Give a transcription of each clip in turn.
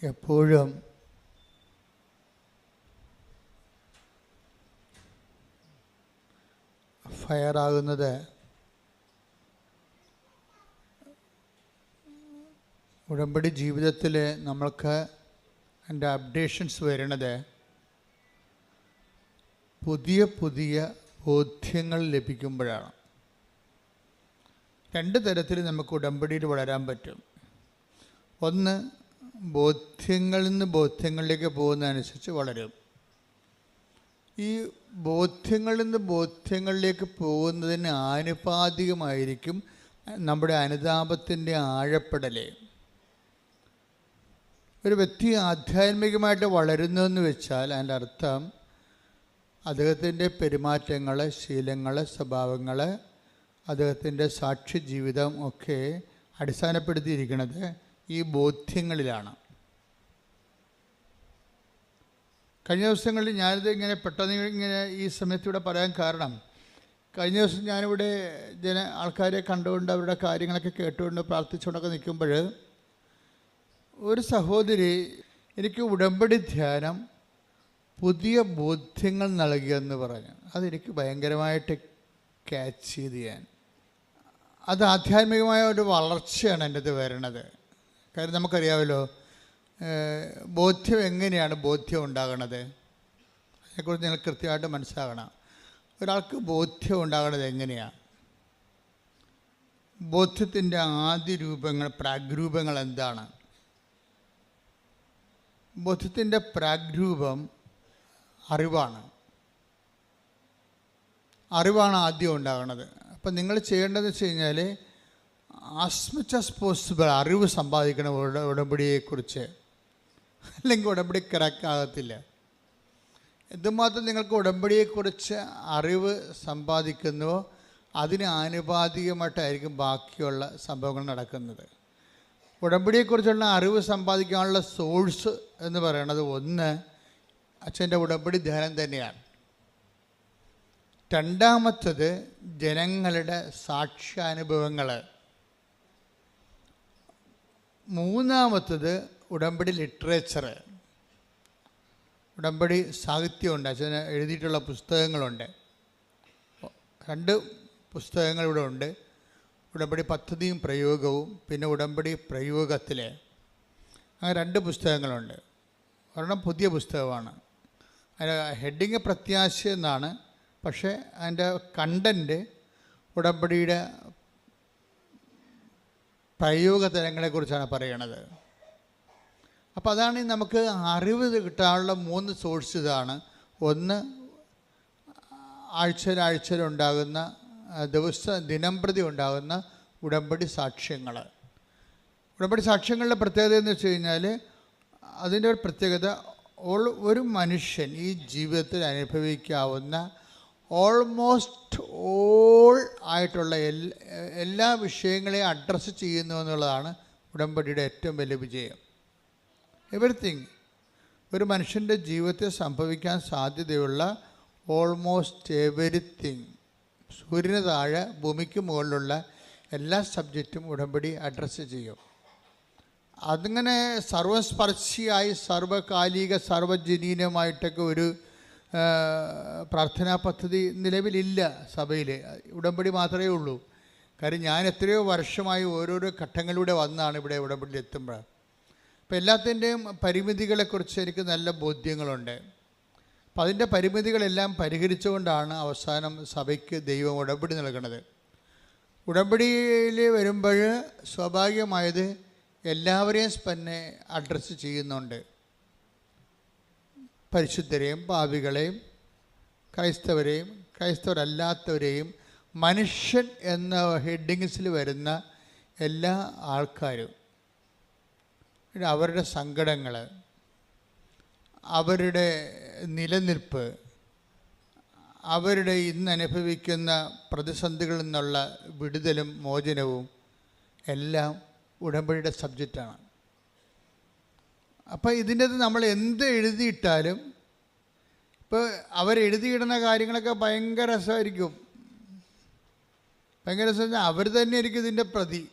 എപ്പോഴും ഫയറാകുന്നത് ഉടമ്പടി ജീവിതത്തിൽ നമ്മൾക്ക് അതിൻ്റെ അപ്ഡേഷൻസ് വരുന്നത് പുതിയ പുതിയ ബോധ്യങ്ങൾ ലഭിക്കുമ്പോഴാണ്. രണ്ട് തരത്തിൽ നമുക്ക് ഉടമ്പടിയിൽ വളരാൻ പറ്റും. ഒന്ന്, ബോധ്യങ്ങളിൽ നിന്ന് ബോധ്യങ്ങളിലേക്ക് പോകുന്നതനുസരിച്ച് വളരും. ഈ ബോധ്യങ്ങളിൽ നിന്ന് ബോധ്യങ്ങളിലേക്ക് പോകുന്നതിന് ആനുപാതികമായിരിക്കും നമ്മുടെ അനുതാപത്തിൻ്റെ ആഴപ്പെടൽ. ഒരു വ്യക്തി ആധ്യാത്മികമായിട്ട് വളരുന്നതെന്ന് വെച്ചാൽ അതിൻ്റെ അർത്ഥം അദ്ദേഹത്തിൻ്റെ പെരുമാറ്റങ്ങൾ, ശീലങ്ങൾ, സ്വഭാവങ്ങൾ, അദ്ദേഹത്തിൻ്റെ സാക്ഷി ജീവിതം ഒക്കെ അടിസ്ഥാനപ്പെടുത്തിയിരിക്കുന്നത് ഈ ബോധ്യങ്ങളിലാണ്. കഴിഞ്ഞ ദിവസങ്ങളിൽ ഞാനിത് ഇങ്ങനെ പെട്ടെന്ന് ഇങ്ങനെ ഈ സമയത്തിവിടെ പറയാൻ കാരണം, കഴിഞ്ഞ ദിവസം ഞാനിവിടെ ആൾക്കാരെ കണ്ടുകൊണ്ട് അവരുടെ കാര്യങ്ങളൊക്കെ കേട്ടുകൊണ്ട് പ്രാർത്ഥിച്ചുകൊണ്ടൊക്കെ നിൽക്കുമ്പോൾ ഒരു സഹോദരി എനിക്ക് ഉടമ്പടി ധ്യാനം പുതിയ ബോധ്യങ്ങൾ നൽകിയെന്ന് പറഞ്ഞു. അതെനിക്ക് ഭയങ്കരമായിട്ട് ക്യാച്ച് ചെയ്ത് അത് ആധ്യാത്മികമായ ഒരു വളർച്ചയാണ് എൻ്റെ ഇത് വരണത്. കാര്യം നമുക്കറിയാമല്ലോ ബോധ്യം എങ്ങനെയാണ് ബോധ്യം ഉണ്ടാകണത്, അതിനെക്കുറിച്ച് നിങ്ങൾ കൃത്യമായിട്ട് മനസ്സിലാക്കണം. ഒരാൾക്ക് ബോധ്യം ഉണ്ടാകണത് എങ്ങനെയാണ്? ബോധ്യത്തിൻ്റെ ആദ്യ രൂപങ്ങൾ, പ്രാഗ്രൂപങ്ങൾ എന്താണ്? ബോധ്യത്തിൻ്റെ പ്രാഗ്രൂപം അറിവാണ്. അറിവാണ് ആദ്യം ഉണ്ടാകുന്നത്. അപ്പം നിങ്ങൾ ചെയ്യേണ്ടതെന്ന് വെച്ച് കഴിഞ്ഞാൽ ആസ് മച്ച് ആസ് പോസിബിൾ അറിവ് സമ്പാദിക്കണം ഉടമ്പടിയെക്കുറിച്ച്. അല്ലെങ്കിൽ ഉടമ്പടി കറക്റ്റാകത്തില്ല. എന്തുമാത്രം നിങ്ങൾക്ക് ഉടമ്പടിയെക്കുറിച്ച് അറിവ് സമ്പാദിക്കുന്നുവോ അതിന് ആനുപാതികമായിട്ടായിരിക്കും ബാക്കിയുള്ള സംഭവങ്ങൾ നടക്കുന്നത്. ഉടമ്പടിയെക്കുറിച്ചുള്ള അറിവ് സമ്പാദിക്കാനുള്ള സോഴ്സ് എന്ന് പറയുന്നത് ഒന്ന് അച്ഛൻ്റെ ഉടമ്പടി ധ്യാനം തന്നെയാണ്. രണ്ടാമത്തത് ജനങ്ങളുടെ സാക്ഷ്യാനുഭവങ്ങൾ. മൂന്നാമത്തത് ഉടമ്പടി ലിറ്ററേച്ചർ, ഉടമ്പടി സാഹിത്യമുണ്ട്. അച്ഛന് എഴുതിയിട്ടുള്ള പുസ്തകങ്ങളുണ്ട്. 2 പുസ്തകങ്ങൾ ഇവിടെ ഉണ്ട്. ഉടമ്പടി പദ്ധതിയും പ്രയോഗവും, പിന്നെ ഉടമ്പടി പ്രയോഗത്തിൽ. അങ്ങനെ 2 പുസ്തകങ്ങളുണ്ട്. ഒരെണ്ണം പുതിയ പുസ്തകമാണ്. അതിൻ്റെ ഹെഡിങ് പ്രത്യാശ എന്നാണ്. പക്ഷേ അതിൻ്റെ കണ്ടൻറ്റ് ഉടമ്പടിയുടെ പ്രയോഗതലങ്ങളെക്കുറിച്ചാണ് പറയണത്. അപ്പോൾ അതാണ് നമുക്ക് അറിവ് കിട്ടാനുള്ള 3 സോഴ്സ് ഇതാണ്. ഒന്ന്, ആഴ്ചയിലുണ്ടാകുന്ന ദിനംപ്രതി ഉണ്ടാകുന്ന ഉടമ്പടി സാക്ഷ്യങ്ങൾ. ഉടമ്പടി സാക്ഷ്യങ്ങളുടെ പ്രത്യേകത എന്ന് വെച്ച് കഴിഞ്ഞാൽ അതിൻ്റെ ഒരു പ്രത്യേകത ഒരു മനുഷ്യൻ ഈ ജീവിതത്തിൽ അനുഭവിക്കാവുന്ന ഓൾമോസ്റ്റ് ഓൾ ആയിട്ടുള്ള എല്ലാ വിഷയങ്ങളെയും അഡ്രസ്സ് ചെയ്യുന്നു എന്നുള്ളതാണ് ഉടമ്പടിയുടെ ഏറ്റവും വലിയ വിജയം. എവറിത്തിങ്, ഒരു മനുഷ്യൻ്റെ ജീവിതത്തിൽ സംഭവിക്കാൻ സാധ്യതയുള്ള ഓൾമോസ്റ്റ് എവരിത്തിങ്, സൂര്യന് താഴെ ഭൂമിക്ക് മുകളിലുള്ള എല്ലാ സബ്ജക്റ്റും ഉടമ്പടി അഡ്രസ്സ് ചെയ്യും. അതിങ്ങനെ സർവസ്പർശിയായി സർവകാലിക സർവജനീനമായിട്ടൊക്കെ ഒരു പ്രാർത്ഥനാ പദ്ധതി നിലവിലില്ല സഭയിൽ. ഉടമ്പടി മാത്രമേ ഉള്ളൂ. കാര്യം ഞാൻ എത്രയോ വർഷമായി ഓരോരോ ഘട്ടങ്ങളിലൂടെ വന്നാണ് ഇവിടെ ഉടമ്പടിയിൽ എത്തുമ്പോൾ. അപ്പോൾ എല്ലാത്തിൻ്റെയും പരിമിതികളെക്കുറിച്ച് എനിക്ക് നല്ല ബോധ്യങ്ങളുണ്ട്. അപ്പം അതിൻ്റെ പരിമിതികളെല്ലാം പരിഹരിച്ചുകൊണ്ടാണ് അവസാനം സഭയ്ക്ക് ദൈവം ഉടമ്പടി നൽകുന്നത്. ഉടമ്പടിയിൽ വരുമ്പോൾ സ്വാഭാവികമായത് എല്ലാവരെയും തന്നെ അഡ്രസ്സ് ചെയ്യുന്നുണ്ട്. പരിശുദ്ധരെയും പാപികളെയും ക്രൈസ്തവരെയും ക്രൈസ്തവരല്ലാത്തവരെയും മനുഷ്യൻ എന്ന ഹെഡിങ്സിൽ വരുന്ന എല്ലാ ആൾക്കാരും അവരുടെ സങ്കടങ്ങൾ, അവരുടെ നിലനിൽപ്പ്, അവരുടെ ഇന്ന് അനുഭവിക്കുന്ന പ്രതിസന്ധികളിൽ നിന്നുള്ള വിടുതലും മോചനവും എല്ലാം ഉടമ്പടിയുടെ സബ്ജക്റ്റാണ്. അപ്പോൾ ഇതിൻ്റെ നമ്മൾ എന്ത് എഴുതിയിട്ടാലും, ഇപ്പോൾ അവരെഴുതിയിടുന്ന കാര്യങ്ങളൊക്കെ ഭയങ്കര രസമായിരിക്കും. ഭയങ്കര രസം അവർ തന്നെ ആയിരിക്കും ഇതിൻ്റെ പ്രതി.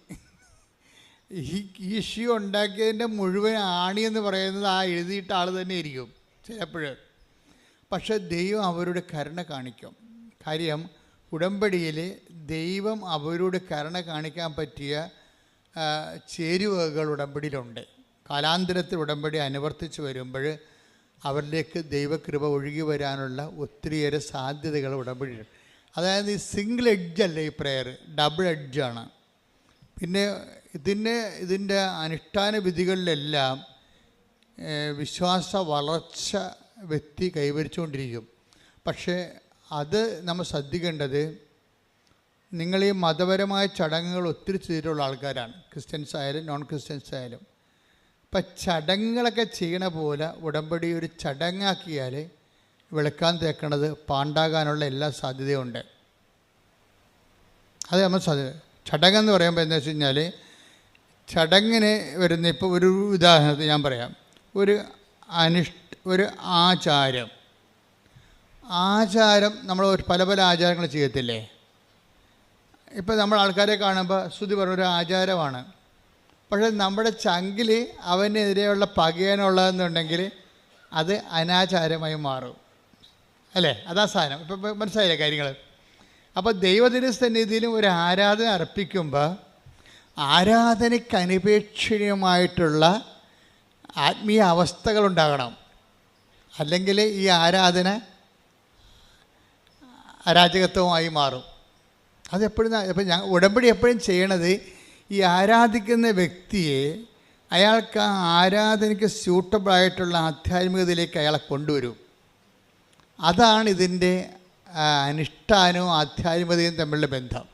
ഈ ഈശോ ഉണ്ടാക്കിയതിൻ്റെ മുഴുവൻ ആണിയെന്ന് പറയുന്നത് ആ എഴുതിയിട്ട ആൾ തന്നെ ഇരിക്കും ചിലപ്പോൾ. പക്ഷെ ദൈവം അവരുടെ കരുണ കാണിക്കും. കാര്യം ഉടമ്പടിയിൽ ദൈവം അവരോട് കരുണ കാണിക്കാൻ പറ്റിയ ചേരുവകൾ ഉടമ്പടിയിലുണ്ട്. കാലാന്തരത്തിൽ ഉടമ്പടി അനുവർത്തിച്ച് വരുമ്പോൾ അവരിലേക്ക് ദൈവകൃപ ഒഴുകി വരാനുള്ള ഒത്തിരിയേറെ സാധ്യതകൾ ഉടമ്പടിയുണ്ട്. അതായത് ഈ സിംഗിൾ എഡ്ജല്ല ഈ പ്രെയർ, ഡബിൾ എഡ്ജാണ്. പിന്നെ ഇതിൻ്റെ അനുഷ്ഠാന വിധികളിലെല്ലാം വിശ്വാസ വളർച്ച വ്യക്തി കൈവരിച്ചുകൊണ്ടിരിക്കും. പക്ഷേ അത് നമ്മൾ ശ്രദ്ധിക്കേണ്ടത്, നിങ്ങൾ ഈ മതപരമായ ചടങ്ങുകൾ ഒത്തിരി ചെയ്തിട്ടുള്ള ആൾക്കാരാണ്, ക്രിസ്ത്യൻസ് ആയാലും നോൺ ക്രിസ്ത്യൻസ് ആയാലും. ഇപ്പം ചടങ്ങുകളൊക്കെ ചെയ്യണ പോലെ ഉടമ്പടി ഒരു ചടങ്ങാക്കിയാൽ വെളുക്കാൻ തേക്കണത് പാണ്ടാകാനുള്ള എല്ലാ സാധ്യതയുണ്ട്. അത് നമ്മൾ ചടങ്ങെന്ന് പറയുമ്പോൾ എന്താ വെച്ച് കഴിഞ്ഞാൽ, ചടങ്ങിന് വരുന്ന ഇപ്പോൾ ഒരു ഉദാഹരണത്തിന് ഞാൻ പറയാം. ഒരു ആചാരം നമ്മൾ പല പല ആചാരങ്ങൾ ചെയ്യത്തില്ലേ. ഇപ്പം നമ്മൾ ആൾക്കാരെ കാണുമ്പോൾ ശ്രുതി പറഞ്ഞൊരു ആചാരമാണ്, പക്ഷേ നമ്മുടെ ചങ്കിൽ അവനെതിരെയുള്ള പകയാനുള്ളതെന്നുണ്ടെങ്കിൽ അത് അനാചാരമായി മാറും അല്ലേ. അതാ സാധനം. ഇപ്പം മനസ്സിലായില്ലേ കാര്യങ്ങൾ. അപ്പോൾ ദൈവത്തിൻ്റെ സന്നിധിയിലും ഒരു ആരാധന അർപ്പിക്കുമ്പോൾ ആരാധനയ്ക്ക് അനിപേക്ഷണീയമായിട്ടുള്ള ആത്മീയ അവസ്ഥകളുണ്ടാകണം. അല്ലെങ്കിൽ ഈ ആരാധന അരാജകത്വമായി മാറും. അതെപ്പോഴും ഇപ്പം ഉടമ്പടി എപ്പോഴും ചെയ്യണത്, ഈ ആരാധിക്കുന്ന വ്യക്തിയെ അയാൾക്ക് ആ ആരാധനയ്ക്ക് സ്യൂട്ടബിളായിട്ടുള്ള ആധ്യാത്മികതയിലേക്ക് അയാളെ കൊണ്ടുവരും. അതാണ് ഇതിൻ്റെ അനുഷ്ഠാനവും ആധ്യാത്മികതയും തമ്മിലുള്ള ബന്ധം.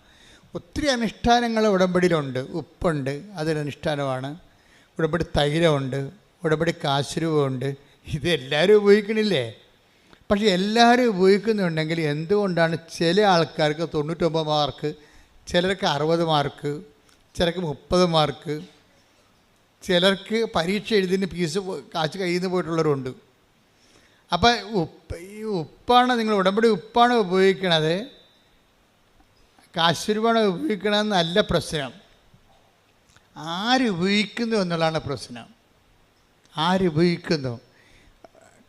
ഒത്തിരി അനുഷ്ഠാനങ്ങൾ ഉടമ്പടിയിലുണ്ട്. ഉപ്പുണ്ട്, അതൊരനുഷ്ഠാനമാണ്. ഉടമ്പടി തൈലമുണ്ട്, ഉടമ്പടി കാശുരൂപമുണ്ട്. ഇതെല്ലാവരും ഉപയോഗിക്കണില്ലേ? പക്ഷേ എല്ലാവരും ഉപയോഗിക്കുന്നുണ്ടെങ്കിൽ എന്തുകൊണ്ടാണ് ചില ആൾക്കാർക്ക് 99 മാർക്ക്, ചിലർക്ക് 60 മാർക്ക്, ചിലർക്ക് 30 മാർക്ക്, ചിലർക്ക് പരീക്ഷ എഴുതിന് കാശ് കയ്യിൽ നിന്ന് പോയിട്ടുള്ളവരുണ്ട്. അപ്പം ഈ ഉപ്പാണ്, നിങ്ങൾ ഉടമ്പടി ഉപ്പാണ് ഉപയോഗിക്കണത്, കാശുരൂപമാണ് ഉപയോഗിക്കണമെന്നല്ല പ്രശ്നം. ആരുപയോഗിക്കുന്നു എന്നുള്ളതാണ് പ്രശ്നം. ആരുപയോഗിക്കുന്നു.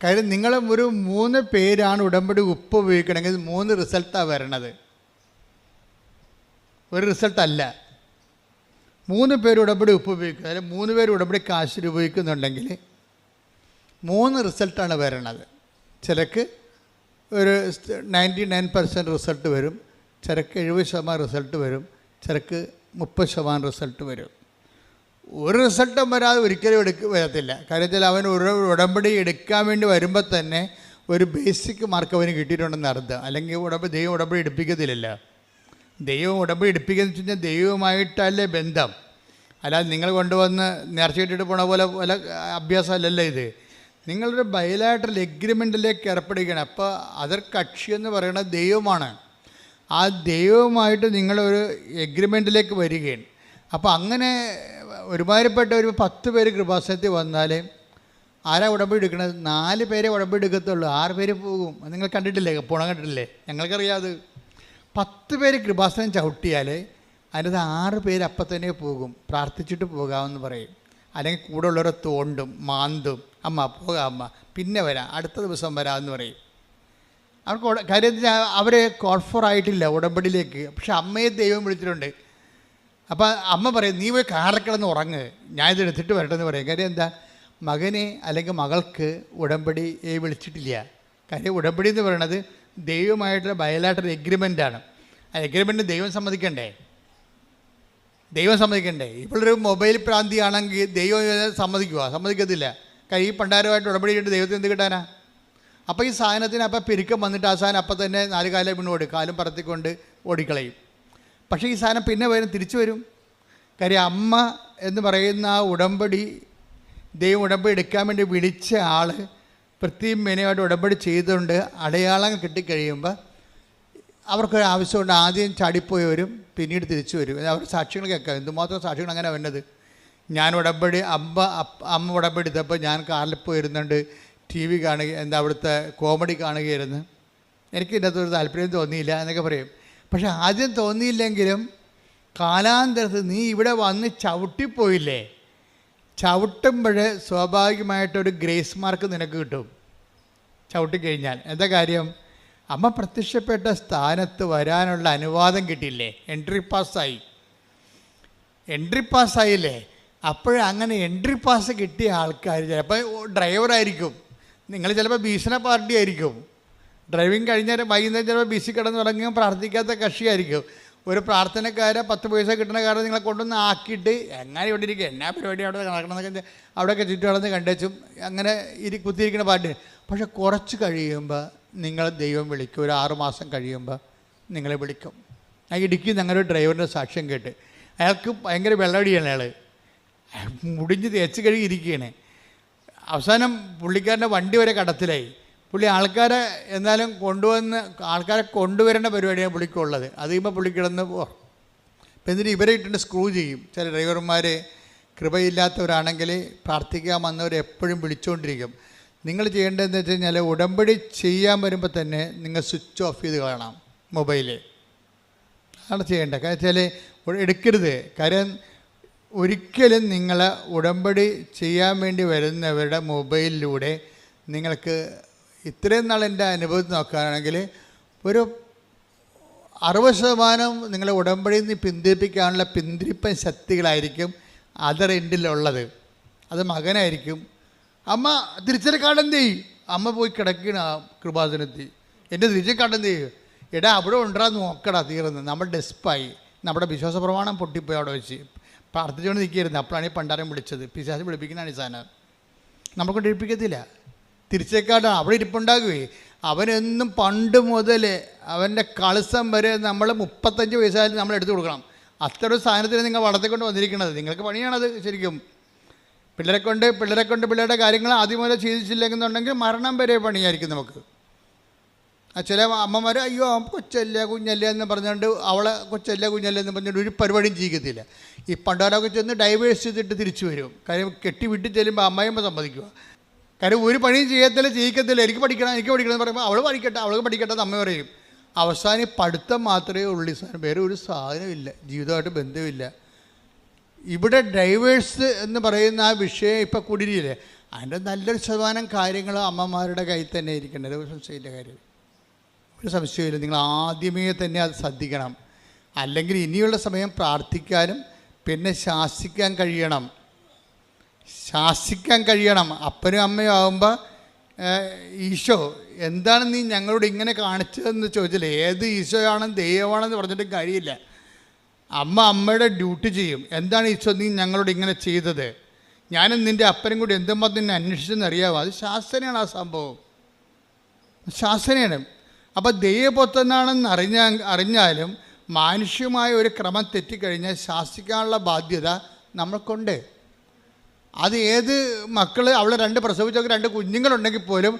കാര്യം നിങ്ങൾ ഒരു 3 പേരാണ് ഉടമ്പടി ഉപ്പ് ഉപയോഗിക്കണമെങ്കിൽ 3 റിസൾട്ടാണ് വരണത്, ഒരു റിസൾട്ടല്ല. 3 പേര് ഉടമ്പടി ഉപ്പ് ഉപയോഗിക്കുന്നത്, അല്ലെങ്കിൽ 3 പേര് ഉടമ്പടി കാശ് ഉപയോഗിക്കുന്നുണ്ടെങ്കിൽ 3 റിസൾട്ടാണ് വരണത്. ചിലക്ക് ഒരു 99% റിസൾട്ട് വരും, ചിലക്ക് 70% റിസൾട്ട് വരും, ചിലക്ക് 30% റിസൾട്ട് വരും. ഒരു റിസൾട്ടും വരാതെ ഒരിക്കലും വരത്തില്ല. കാര്യത്തിൽ അവൻ ഒരു ഉടമ്പടി എടുക്കാൻ വേണ്ടി വരുമ്പോൾ തന്നെ ഒരു ബേസിക് മാർക്ക് അവന് കിട്ടിയിട്ടുണ്ടെന്ന് അർത്ഥം. അല്ലെങ്കിൽ ദൈവം ഉടമ്പടി എടുപ്പിക്കത്തില്ലല്ലോ. ദൈവം ഉടമ്പടി എടുപ്പിക്കുന്നത് വെച്ച് കഴിഞ്ഞാൽ ദൈവമായിട്ടല്ലേ ബന്ധം. അല്ലാതെ നിങ്ങൾ കൊണ്ടുവന്ന് നേർച്ച കിട്ടിയിട്ട് പോണ പോലെ അഭ്യാസമല്ലല്ലോ ഇത്. നിങ്ങളൊരു ബയലാറ്ററൽ എഗ്രിമെൻറ്റിലേക്ക് ഏർപ്പെടുകയാണ്. അപ്പോൾ അതർ കക്ഷി എന്ന് പറയുന്നത് ദൈവമാണ്. ആ ദൈവവുമായിട്ട് നിങ്ങളൊരു എഗ്രിമെൻറ്റിലേക്ക് വരികയാണ്. അപ്പോൾ അങ്ങനെ ഒരുമാതിരിപ്പെട്ട ഒരു 10 പേര് കൃപാസനത്തിൽ വന്നാൽ ആരാ ഉടമ്പടി എടുക്കണത്? 4 പേരെ ഉടമ്പടി എടുക്കത്തുള്ളൂ, 6 പേര് പോകും. നിങ്ങൾ കണ്ടിട്ടില്ലേ? പോണം കണ്ടിട്ടില്ലേ? ഞങ്ങൾക്കറിയാത്. 10 പേര് കൃപാസനം ചവിട്ടിയാൽ അതിനകത്ത് 6 പേര് അപ്പം തന്നെ പോകും, പ്രാർത്ഥിച്ചിട്ട് പോകാമെന്ന് പറയും. അല്ലെങ്കിൽ കൂടെ ഉള്ളവരെ തോണ്ടും മാന്തും, അമ്മ പോകാം അമ്മ, പിന്നെ വരാം, അടുത്ത ദിവസം വരാമെന്ന് പറയും. അവർക്ക് കാര്യത്തിൽ അവർ കോൺഫോറായിട്ടില്ല ഉടമ്പടിയിലേക്ക്. പക്ഷെ അമ്മയെ ദൈവം വിളിച്ചിട്ടുണ്ട്. അപ്പോൾ അമ്മ പറയും, നീ പോയി കാറിൽ ഉറങ്ങ്, ഞാനിത് എടുത്തിട്ട് വരട്ടെ എന്ന് പറയും. കാര്യം എന്താ? മകനെ അല്ലെങ്കിൽ മകൾക്ക് ഉടമ്പടിയെ വിളിച്ചിട്ടില്ല. കാര്യം ഉടമ്പടി എന്ന് പറയുന്നത് ദൈവമായിട്ടുള്ള ബയലാറ്ററൽ എഗ്രിമെൻ്റാണ്. ആ എഗ്രിമെൻറ്റ് ദൈവം സമ്മതിക്കണ്ടേ? ഇപ്പോഴൊരു മൊബൈൽ പ്രാന്തിയാണെങ്കിൽ ദൈവം സമ്മതിക്കുമോ? സമ്മതിക്കത്തില്ല. കാര്യം ഈ പണ്ടാരമായിട്ട് ഉടമ്പടി ചെയ്തിട്ട് ദൈവത്തിന് എന്ത് കിട്ടാനാ? അപ്പോൾ ഈ സാധനത്തിന് അപ്പം പെരുക്കം വന്നിട്ട് ആ സാധനം അപ്പം തന്നെ 4 കാലം വീണ് ഓടും, കാലും പറത്തിക്കൊണ്ട് ഓടിക്കളയും. പക്ഷേ ഈ സാധനം പിന്നെ തിരിച്ചു വരും. കാര്യം അമ്മ എന്ന് പറയുന്ന ആ ഉടമ്പടി, ദൈവം ഉടമ്പടി എടുക്കാൻ വേണ്ടി വിളിച്ച ആൾ പ്രത്യേകം മെനയായിട്ട് ഉടമ്പടി ചെയ്തുകൊണ്ട് അടയാളം കിട്ടിക്കഴിയുമ്പോൾ അവർക്കൊരു ആവശ്യമുണ്ട്. ആദ്യം ചാടിപ്പോയി വരും, പിന്നീട് തിരിച്ചു വരും. അവർ സാക്ഷ്യങ്ങൾ കേൾക്കാം. എന്തുമാത്രം സാക്ഷ്യങ്ങൾ അങ്ങനെ വരുന്നത്. ഞാൻ ഉടമ്പടി അമ്മ ഉടമ്പടി എടുത്തപ്പോൾ ഞാൻ കാറിൽ പോയിരുന്നുണ്ട്, TV കാണുക, അവിടുത്തെ കോമഡി കാണുകയായിരുന്നു, എനിക്ക് ഇതിൻ്റെ അകത്തൊരു താല്പര്യം തോന്നിയില്ല എന്നൊക്കെ പറയും. പക്ഷേ ആദ്യം തോന്നിയില്ലെങ്കിലും കാലാന്തരത്തിൽ നീ ഇവിടെ വന്ന് ചവിട്ടിപ്പോയില്ലേ, ചവിട്ടുമ്പോൾ സ്വാഭാവികമായിട്ടൊരു ഗ്രേസ് മാർക്ക് നിനക്ക് കിട്ടും. ചവിട്ടിക്കഴിഞ്ഞാൽ എന്താ കാര്യം? അമ്മ പ്രത്യക്ഷപ്പെട്ട സ്ഥാനത്ത് വരാനുള്ള അനുവാദം കിട്ടിയില്ലേ, എൻട്രി പാസ്സായില്ലേ. അപ്പോഴങ്ങനെ എൻട്രി പാസ് കിട്ടിയ ആൾക്കാർ ചിലപ്പോൾ ഡ്രൈവറായിരിക്കും, നിങ്ങൾ ചിലപ്പോൾ ഭീഷണ പാർട്ടി ആയിരിക്കും, ഡ്രൈവിങ് കഴിഞ്ഞാൽ വൈകുന്നേരം ചിലപ്പോൾ ബിസി കിടന്ന് തുടങ്ങിയും പ്രാർത്ഥിക്കാത്ത കക്ഷിയായിരിക്കും. ഒരു പ്രാർത്ഥനക്കാരെ 10 പൈസ കിട്ടുന്ന കാര്യം നിങ്ങളെ കൊണ്ടൊന്ന് ആക്കിയിട്ട് എങ്ങനെ ഇവിടെ ഇരിക്കുക, എന്നാ പരിപാടി അവിടെ നടക്കണമെന്നൊക്കെ അവിടെയൊക്കെ ചുറ്റും നടന്ന് കണ്ടുവച്ചും അങ്ങനെ കുത്തിയിരിക്കുന്ന പാട്ട്. പക്ഷെ കുറച്ച് കഴിയുമ്പോൾ നിങ്ങൾ ദൈവം വിളിക്കും. ഒരു 6 മാസം കഴിയുമ്പോൾ നിങ്ങളെ വിളിക്കും. ആ ഇടുക്കി ഞങ്ങളൊരു ഡ്രൈവറിൻ്റെ സാക്ഷ്യം കേട്ട്, അയാൾക്ക് ഭയങ്കര വെള്ളമടിയാണ്, അയാൾ മുടിഞ്ഞ് തേച്ച് കഴുകി ഇരിക്കുകയാണ്. അവസാനം പുള്ളിക്കാരൻ്റെ വണ്ടി വരെ കടത്തിലായി. പുള്ളി ആൾക്കാരെ എന്നാലും ആൾക്കാരെ കൊണ്ടുവരേണ്ട പരിപാടിയാണ് പുള്ളിക്കുള്ളത്. അത് കഴിയുമ്പോൾ പുള്ളി കിടന്ന് ഇപ്പം എന്നിട്ട് ഇവരെ ഇട്ടിട്ട് സ്ക്രൂ ചെയ്യും. ചില ഡ്രൈവർമാർ കൃപയില്ലാത്തവരാണെങ്കിൽ പ്രാർത്ഥിക്കാൻ വന്നവർ എപ്പോഴും വിളിച്ചുകൊണ്ടിരിക്കും. നിങ്ങൾ ചെയ്യേണ്ടതെന്ന് വെച്ച് കഴിഞ്ഞാൽ ഉടമ്പടി ചെയ്യാൻ വരുമ്പോൾ തന്നെ നിങ്ങൾ സ്വിച്ച് ഓഫ് ചെയ്ത് കളയണം മൊബൈല്. അതാണ് ചെയ്യേണ്ടത്. കാരണം വെച്ചാൽ എടുക്കരുത്. കാര്യം ഒരിക്കലും നിങ്ങൾ ഉടമ്പടി ചെയ്യാൻ വേണ്ടി വരുന്നവരുടെ മൊബൈലിലൂടെ നിങ്ങൾക്ക് ഇത്രയും നാൾ എൻ്റെ അനുഭവത്തിൽ നോക്കുകയാണെങ്കിൽ ഒരു 60% നിങ്ങളെ ഉടമ്പടിയിൽ നിന്ന് പിന്തിരിപ്പിക്കാനുള്ള പിന്തിരിപ്പൻ ശക്തികളായിരിക്കും അതർ എൻഡിലുള്ളത്. അത് മകനായിരിക്കും. അമ്മ തിരിച്ചറിക്കാടെന്ത് ചെയ്യും? അമ്മ പോയി കിടക്കണ കൃപാസനത്തിൽ, എൻ്റെ തിരിച്ചറിക്കാടെന്ത് ചെയ്യും? എടാ അവിടെ ഉണ്ടാ നോക്കടാ, തീർന്ന് നമ്മൾ ഡെസ്പായി, നമ്മുടെ വിശ്വാസ പ്രമാണം പൊട്ടിപ്പോയി അവിടെ വെച്ച് പ്രാർത്ഥിച്ചുകൊണ്ട് നിൽക്കുകയായിരുന്നു. അപ്പോഴാണ് ഈ പണ്ടാരം വിളിച്ചത്. പിശാച് വിളിപ്പിക്കുന്നതാണ് ഈ സാധനം. നമുക്കൊണ്ട് ഇരിപ്പിക്കത്തില്ല. തിരിച്ചേക്കാട്ടാണ് അവിടെ ഇരിപ്പുണ്ടാകുകയെ. അവനെന്നും പണ്ട് മുതൽ അവൻ്റെ കളസം വരെ നമ്മൾ 35 വയസ്സായാലും നമ്മൾ എടുത്തു കൊടുക്കണം. അത്ര ഒരു സാധനത്തിന് നിങ്ങൾ വളർത്തിക്കൊണ്ട് വന്നിരിക്കുന്നത്. നിങ്ങൾക്ക് പണിയാണത്. ശരിക്കും പിള്ളേരെ കൊണ്ട് പിള്ളേരുടെ കാര്യങ്ങൾ ആദ്യം മുതൽ ചെയ്തിച്ചില്ലെന്നുണ്ടെങ്കിൽ മരണം വരെ പണിയായിരിക്കും നമുക്ക്. ചില അമ്മമാർ അയ്യോ കൊച്ചല്ല കുഞ്ഞല്ല എന്ന് പറഞ്ഞുകൊണ്ട് അവളെ കൊച്ചല്ല കുഞ്ഞല്ല എന്ന് പറഞ്ഞുകൊണ്ട് ഒരു പരിപാടിയും ചെയ്യിക്കത്തില്ല. ഈ പണ്ടാരൊക്കെ ചെന്ന് ഡൈവേഴ്സ് ചെയ്തിട്ട് തിരിച്ചു വരും. കാര്യം കെട്ടി വിട്ട് ചെല്ലുമ്പോൾ അമ്മയമ്മ സമ്മതിക്കുക. കാര്യം ഒരു പണിയും ചെയ്യിക്കത്തില്ല. എനിക്ക് പഠിക്കണം എന്ന് പറയുമ്പോൾ അവൾക്ക് പഠിക്കട്ടെ എന്ന് അമ്മ പറയും. അവസാനം പഠിത്തം മാത്രമേ ഉള്ളൂ. സാധനം വേറെ ഒരു സാധനമില്ല, ജീവിതമായിട്ട് ബന്ധമില്ല. ഇവിടെ ഡൈവേഴ്സ് എന്ന് പറയുന്ന ആ വിഷയം ഇപ്പോൾ കൂടിയില്ലേ, അതിൻ്റെ നല്ലൊരു ശതമാനം കാര്യങ്ങൾ അമ്മമാരുടെ കയ്യിൽ തന്നെ ഇരിക്കേണ്ടത്. ഒരു സംശയമില്ല. കാര്യം ഒരു സംശയമില്ല. നിങ്ങൾ ആദ്യമേ തന്നെ അത് ശ്രദ്ധിക്കണം. അല്ലെങ്കിൽ ഇനിയുള്ള സമയം പ്രാർത്ഥിക്കാനും പിന്നെ ശാസിക്കാൻ കഴിയണം. അപ്പനും അമ്മയും ആകുമ്പോൾ ഈശോ എന്താണ് നീ ഞങ്ങളോട് ഇങ്ങനെ കാണിച്ചതെന്ന് ചോദിച്ചില്ലേ. ഏത് ഈശോയാണെന്ന് ദൈവമാണെന്ന് പറഞ്ഞിട്ട് കാര്യമില്ല. അമ്മയുടെ ഡ്യൂട്ടി ചെയ്യും. എന്താണ് ഈശോ നീ ഞങ്ങളോട് ഇങ്ങനെ ചെയ്തത്, ഞാനും നിൻ്റെ അപ്പനും കൂടി എന്തുമ്പോൾ നിന്നെ അന്വേഷിച്ചെന്ന് അറിയാമോ? അത് ശാസനയാണ്. ആ സംഭവം ശാസനയാണ്. അപ്പോൾ ദൈവപുത്രനാണെന്ന് അറിഞ്ഞാലും മാനുഷ്യമായ ഒരു ക്രമം തെറ്റിക്കഴിഞ്ഞാൽ ശാസിക്കാനുള്ള ബാധ്യത നമ്മൾക്കുണ്ട്. അത് ഏത് മക്കൾ അവളെ 2 പ്രസവിച്ചൊക്കെ 2 കുഞ്ഞുങ്ങളുണ്ടെങ്കിൽ പോലും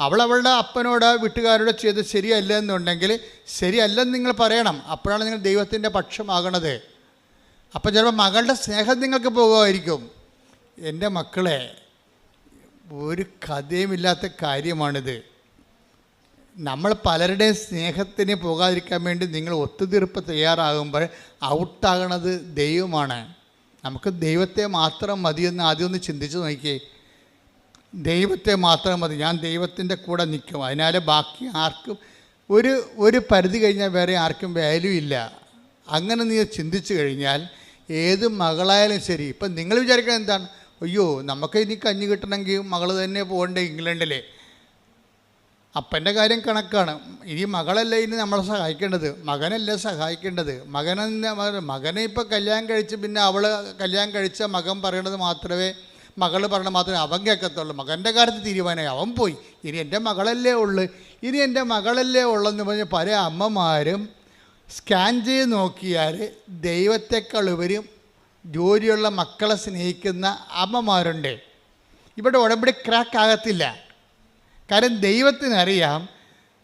അവളുടെ അപ്പനോട് വീട്ടുകാരോട് ചെയ്ത് ശരിയല്ല എന്നുണ്ടെങ്കിൽ ശരിയല്ലെന്ന് നിങ്ങൾ പറയണം. അപ്പോഴാണ് നിങ്ങൾ ദൈവത്തിൻ്റെ പക്ഷമാകണത്. അപ്പം ചിലപ്പോൾ മകളുടെ സ്നേഹം നിങ്ങൾക്ക് പോകുമായിരിക്കും. എൻ്റെ മക്കളെ, ഒരു കഥയുമില്ലാത്ത കാര്യമാണിത്. നമ്മൾ പലരുടെയും സ്നേഹത്തിന് പോകാതിരിക്കാൻ വേണ്ടി നിങ്ങൾ ഒത്തുതീർപ്പ് തയ്യാറാകുമ്പോൾ ഔട്ടാകണത് ദൈവമാണ്. നമുക്ക് ദൈവത്തെ മാത്രം മതിയെന്ന് ആദ്യം ഒന്ന് ചിന്തിച്ച് നോക്കിയേ. ദൈവത്തെ മാത്രം മതി, ഞാൻ ദൈവത്തിൻ്റെ കൂടെ നിൽക്കും. അതിനാൽ ബാക്കി ആർക്കും ഒരു പരിധി കഴിഞ്ഞാൽ വേറെ ആർക്കും വാല്യൂ ഇല്ല. അങ്ങനെ നീ ചിന്തിച്ചു കഴിഞ്ഞാൽ ഏത് മകളായാലും ശരി. ഇപ്പം നിങ്ങൾ വിചാരിക്കുന്നത് എന്താണ്? അയ്യോ നമുക്ക് ഇനി കഞ്ഞി കിട്ടണമെങ്കിൽ മകൾ തന്നെ പോകണ്ടേ ഇംഗ്ലണ്ടിൽ. അപ്പൻ്റെ കാര്യം കണക്കാണ്. ഇനി മകളല്ല ഇനി നമ്മളെ സഹായിക്കേണ്ടത്, മകനല്ല സഹായിക്കേണ്ടത്. മകനെ ഇപ്പോൾ കല്യാണം കഴിച്ച് പിന്നെ അവൾ കല്യാണം കഴിച്ച മകൻ പറയണത് മാത്രമേ, മകൾ പറയണത് മാത്രമേ അവൻ കേൾക്കത്തുള്ളൂ. മകൻ്റെ കാര്യത്തിൽ തീരുമാനമായി, അവൻ പോയി. ഇനി എൻ്റെ മകളല്ലേ ഉള്ളെന്ന് പറഞ്ഞ് പല അമ്മമാരും സ്കാൻ ചെയ്ത് നോക്കിയാൽ ദൈവത്തെക്കാളുപരി ജോലിയുള്ള മക്കളെ സ്നേഹിക്കുന്ന അമ്മമാരുണ്ട്. ഇവിടെ ഉടമ്പടി ക്രാക്ക് ആകത്തില്ല. കാരണം ദൈവത്തിനറിയാം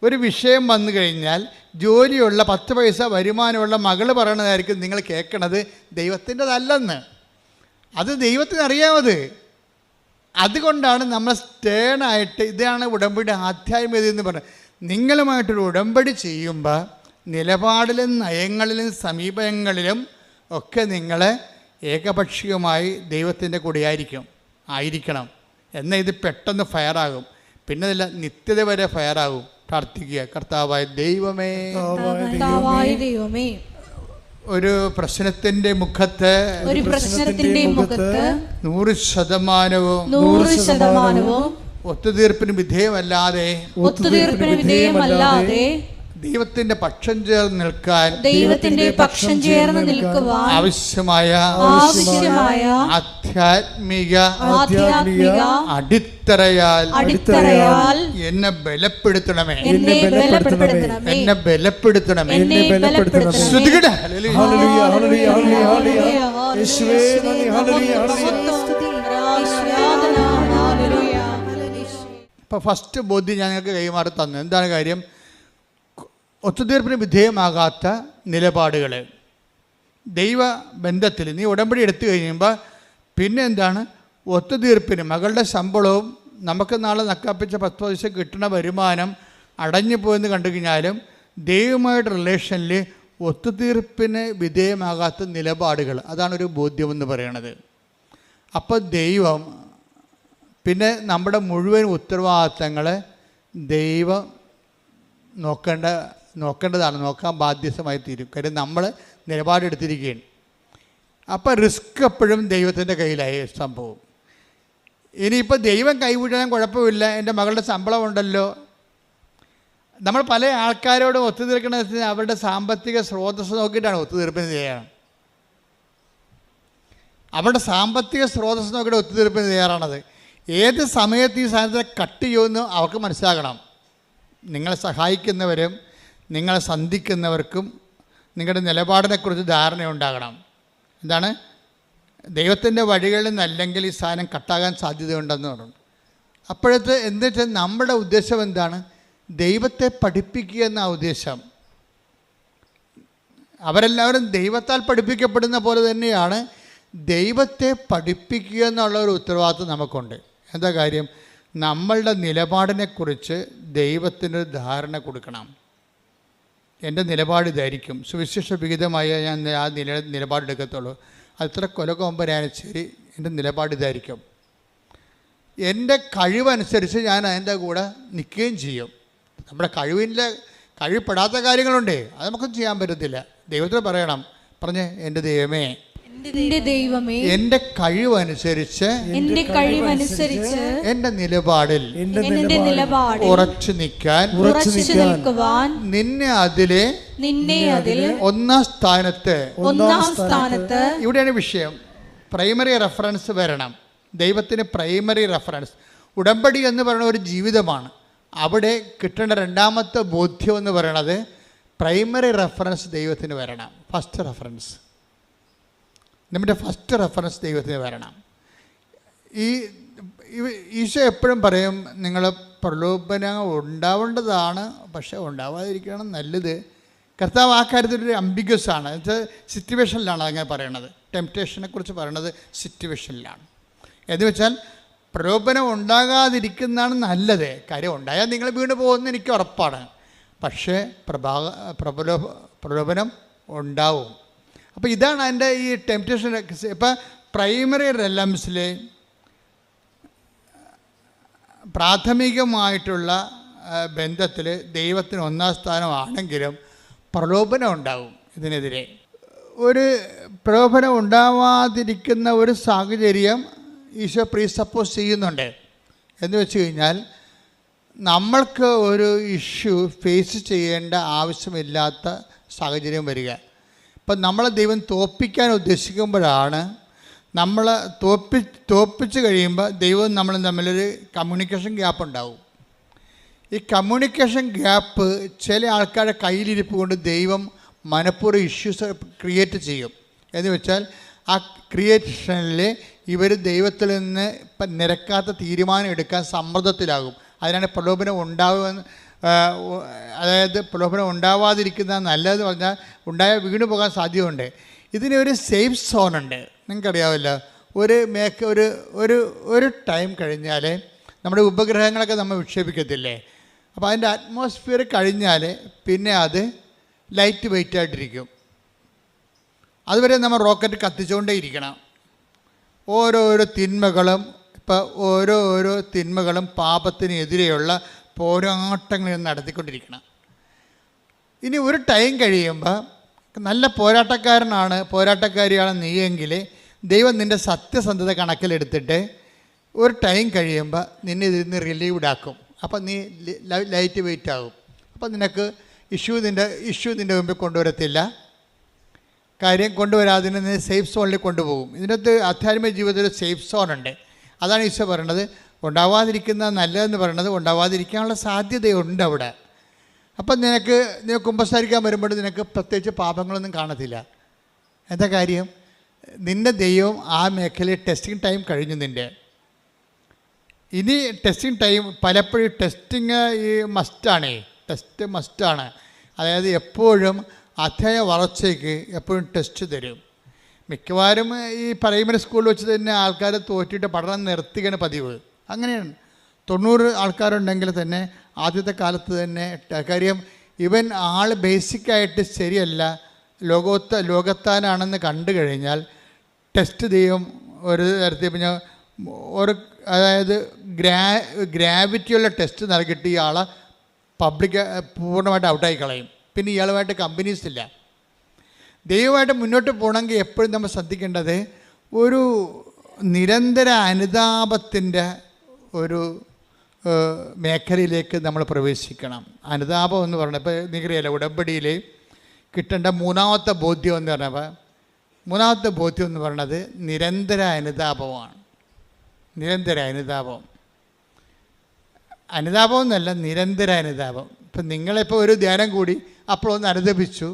ഒരു വിഷയം വന്നു കഴിഞ്ഞാൽ ജോലിയുള്ള 10 പൈസ വരുമാനമുള്ള മകൾ പറയണതായിരിക്കും നിങ്ങൾ കേൾക്കണത്, ദൈവത്തിൻ്റെതല്ലെന്ന്. അത് ദൈവത്തിനറിയാമത്. അതുകൊണ്ടാണ് നമ്മൾ സ്റ്റേണായിട്ട്, ഇതാണ് ഉടമ്പടി ആധ്യാത്മികത എന്ന് പറയുന്നത്. നിങ്ങളുമായിട്ടൊരു ഉടമ്പടി ചെയ്യുമ്പോൾ നിലപാടിലും നയങ്ങളിലും സമീപനങ്ങളിലും ഒക്കെ നിങ്ങൾ ഏകപക്ഷീയമായി ദൈവത്തിൻ്റെ കൂടെ ആയിരിക്കണം. എന്നാൽ ഇത് പെട്ടെന്ന് ഫയറാകും. പിന്നെ അതല്ല, നിത്യത വരെ ഫയറാകും. പ്രാർത്ഥിക്കുക, കർത്താവായ ദൈവമേ, ഒരു പ്രശ്നത്തിന്റെ മുഖത്ത് 100% ഒത്തുതീർപ്പിന് വിധേയമല്ലാതെ ദൈവത്തിന്റെ പക്ഷം ചേർന്ന് നിൽക്കാൻ ആവശ്യമായ ആധ്യാത്മിക അടിത്തറയാൽ എന്നെ ബലപ്പെടുത്തണമേ. ഇപ്പൊ ഫസ്റ്റ് ബോധ്യം ഞങ്ങൾക്ക് കൈമാറി തന്നു. എന്താണ് കാര്യം? ഒത്തുതീർപ്പിന് വിധേയമാകാത്ത നിലപാടുകൾ ദൈവബന്ധത്തിൽ നീ ഉടമ്പടി എടുത്തു കഴിയുമ്പോൾ പിന്നെ എന്താണ്? ഒത്തുതീർപ്പിന് മകളുടെ ശമ്പളവും നമുക്ക് നാളെ നക്കാപ്പിച്ച 10 ദിവസം കിട്ടുന്ന വരുമാനം അടഞ്ഞു പോയെന്ന് കണ്ടു കഴിഞ്ഞാലും ദൈവമായിട്ട് റിലേഷനിൽ ഒത്തുതീർപ്പിന് വിധേയമാകാത്ത നിലപാടുകൾ, അതാണൊരു ബോധ്യമെന്ന് പറയണത്. അപ്പോൾ ദൈവം പിന്നെ നമ്മുടെ മുഴുവൻ ഉത്തരവാദിത്തങ്ങൾ ദൈവം നോക്കേണ്ടതാണ്, നോക്കാൻ ബാധ്യസ്ഥമായി തീരും. കാര്യം നമ്മൾ നിലപാടെടുത്തിരിക്കുകയാണ്. അപ്പോൾ റിസ്ക് എപ്പോഴും ദൈവത്തിൻ്റെ കയ്യിലായി സംഭവം. ഇനിയിപ്പോൾ ദൈവം കൈവിടാൻ കുഴപ്പമില്ല, എൻ്റെ മകളുടെ ശമ്പളം ഉണ്ടല്ലോ. നമ്മൾ പല ആൾക്കാരോടും ഒത്തുതീർക്കണത് അവരുടെ സാമ്പത്തിക സ്രോതസ് നോക്കിയിട്ടാണ് ഒത്തുതീർപ്പിന് തയ്യാറാണ്. അവരുടെ സാമ്പത്തിക സ്രോതസ് നോക്കിയിട്ട് ഒത്തുതീർപ്പിന് തയ്യാറാണത്. ഏത് സമയത്ത് ഈ സാധനത്തെ കട്ട് ചെയ്യുമെന്ന് അവർക്ക് മനസ്സിലാകണം. നിങ്ങളെ സഹായിക്കുന്നവരും നിങ്ങളെ സന്ധിക്കുന്നവർക്കും നിങ്ങളുടെ നിലപാടിനെക്കുറിച്ച് ധാരണയുണ്ടാകണം. എന്താണ്? ദൈവത്തിൻ്റെ വഴികളിൽ നിന്നല്ലെങ്കിൽ ഈ സാധനം കട്ടാകാൻ സാധ്യതയുണ്ടെന്ന് പറഞ്ഞു. അപ്പോഴത്തെ എന്താ വെച്ചാൽ നമ്മുടെ ഉദ്ദേശം എന്താണ്? ദൈവത്തെ പഠിപ്പിക്കുക എന്ന ഉദ്ദേശം. അവരെല്ലാവരും ദൈവത്താൽ പഠിപ്പിക്കപ്പെടുന്ന പോലെ തന്നെയാണ് ദൈവത്തെ പഠിപ്പിക്കുക എന്നുള്ള ഒരു ഉത്തരവാദിത്വം നമുക്കുണ്ട്. എന്താ കാര്യം? നമ്മളുടെ നിലപാടിനെക്കുറിച്ച് ദൈവത്തിനൊരു ധാരണ കൊടുക്കണം. എൻ്റെ നിലപാട് ഇതായിരിക്കും, സുവിശേഷ വിഹിതമായ ഞാൻ ആ നിലപാടെടുക്കത്തുള്ളൂ. അത്ര കൊലകൊമ്പനായാലും ശരി, എൻ്റെ നിലപാട് ഇതായിരിക്കും. എൻ്റെ കഴിവനുസരിച്ച് ഞാൻ അതിൻ്റെ കൂടെ നിൽക്കുകയും ചെയ്യും. നമ്മുടെ കഴിവപ്പെടാത്ത കാര്യങ്ങളുണ്ട്, അത് നമുക്കൊന്നും ചെയ്യാൻ പറ്റത്തില്ല. ദൈവത്തിന് പറയണം, എൻ്റെ ദൈവമേ, എന്റെ കഴിവനുസരിച്ച് എന്റെ നിലപാടിൽ ഉറച്ചു നിൽക്കാൻ നിന്നെ അതിലെ ഒന്നാം സ്ഥാനത്ത്. ഇവിടെയാണ് വിഷയം. പ്രൈമറി റെഫറൻസ് വരണം. ദൈവത്തിന് പ്രൈമറി റെഫറൻസ്. ഉടമ്പടി എന്ന് പറയുന്ന ഒരു ജീവിതമാണ്. അവിടെ കിട്ടേണ്ട രണ്ടാമത്തെ ബോധ്യം എന്ന് പറയുന്നത് പ്രൈമറി റെഫറൻസ് ദൈവത്തിന് വരണം. ഫസ്റ്റ് റെഫറൻസ്, നമ്മുടെ ഫസ്റ്റ് റെഫറൻസ് ദൈവത്തിന് വരണം. ഈശോ എപ്പോഴും പറയും, നിങ്ങൾ പ്രലോഭനം ഉണ്ടാവേണ്ടതാണ്, പക്ഷേ ഉണ്ടാവാതിരിക്കണം നല്ലത്. കർത്താവ് ആ കാര്യത്തിലൊരു അംബിഗ്യസ് ആണ്. എന്നുവെച്ചാൽ സിറ്റുവേഷനിലാണ് അങ്ങനെ പറയണത്. ടെംപ്റ്റേഷനെ കുറിച്ച് പറയണത് സിറ്റുവേഷനിലാണ്. എന്ന് വെച്ചാൽ പ്രലോഭനം ഉണ്ടാകാതിരിക്കുന്നതാണ് നല്ലത്. കാര്യം ഉണ്ടായാൽ നിങ്ങൾ വീണ് പോകുമെന്ന് എനിക്ക് ഉറപ്പാണ്. പക്ഷേ പ്രലോഭനം ഉണ്ടാവും. അപ്പോൾ ഇതാണ് എൻ്റെ ഈ ടെംപ്റ്റേഷൻ. ഇപ്പം പ്രൈമറി റെലംസിൽ പ്രാഥമികമായിട്ടുള്ള ബന്ധത്തിൽ ദൈവത്തിന് ഒന്നാം സ്ഥാനമാണെങ്കിലും പ്രലോഭനം ഉണ്ടാവും. ഇതിനെതിരെ ഒരു പ്രലോഭനം ഉണ്ടാവാതിരിക്കുന്ന ഒരു സാഹചര്യം ഈശോ പ്രീസപ്പോസ് ചെയ്യുന്നുണ്ട്. എന്ന് വെച്ച് കഴിഞ്ഞാൽ നമ്മൾക്ക് ഒരു ഇഷ്യൂ ഫേസ് ചെയ്യേണ്ട ആവശ്യമില്ലാത്ത സാഹചര്യം വരിക. ഇപ്പം നമ്മളെ ദൈവം തോൽപ്പിക്കാൻ ഉദ്ദേശിക്കുമ്പോഴാണ് നമ്മൾ തോൽപ്പിച്ച് കഴിയുമ്പോൾ ദൈവവും നമ്മളും തമ്മിലൊരു കമ്മ്യൂണിക്കേഷൻ ഗ്യാപ്പ് ഉണ്ടാവും. ഈ കമ്മ്യൂണിക്കേഷൻ ഗ്യാപ്പ് ചില ആൾക്കാരുടെ കയ്യിലിരിപ്പ് കൊണ്ട് ദൈവം മനഃപൂർവ്വം ഇഷ്യൂസ് ക്രിയേറ്റ് ചെയ്യും. എന്ന് വെച്ചാൽ ആ ക്രിയേഷനിൽ ഇവർ ദൈവത്തിൽ നിന്ന് ഇപ്പം നിരക്കാത്ത തീരുമാനം എടുക്കാൻ സമ്മർദ്ദത്തിലാകും. അതിനാണ് പ്രലോഭനം ഉണ്ടാവുമെന്ന്, അതായത് പ്രലോഭനം ഉണ്ടാവാതിരിക്കുന്ന നല്ലതെന്ന് പറഞ്ഞാൽ ഉണ്ടായാൽ വീണ് പോകാൻ സാധ്യതയുണ്ട്. ഇതിനൊരു സേഫ് സോണുണ്ട്. നിങ്ങൾക്കറിയാമല്ലോ, ഒരു ടൈം കഴിഞ്ഞാൽ നമ്മുടെ ഉപഗ്രഹങ്ങളൊക്കെ നമ്മൾ വിക്ഷേപിക്കത്തില്ലേ, അപ്പോൾ അതിൻ്റെ അറ്റ്മോസ്ഫിയർ കഴിഞ്ഞാൽ പിന്നെ അത് ലൈറ്റ് വെയിറ്റ് ആയിട്ടിരിക്കും. അതുവരെ നമ്മൾ റോക്കറ്റ് കത്തിച്ചുകൊണ്ടേ ഇരിക്കണം. ഓരോരോ തിന്മകളും ഓരോരോ തിന്മകളും പാപത്തിനെതിരെയുള്ള പോരാട്ടങ്ങൾ നടത്തിക്കൊണ്ടിരിക്കണം. ഇനി ഒരു ടൈം കഴിയുമ്പോൾ നല്ല പോരാട്ടക്കാരിയാണ് നീയെങ്കിൽ ദൈവം നിൻ്റെ സത്യസന്ധത കണക്കിലെടുത്തിട്ട് ഒരു ടൈം കഴിയുമ്പോൾ നിന്നെ ഇതിൽ നിന്ന് റിലീവ്ഡ് ആക്കും. അപ്പം നീ ലൈറ്റ് വെയിറ്റ് ആകും. അപ്പം നിനക്ക് ഇഷ്യൂ നിൻ്റെ മുമ്പിൽ കൊണ്ടുവരത്തില്ല. കാര്യം കൊണ്ടുവരാതെ നീ സേഫ് സോണിൽ കൊണ്ടുപോകും. ഇതിനകത്ത് ആധ്യാത്മിക ജീവിതത്തിൽ ഒരു സേഫ് സോണുണ്ട്. അതാണ് ഈശോ പറയണത്. ഉണ്ടാവാതിരിക്കുന്ന നല്ലതെന്ന് പറയണത് ഉണ്ടാവാതിരിക്കാനുള്ള സാധ്യതയുണ്ട് അവിടെ. അപ്പം നിനക്ക് കുമ്പസാരിക്കാൻ വരുമ്പോൾ നിനക്ക് പ്രത്യേകിച്ച് പാപങ്ങളൊന്നും കാണത്തില്ല. എന്താ കാര്യം? നിൻ്റെ ദൈവം ആ മേഖലയിൽ ടെസ്റ്റിംഗ് ടൈം കഴിഞ്ഞു. ഇനി ടെസ്റ്റിംഗ് ടൈം പലപ്പോഴും ടെസ്റ്റിങ് ടെസ്റ്റ് മസ്റ്റാണ്. അതായത് എപ്പോഴും അധ്യായ വളർച്ചയ്ക്ക് എപ്പോഴും ടെസ്റ്റ് തരും. മിക്കവാറും ഈ പ്രൈമറി സ്കൂളിൽ വെച്ച് തന്നെ ആൾക്കാർ തോറ്റിട്ട് പഠനം നിർത്തുകയാണ് പതിവ്. അങ്ങനെയാണ്. 90 ആൾക്കാരുണ്ടെങ്കിൽ തന്നെ ആദ്യത്തെ കാലത്ത് തന്നെ കാര്യം ഇവൻ ബേസിക്കായിട്ട് ശരിയല്ല, ലോകത്താനാണെന്ന് കണ്ടു കഴിഞ്ഞാൽ ടെസ്റ്റ് ചെയ്യും. ഒരു തരത്തിൽ പിന്നെ അതായത് ഗ്രാവിറ്റിയുള്ള ടെസ്റ്റ് നൽകിയിട്ട് ഇയാളെ പൂർണ്ണമായിട്ട് ഔട്ടായി കളയും. പിന്നെ ഇയാളുമായിട്ട് കമ്പനീസ് ഇല്ല. ദൈവമായിട്ട് മുന്നോട്ട് പോകണമെങ്കിൽ എപ്പോഴും നമ്മൾ ശ്രദ്ധിക്കേണ്ടത് ഒരു നിരന്തര അനുതാപത്തിൻ്റെ ഒരു മേഖലയിലേക്ക് നമ്മൾ പ്രവേശിക്കണം. അനുതാപം എന്ന് പറഞ്ഞാൽ ഇപ്പോൾ നിങ്ങറിയല്ല ഉടമ്പടിയിൽ കിട്ടേണ്ട മൂന്നാമത്തെ ബോധ്യം എന്ന് പറയുന്നത് നിരന്തര അനുതാപമാണ്. നിരന്തര അനുതാപം എന്നല്ല, നിരന്തര അനുതാപം. ഇപ്പം നിങ്ങളിപ്പോൾ ഒരു ധ്യാനം കൂടി അപ്പോഴൊന്ന് അനുദപിച്ചു,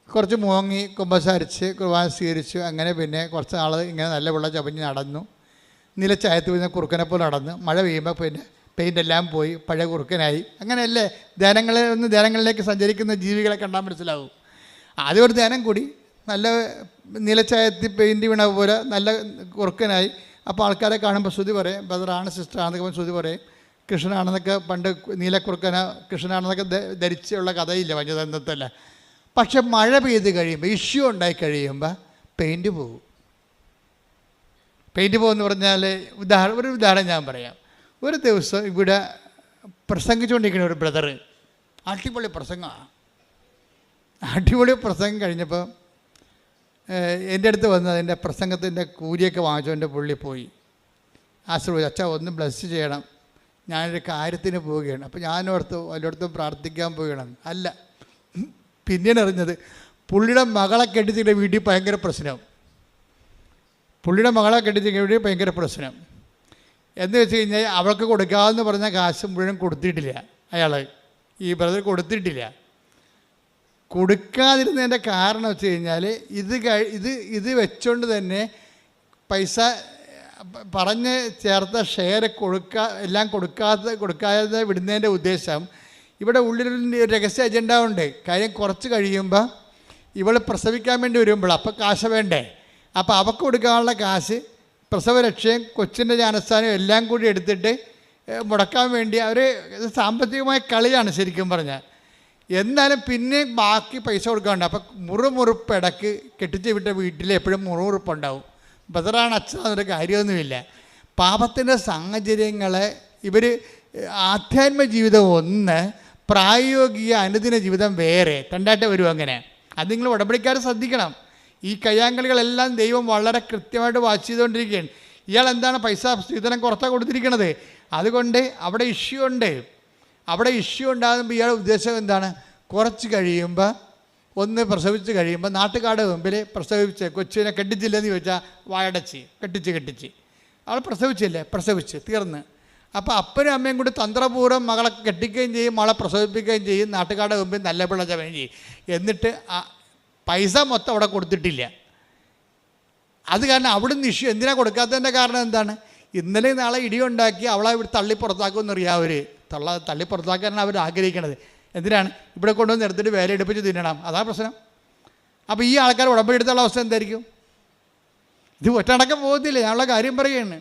കുറച്ച് മുങ്ങി കുമ്പസാരിച്ച് കുർബാന സ്വീകരിച്ചു, അങ്ങനെ പിന്നെ കുറച്ച് നാൾ ഇങ്ങനെ നല്ല വെള്ളം ചവഞ്ഞ് നടന്നു, നിലച്ചായത്ത് വീഴുന്ന കുറുക്കനെ പോലെ നടന്നു. മഴ പെയ്യുമ്പോൾ പിന്നെ പെയിൻ്റ് എല്ലാം പോയി പഴയ കുറുക്കനായി. അങ്ങനെയല്ലേ ധ്യാനങ്ങളിലേക്ക് സഞ്ചരിക്കുന്ന ജീവികളെ കണ്ടാൽ മനസ്സിലാവും. ആദ്യം ഒരു ധ്യാനം കൂടി നല്ല നിലച്ചായത്തിൽ പെയിൻറ്റ് വീണ പോലെ നല്ല കുറുക്കനായി. അപ്പോൾ ആൾക്കാരെ കാണുമ്പോൾ ശ്രുതി പറയും ബ്രദറാണ് സിസ്റ്ററാണെന്നൊക്കെ ശ്രുതി പറയും. കൃഷ്ണനാണെന്നൊക്കെ പണ്ട് കൃഷ്ണനാണെന്നൊക്കെ ധരിച്ചുള്ള കഥയില്ല പഞ്ചതന്ത്രത്തല്ല. പക്ഷെ മഴ പെയ്ത് കഴിയുമ്പോൾ ഇഷ്യൂ ഉണ്ടായി കഴിയുമ്പോൾ പെയിൻറ്റ് പോകും. എന്ന് പറഞ്ഞാൽ ഒരു ഉദാഹരണം ഞാൻ പറയാം. ഒരു ദിവസം ഇവിടെ പ്രസംഗിച്ചുകൊണ്ടിരിക്കുന്ന ഒരു ബ്രദർ അടിപൊളി പ്രസംഗം കഴിഞ്ഞപ്പോൾ എൻ്റെ അടുത്ത് വന്ന് അതിൻ്റെ പ്രസംഗത്തിൻ്റെ കൂലിയൊക്കെ വാങ്ങിച്ചുകൊണ്ട് പുള്ളി പോയി. ആശ്രയിച്ചു, അച്ഛാ ഒന്ന് ബ്ലസ് ചെയ്യണം, ഞാനൊരു കാര്യത്തിന് പോവുകയാണ്. അപ്പോൾ ഞാനോർത്ത് വല്ലയിടത്തും പ്രാർത്ഥിക്കാൻ പോവുകയാണ്. അല്ല, പിന്നീട് അറിഞ്ഞത് പുള്ളിയുടെ മകളെ കെട്ടിച്ചിട്ട് വീട്ടിൽ ഭയങ്കര പ്രശ്നം. എന്ന് വെച്ച് കഴിഞ്ഞാൽ അവൾക്ക് കൊടുക്കാമെന്ന് പറഞ്ഞ കാശ് മുഴുവൻ കൊടുത്തിട്ടില്ല. ഈ ബ്രദർ കൊടുത്തിട്ടില്ല. കൊടുക്കാതിരുന്നതിൻ്റെ കാരണം വെച്ച് കഴിഞ്ഞാൽ ഇത് വെച്ചുകൊണ്ട് തന്നെ പൈസ പറഞ്ഞ് ചേർത്ത ഷെയർ എല്ലാം കൊടുക്കാതെ വിടുന്നതിൻ്റെ ഉദ്ദേശം ഇവിടെ ഉള്ളിലൊരു രഹസ്യ അജണ്ട ഉണ്ട്. കാര്യം കുറച്ച് കഴിയുമ്പോൾ ഇവൾ പ്രസവിക്കാൻ വേണ്ടി വരുമ്പോൾ അപ്പോൾ കാശ് വേണ്ടേ? അപ്പോൾ അവൾക്ക് കൊടുക്കാനുള്ള കാശ് പ്രസവരക്ഷയും കൊച്ചിൻ്റെ ജാനസ്ഥാനവും എല്ലാം കൂടി എടുത്തിട്ട് മുടക്കാൻ വേണ്ടി അവർ സാമ്പത്തികമായ കളിയാണ് ശരിക്കും പറഞ്ഞാൽ. എന്നാലും പിന്നെ ബാക്കി പൈസ കൊടുക്കാറുണ്ട്. അപ്പം മുറുമുറുപ്പ് ഇടയ്ക്ക് കെട്ടിച്ച് വിട്ട വീട്ടിൽ എപ്പോഴും മുറുമുറുപ്പുണ്ടാവും. ബദറാണ് അച്ഛനൊരു കാര്യമൊന്നുമില്ല. പാപത്തിൻ്റെ സാഹചര്യങ്ങളെ ഇവർ ആധ്യാത്മിക ജീവിതം ഒന്ന്, പ്രായോഗിക അനുദിന ജീവിതം വേറെ, രണ്ടായിട്ട് വരും. അങ്ങനെ അത് നിങ്ങൾ ഉടമ്പടിക്കാർ ശ്രദ്ധിക്കണം. ഈ കയ്യാങ്കളികളെല്ലാം ദൈവം വളരെ കൃത്യമായിട്ട് വാച്ച് ചെയ്തുകൊണ്ടിരിക്കുകയാണ്. ഇയാൾ എന്താണ് പൈസ സ്ത്രീധനം കുറച്ചാണ് കൊടുത്തിരിക്കണത്. അതുകൊണ്ട് അവിടെ ഇഷ്യൂ ഉണ്ട്. അവിടെ ഇഷ്യൂ ഉണ്ടാകുമ്പോൾ ഇയാളുടെ ഉദ്ദേശം എന്താണ്? കുറച്ച് കഴിയുമ്പോൾ ഒന്ന് പ്രസവിച്ച് കഴിയുമ്പോൾ നാട്ടുകാരുടെ മുമ്പിൽ പ്രസവിച്ച് കൊച്ചിനെ കെട്ടിച്ചില്ലെന്ന് ചോദിച്ചാൽ വായടച്ച് കെട്ടിച്ച് അവൾ പ്രസവിച്ച് തീർന്ന്. അപ്പോൾ അപ്പനും അമ്മയും കൂടി തന്ത്രപൂർവ്വം മകളെ കെട്ടിക്കുകയും ചെയ്യും, മകളെ പ്രസവിപ്പിക്കുകയും ചെയ്യും, നാട്ടുകാരുടെ മുമ്പിൽ നല്ല പിള്ള ചവയും ചെയ്യും. എന്നിട്ട് പൈസ മൊത്തം അവിടെ കൊടുത്തിട്ടില്ല. അത് കാരണം അവിടുന്ന് ഇഷ്യൂ. എന്തിനാണ് കൊടുക്കാത്തതിൻ്റെ കാരണം എന്താണ്? ഇന്നലെ നാളെ ഇടിയുണ്ടാക്കി അവളെ ഇവിടെ തള്ളി പുറത്താക്കുമെന്നറിയാം. അവർ തള്ളി പുറത്താക്കാനാണ് അവർ ആഗ്രഹിക്കണത്. എന്തിനാണ്? ഇവിടെ കൊണ്ടുവന്ന് എടുത്തിട്ട് വേല എടുപ്പിച്ച് തിന്നണം. അതാ പ്രശ്നം. അപ്പോൾ ഈ ആൾക്കാർ ഉടമ്പടി എടുത്തുള്ള അവസ്ഥ എന്തായിരിക്കും? ഇത് ഒറ്റടക്കം പോകത്തില്ല. ഞാനുള്ള കാര്യം പറയുകയാണ്.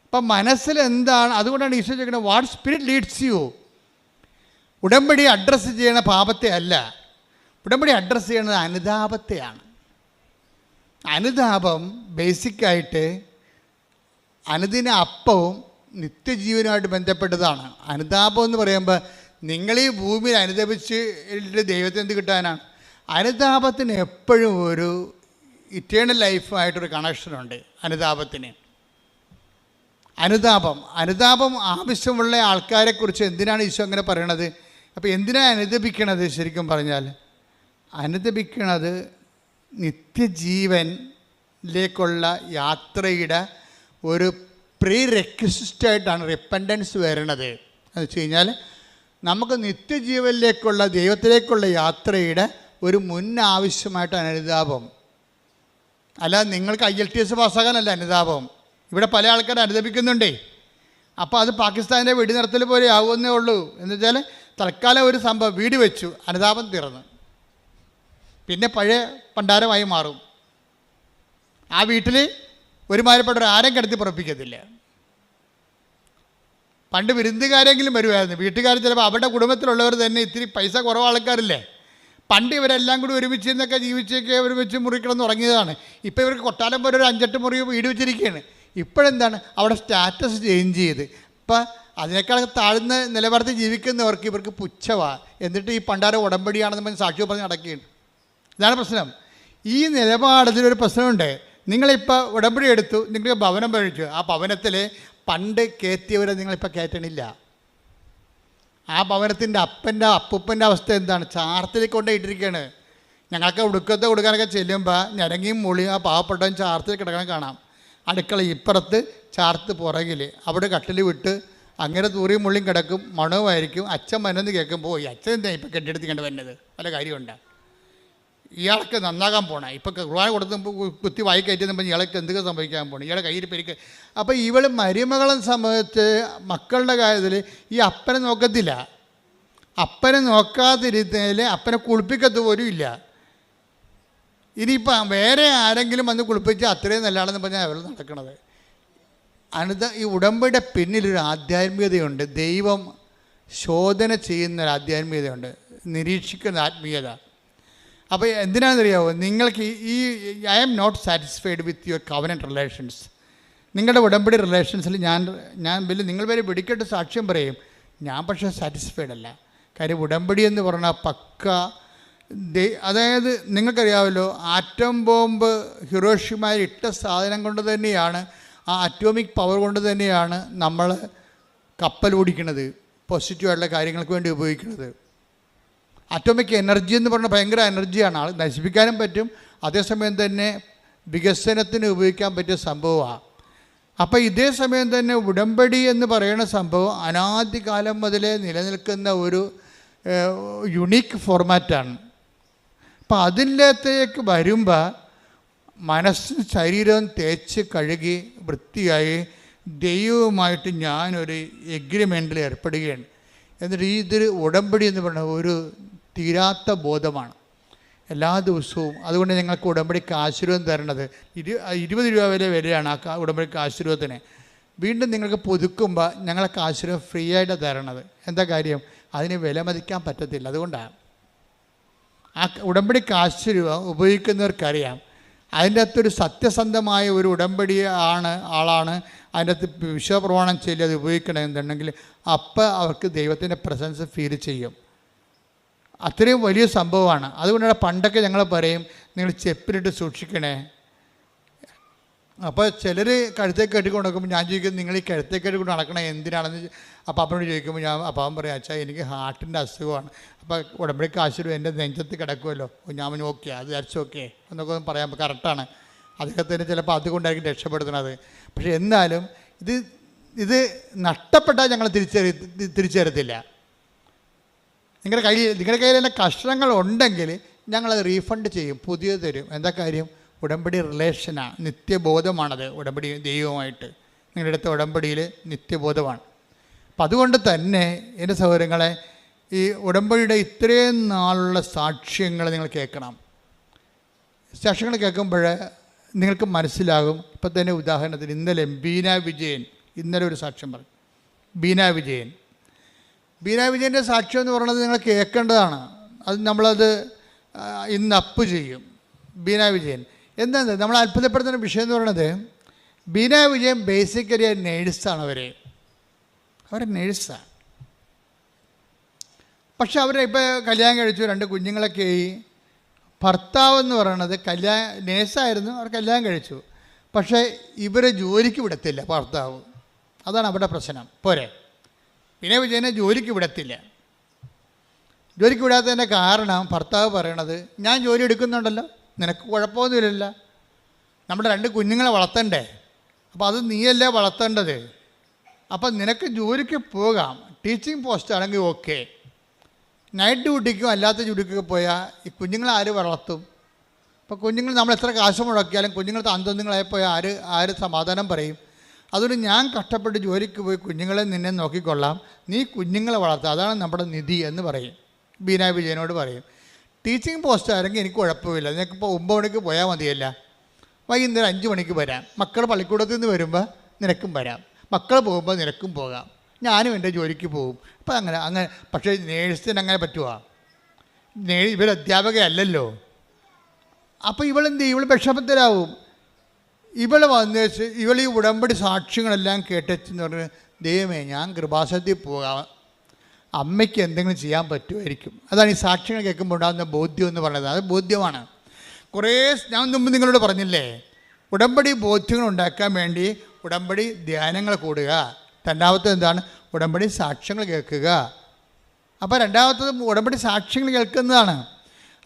അപ്പം മനസ്സിൽ എന്താണ്? അതുകൊണ്ടാണ് ഈശോ ചോദിക്കുന്നത്, വാട്ട് സ്പിരിറ്റ് ലീഡ്സ് യു. ഉടമ്പടി അഡ്രസ്സ് ചെയ്യണ പാപത്തെ അല്ല, ഉടമ്പടി അഡ്രസ്സ് ചെയ്യണത് അനുതാപത്തെയാണ്. അനുതാപം ബേസിക്കായിട്ട് അനുദിന അപ്പവും നിത്യജീവനുമായിട്ട് ബന്ധപ്പെട്ടതാണ്. അനുതാപം എന്ന് പറയുമ്പോൾ നിങ്ങൾ ഈ ഭൂമിയിൽ അനുതപിച്ച് ദൈവത്തിന് എന്ത് കിട്ടാനാണ്? അനുതാപത്തിന് എപ്പോഴും ഒരു ഇറ്റേണൽ ലൈഫായിട്ടൊരു കണക്ഷനുണ്ട് അനുതാപത്തിന്. അനുതാപം ആവശ്യമുള്ള ആൾക്കാരെക്കുറിച്ച് എന്തിനാണ് ഈശോ അങ്ങനെ പറയണത്? അപ്പോൾ എന്തിനാണ് അനുദപിക്കണത്? ശരിക്കും പറഞ്ഞാൽ അനുദപിക്കണത് നിത്യജീവനിലേക്കുള്ള യാത്രയുടെ ഒരു പ്രീ റെക്വിസിറ്റായിട്ടാണ് റിപ്പൻഡൻസ് വരണത്. എന്ന് വെച്ച് കഴിഞ്ഞാൽ നമുക്ക് നിത്യജീവനിലേക്കുള്ള ദൈവത്തിലേക്കുള്ള യാത്രയുടെ ഒരു മുൻ ആവശ്യമായിട്ടാണ് അനുതാപം. അല്ലാതെ നിങ്ങൾക്ക് IELTS പാസ്സാകാനല്ല അനുതാപം. ഇവിടെ പല ആൾക്കാരും അനുദപിക്കുന്നുണ്ടേ. അപ്പോൾ അത് പാകിസ്ഥാൻ്റെ വെടിനിർത്തൽ പോലെ ആവുമെന്നേ ഉള്ളൂ. എന്ന് വെച്ചാൽ തൽക്കാലം ഒരു സംഭവം വീട് വെച്ചു, അനുതാപം തീർന്നു, പിന്നെ പഴയ പണ്ടാരമായി മാറും. ആ വീട്ടിൽ ഒരുമാതിരിപ്പെട്ടവർ ആരും കിടത്തി പുറപ്പിക്കത്തില്ല. പണ്ട് വിരുന്നുകാരെങ്കിലും വരുമായിരുന്നു. വീട്ടുകാർ ചിലപ്പോൾ അവരുടെ കുടുംബത്തിലുള്ളവർ തന്നെ ഇത്തിരി പൈസ കുറവ് ആൾക്കാരില്ലേ, പണ്ട് ഇവരെല്ലാം കൂടി ഒരുമിച്ച് നിന്നൊക്കെ ജീവിച്ചൊക്കെ ഒരുമിച്ച് മുറിക്കിടന്ന് ഉറങ്ങിയതാണ്. ഇപ്പോൾ ഇവർക്ക് കൊട്ടാരം പോലെ ഒരു 5-8 മുറി വീട് വെച്ചിരിക്കുകയാണ്. ഇപ്പോഴെന്താണ്, അവിടെ സ്റ്റാറ്റസ് ചേഞ്ച് ചെയ്ത് ഇപ്പം അതിനേക്കാൾ താഴ്ന്ന നിലവാരത്തിൽ ജീവിക്കുന്നവർക്ക് ഇവർക്ക് പുച്ഛമാണ്. എന്നിട്ട് ഈ പണ്ടാര ഉടമ്പടിയാണെന്ന് പറഞ്ഞ് സാക്ഷ്യം പറഞ്ഞ് നടക്കുകയാണ്. ഇതാണ് പ്രശ്നം. ഈ നിലപാടത്തിലൊരു പ്രശ്നമുണ്ട്. നിങ്ങളിപ്പോൾ ഉടമ്പടി എടുത്തു, നിങ്ങൾ ഭവനം പഴിച്ചു, ആ ഭവനത്തിൽ പണ്ട് കയറ്റിയവരെ നിങ്ങളിപ്പോൾ കയറ്റണില്ല. ആ ഭവനത്തിൻ്റെ അപ്പൂപ്പൻ്റെ അവസ്ഥ എന്താണ്? ചാർത്തിലേക്ക് കൊണ്ടുപോയിട്ടിരിക്കുകയാണ്. ഞങ്ങൾക്ക് ഉടുക്കത്തെ കൊടുക്കാനൊക്കെ ചെല്ലുമ്പോൾ ഞരങ്ങിയും മുളിയും ആ പാവപ്പെട്ടവൻ ചാർത്തിൽ കിടക്കണം കാണാം. അടുക്കള ഇപ്പുറത്ത്, ചാർത്ത് പുറകിൽ, അവിടെ കട്ടിൽ വിട്ട് അങ്ങനെ തൂറിയും മുള്ളിയും കിടക്കും, മണവുമായിരിക്കും. അച്ഛൻ വന്നെന്ന് കേൾക്കുമ്പോൾ ഈ അച്ഛൻ എന്താ ഇപ്പം കെട്ടിയെടുത്ത് കണ്ട് വരുന്നത്? വല്ല കാര്യമുണ്ട്? ഇയാൾക്ക് നന്നാകാൻ പോണേ, ഇപ്പം കുർബാന കൊടുത്ത് കുത്തി വായി കയറ്റുമ്പോൾ ഇയാൾക്ക് എന്തൊക്കെ സംഭവിക്കാൻ പോകണം, ഇയാളെ കയ്യിൽ പെരുക്ക്. അപ്പോൾ ഇവൾ മരുമകളെ സംബന്ധിച്ച് മക്കളുടെ കാര്യത്തിൽ ഈ അപ്പനെ നോക്കത്തില്ല. അപ്പനെ നോക്കാതിരുന്നതിൽ അപ്പനെ കുളിപ്പിക്കത്ത് പോലും ഇല്ല. ഇനിയിപ്പോൾ വേറെ ആരെങ്കിലും വന്ന് കുളിപ്പിച്ച് അത്രയും നല്ലതാണെന്ന് പറഞ്ഞാൽ അവൾ നടക്കണത്. ഈ ഉടമ്പടിയുടെ പിന്നിലൊരു ആധ്യാത്മികതയുണ്ട്. ദൈവം ശോധന ചെയ്യുന്നൊരു ആധ്യാത്മികതയുണ്ട്, നിരീക്ഷിക്കുന്ന ആത്മീയത. അപ്പോൾ എന്തിനാണെന്നറിയാമോ? നിങ്ങൾക്ക് I am not satisfied with your covenant relations. നിങ്ങളുടെ ഉടമ്പടി റിലേഷൻസിൽ ഞാൻ നിങ്ങൾ വരെ പിടിക്കട്ട് സാക്ഷ്യം പറയും, ഞാൻ പക്ഷേ സാറ്റിസ്ഫൈഡ് അല്ല. കാര്യം ഉടമ്പടി എന്ന് പറഞ്ഞാൽ പക്ക അതായത് നിങ്ങൾക്കറിയാമല്ലോ, ആറ്റം ബോംബ് ഹിരോഷിമയിൽ ഇട്ട സാധനം കൊണ്ട് തന്നെയാണ്, ആ അറ്റോമിക് പവർ കൊണ്ട് തന്നെയാണ് നമ്മൾ കപ്പൽ ഓടിക്കുന്നത്, പോസിറ്റീവായിട്ടുള്ള കാര്യങ്ങൾക്ക് വേണ്ടി ഉപയോഗിക്കുന്നത്. അറ്റോമിക് എനർജി എന്ന് പറഞ്ഞാൽ ഭയങ്കര എനർജിയാണ്, ആൾ നശിപ്പിക്കാനും പറ്റും, അതേസമയം തന്നെ വികസനത്തിന് ഉപയോഗിക്കാൻ പറ്റിയ സംഭവമാണ്. അപ്പോൾ ഇതേ സമയം തന്നെ ഉടമ്പടി എന്ന് പറയുന്ന സംഭവം അനാദികാലം മുതലേ നിലനിൽക്കുന്ന ഒരു യുണീക്ക് ഫോർമാറ്റാണ്. അപ്പം അതിൻ്റെത്തേക്ക് വരുമ്പോൾ മനസ്സും ശരീരവും തേച്ച് കഴുകി വൃത്തിയായി ദൈവവുമായിട്ട് ഞാനൊരു എഗ്രിമെൻറ്റിൽ ഏർപ്പെടുകയാണ്. എന്നിട്ട് ഇതൊരു ഉടമ്പടി എന്ന് പറയുന്നത് ഒരു തീരാത്ത ബോധമാണ് എല്ലാ ദിവസവും. അതുകൊണ്ട് ഞങ്ങൾക്ക് ഉടമ്പടിക്ക് ആശീർവാദം തരണത് 20 രൂപ വിലയാണ് ആ ഉടമ്പടിക്ക് ആശീർവാദത്തിന്. വീണ്ടും നിങ്ങൾക്ക് പുതുക്കുമ്പോൾ ഞങ്ങൾക്ക് ആശീർവാദം ഫ്രീ ആയിട്ട് തരണത്. എന്താ കാര്യം? അതിന് വില മതിക്കാൻ പറ്റത്തില്ല. അതുകൊണ്ടാണ് ആ ഉടമ്പടിക്ക് ആശീർവാദം ഉപയോഗിക്കുന്നവർക്കറിയാം അതിൻ്റെ അകത്തൊരു സത്യസന്ധമായ ഒരു ഉടമ്പടി ആളാണ് അതിൻ്റെ അകത്ത് വിശ്വപ്രമാണം ചെയ്ത് അത് ഉപയോഗിക്കണമെന്നുണ്ടെങ്കിൽ അപ്പോൾ അവർക്ക് ദൈവത്തിൻ്റെ പ്രസൻസ് ഫീൽ ചെയ്യും. അത്രയും വലിയ സംഭവമാണ്. അതുകൊണ്ടാണ് പണ്ടൊക്കെ ഞങ്ങൾ പറയും, നിങ്ങൾ ചെപ്പിലിട്ട് സൂക്ഷിക്കണേ. അപ്പോൾ ചിലർ കഴുത്തേക്ക് കെട്ടിക്കൊണ്ട് നടക്കുമ്പോൾ ഞാൻ ചോദിക്കും, നിങ്ങൾ ഈ കഴുത്തേക്ക് കെട്ടിക്കൊണ്ട് നടക്കണേ എന്തിനാണെന്ന്. അപ്പോൾ അപ്പനോട് ചോദിക്കുമ്പോൾ അപ്പം പറയും, അച്ഛാ എനിക്ക് ഹാർട്ടിൻ്റെ അസുഖമാണ്. അപ്പോൾ ഉടമ്പടിക്ക് ആശീർവാദം എൻ്റെ നെഞ്ചത്ത് കിടക്കുമല്ലോ. ഞാൻ ഓക്കെ, അത് അച്ഛൻ ഓക്കെ എന്നൊക്കെ പറയാൻ കറക്റ്റാണ്. അദ്ദേഹത്തിന് ചിലപ്പോൾ അതുകൊണ്ടായിരിക്കും രക്ഷപ്പെടുത്തുന്നത്. പക്ഷേ എന്നാലും ഇത് നഷ്ടപ്പെട്ടാൽ ഞങ്ങൾ തിരിച്ചറിയത്തില്ല. നിങ്ങളുടെ കയ്യിൽ തന്നെ കഷ്ണങ്ങൾ ഉണ്ടെങ്കിൽ ഞങ്ങളത് റീഫണ്ട് ചെയ്യും, പുതിയത് തരും. എന്താ കാര്യം? ഉടമ്പടി റിലേഷനാണ്, നിത്യബോധമാണത്. ഉടമ്പടി ദൈവവുമായിട്ട് നിങ്ങളുടെ അടുത്ത ഉടമ്പടിയിൽ നിത്യബോധമാണ്. അപ്പം അതുകൊണ്ട് തന്നെ എൻ്റെ സഹോദരങ്ങളെ, ഈ ഉടമ്പടിയുടെ ഇത്രയും നാളുള്ള സാക്ഷ്യങ്ങൾ നിങ്ങൾ കേൾക്കണം. സാക്ഷ്യങ്ങൾ കേൾക്കുമ്പോൾ നിങ്ങൾക്ക് മനസ്സിലാകും. ഇപ്പം തന്നെ ഉദാഹരണത്തിന് ഇന്നലെ ബീന വിജയൻ ഒരു സാക്ഷ്യം പറഞ്ഞു. ബീന വിജയൻ്റെ സാക്ഷ്യം എന്ന് പറയുന്നത് നിങ്ങൾ കേൾക്കേണ്ടതാണ്. അത് നമ്മളത് ഇന്ന് അപ്പ് ചെയ്യും. ബീന വിജയൻ എന്താ നമ്മൾ അത്ഭുതപ്പെടുത്തുന്ന വിഷയം എന്ന് പറയുന്നത്, ബീന വിജയൻ ബേസിക്കലി നേഴ്സാണ്. അവർ നേഴ്സാണ്. പക്ഷെ അവർ ഇപ്പോൾ കല്യാണം കഴിച്ചു, 2 കുഞ്ഞുങ്ങളൊക്കെ ആയി. ഭർത്താവെന്ന് പറയണത് നേഴ്സായിരുന്നു, അവർ കല്യാണം കഴിച്ചു. പക്ഷേ ഇവരെ ജോലിക്ക് വിടത്തില്ല ഭർത്താവ്. അതാണ് അവരുടെ പ്രശ്നം. പോരെ, ബീന വിജയനെ ജോലിക്ക് വിടത്തില്ല. ജോലിക്ക് വിടാത്തതിൻ്റെ കാരണം ഭർത്താവ് പറയണത്, ഞാൻ ജോലി എടുക്കുന്നുണ്ടല്ലോ, നിനക്ക് കുഴപ്പമൊന്നുമില്ലല്ലോ, നമ്മുടെ 2 കുഞ്ഞുങ്ങളെ വളർത്തണ്ടേ, അപ്പോൾ അത് നീയല്ലേ വളർത്തേണ്ടത്, അപ്പം നിനക്ക് ജോലിക്ക് പോകാം, ടീച്ചിങ് പോസ്റ്റ് ആണെങ്കിൽ ഓക്കെ. നൈറ്റ് ഡ്യൂട്ടിക്കും അല്ലാത്ത ഡ്യൂട്ടിക്കൊക്കെ പോയാൽ ഈ കുഞ്ഞുങ്ങളെ ആര് വളർത്തും? ഇപ്പോൾ കുഞ്ഞുങ്ങൾ നമ്മൾ എത്ര കാശ് മുടക്കിയാലും കുഞ്ഞുങ്ങൾ അന്തോന്നുങ്ങളായിപ്പോയാൽ ആര് സമാധാനം പറയും? അതുകൊണ്ട് ഞാൻ കഷ്ടപ്പെട്ട് ജോലിക്ക് പോയി കുഞ്ഞുങ്ങളെ നിന്നെ നോക്കിക്കൊള്ളാം, നീ കുഞ്ഞുങ്ങളെ വളർത്തുക, അതാണ് നമ്മുടെ നിധി എന്ന് പറയും. ബീന വിജയനോട് പറയും. ടീച്ചിങ് പോസ്റ്റ് ആണെങ്കിൽ എനിക്ക് കുഴപ്പമില്ല, നിനക്കിപ്പോൾ 9 മണിക്ക് പോയാൽ മതിയല്ല, വൈകുന്നേരം 5 മണിക്ക് വരാം, മക്കൾ പള്ളിക്കൂടത്തിൽ നിന്ന് വരുമ്പോൾ നിനക്കും വരാം, മക്കൾ പോകുമ്പോൾ നിനക്കും പോകാം, ഞാനും എൻ്റെ ജോലിക്ക് പോകും. അപ്പം അങ്ങനെ. പക്ഷേ നേഴ്സിന് അങ്ങനെ പറ്റുമോ? ഇവർ അധ്യാപകയല്ലല്ലോ. അപ്പോൾ ഇവളെന്ത് ചെയ്യും? ഇവൾ വിഷമത്തിലാവും. ഇവൾ വന്നേച്ച് ഈ ഉടമ്പടി സാക്ഷ്യങ്ങളെല്ലാം കേട്ടെന്ന് പറഞ്ഞ്, ദൈവമേ ഞാൻ കൃപാസനത്തിൽ പോകാം, അമ്മയ്ക്ക് എന്തെങ്കിലും ചെയ്യാൻ പറ്റുമായിരിക്കും. അതാണ് ഈ സാക്ഷ്യങ്ങൾ കേൾക്കുമ്പോൾ ഉണ്ടാകുന്ന ബോധ്യം എന്ന് പറയുന്നത്. അത് ബോധ്യമാണ്. ഞാൻ മുമ്പ് നിങ്ങളോട് പറഞ്ഞില്ലേ, ഉടമ്പടി ബോധ്യങ്ങൾ ഉണ്ടാക്കാൻ വേണ്ടി ഉടമ്പടി ധ്യാനങ്ങൾ കൂടുക. രണ്ടാമത്തത് എന്താണ്? ഉടമ്പടി സാക്ഷ്യങ്ങൾ കേൾക്കുക. അപ്പോൾ രണ്ടാമത്തത് ഉടമ്പടി സാക്ഷ്യങ്ങൾ കേൾക്കുന്നതാണ്.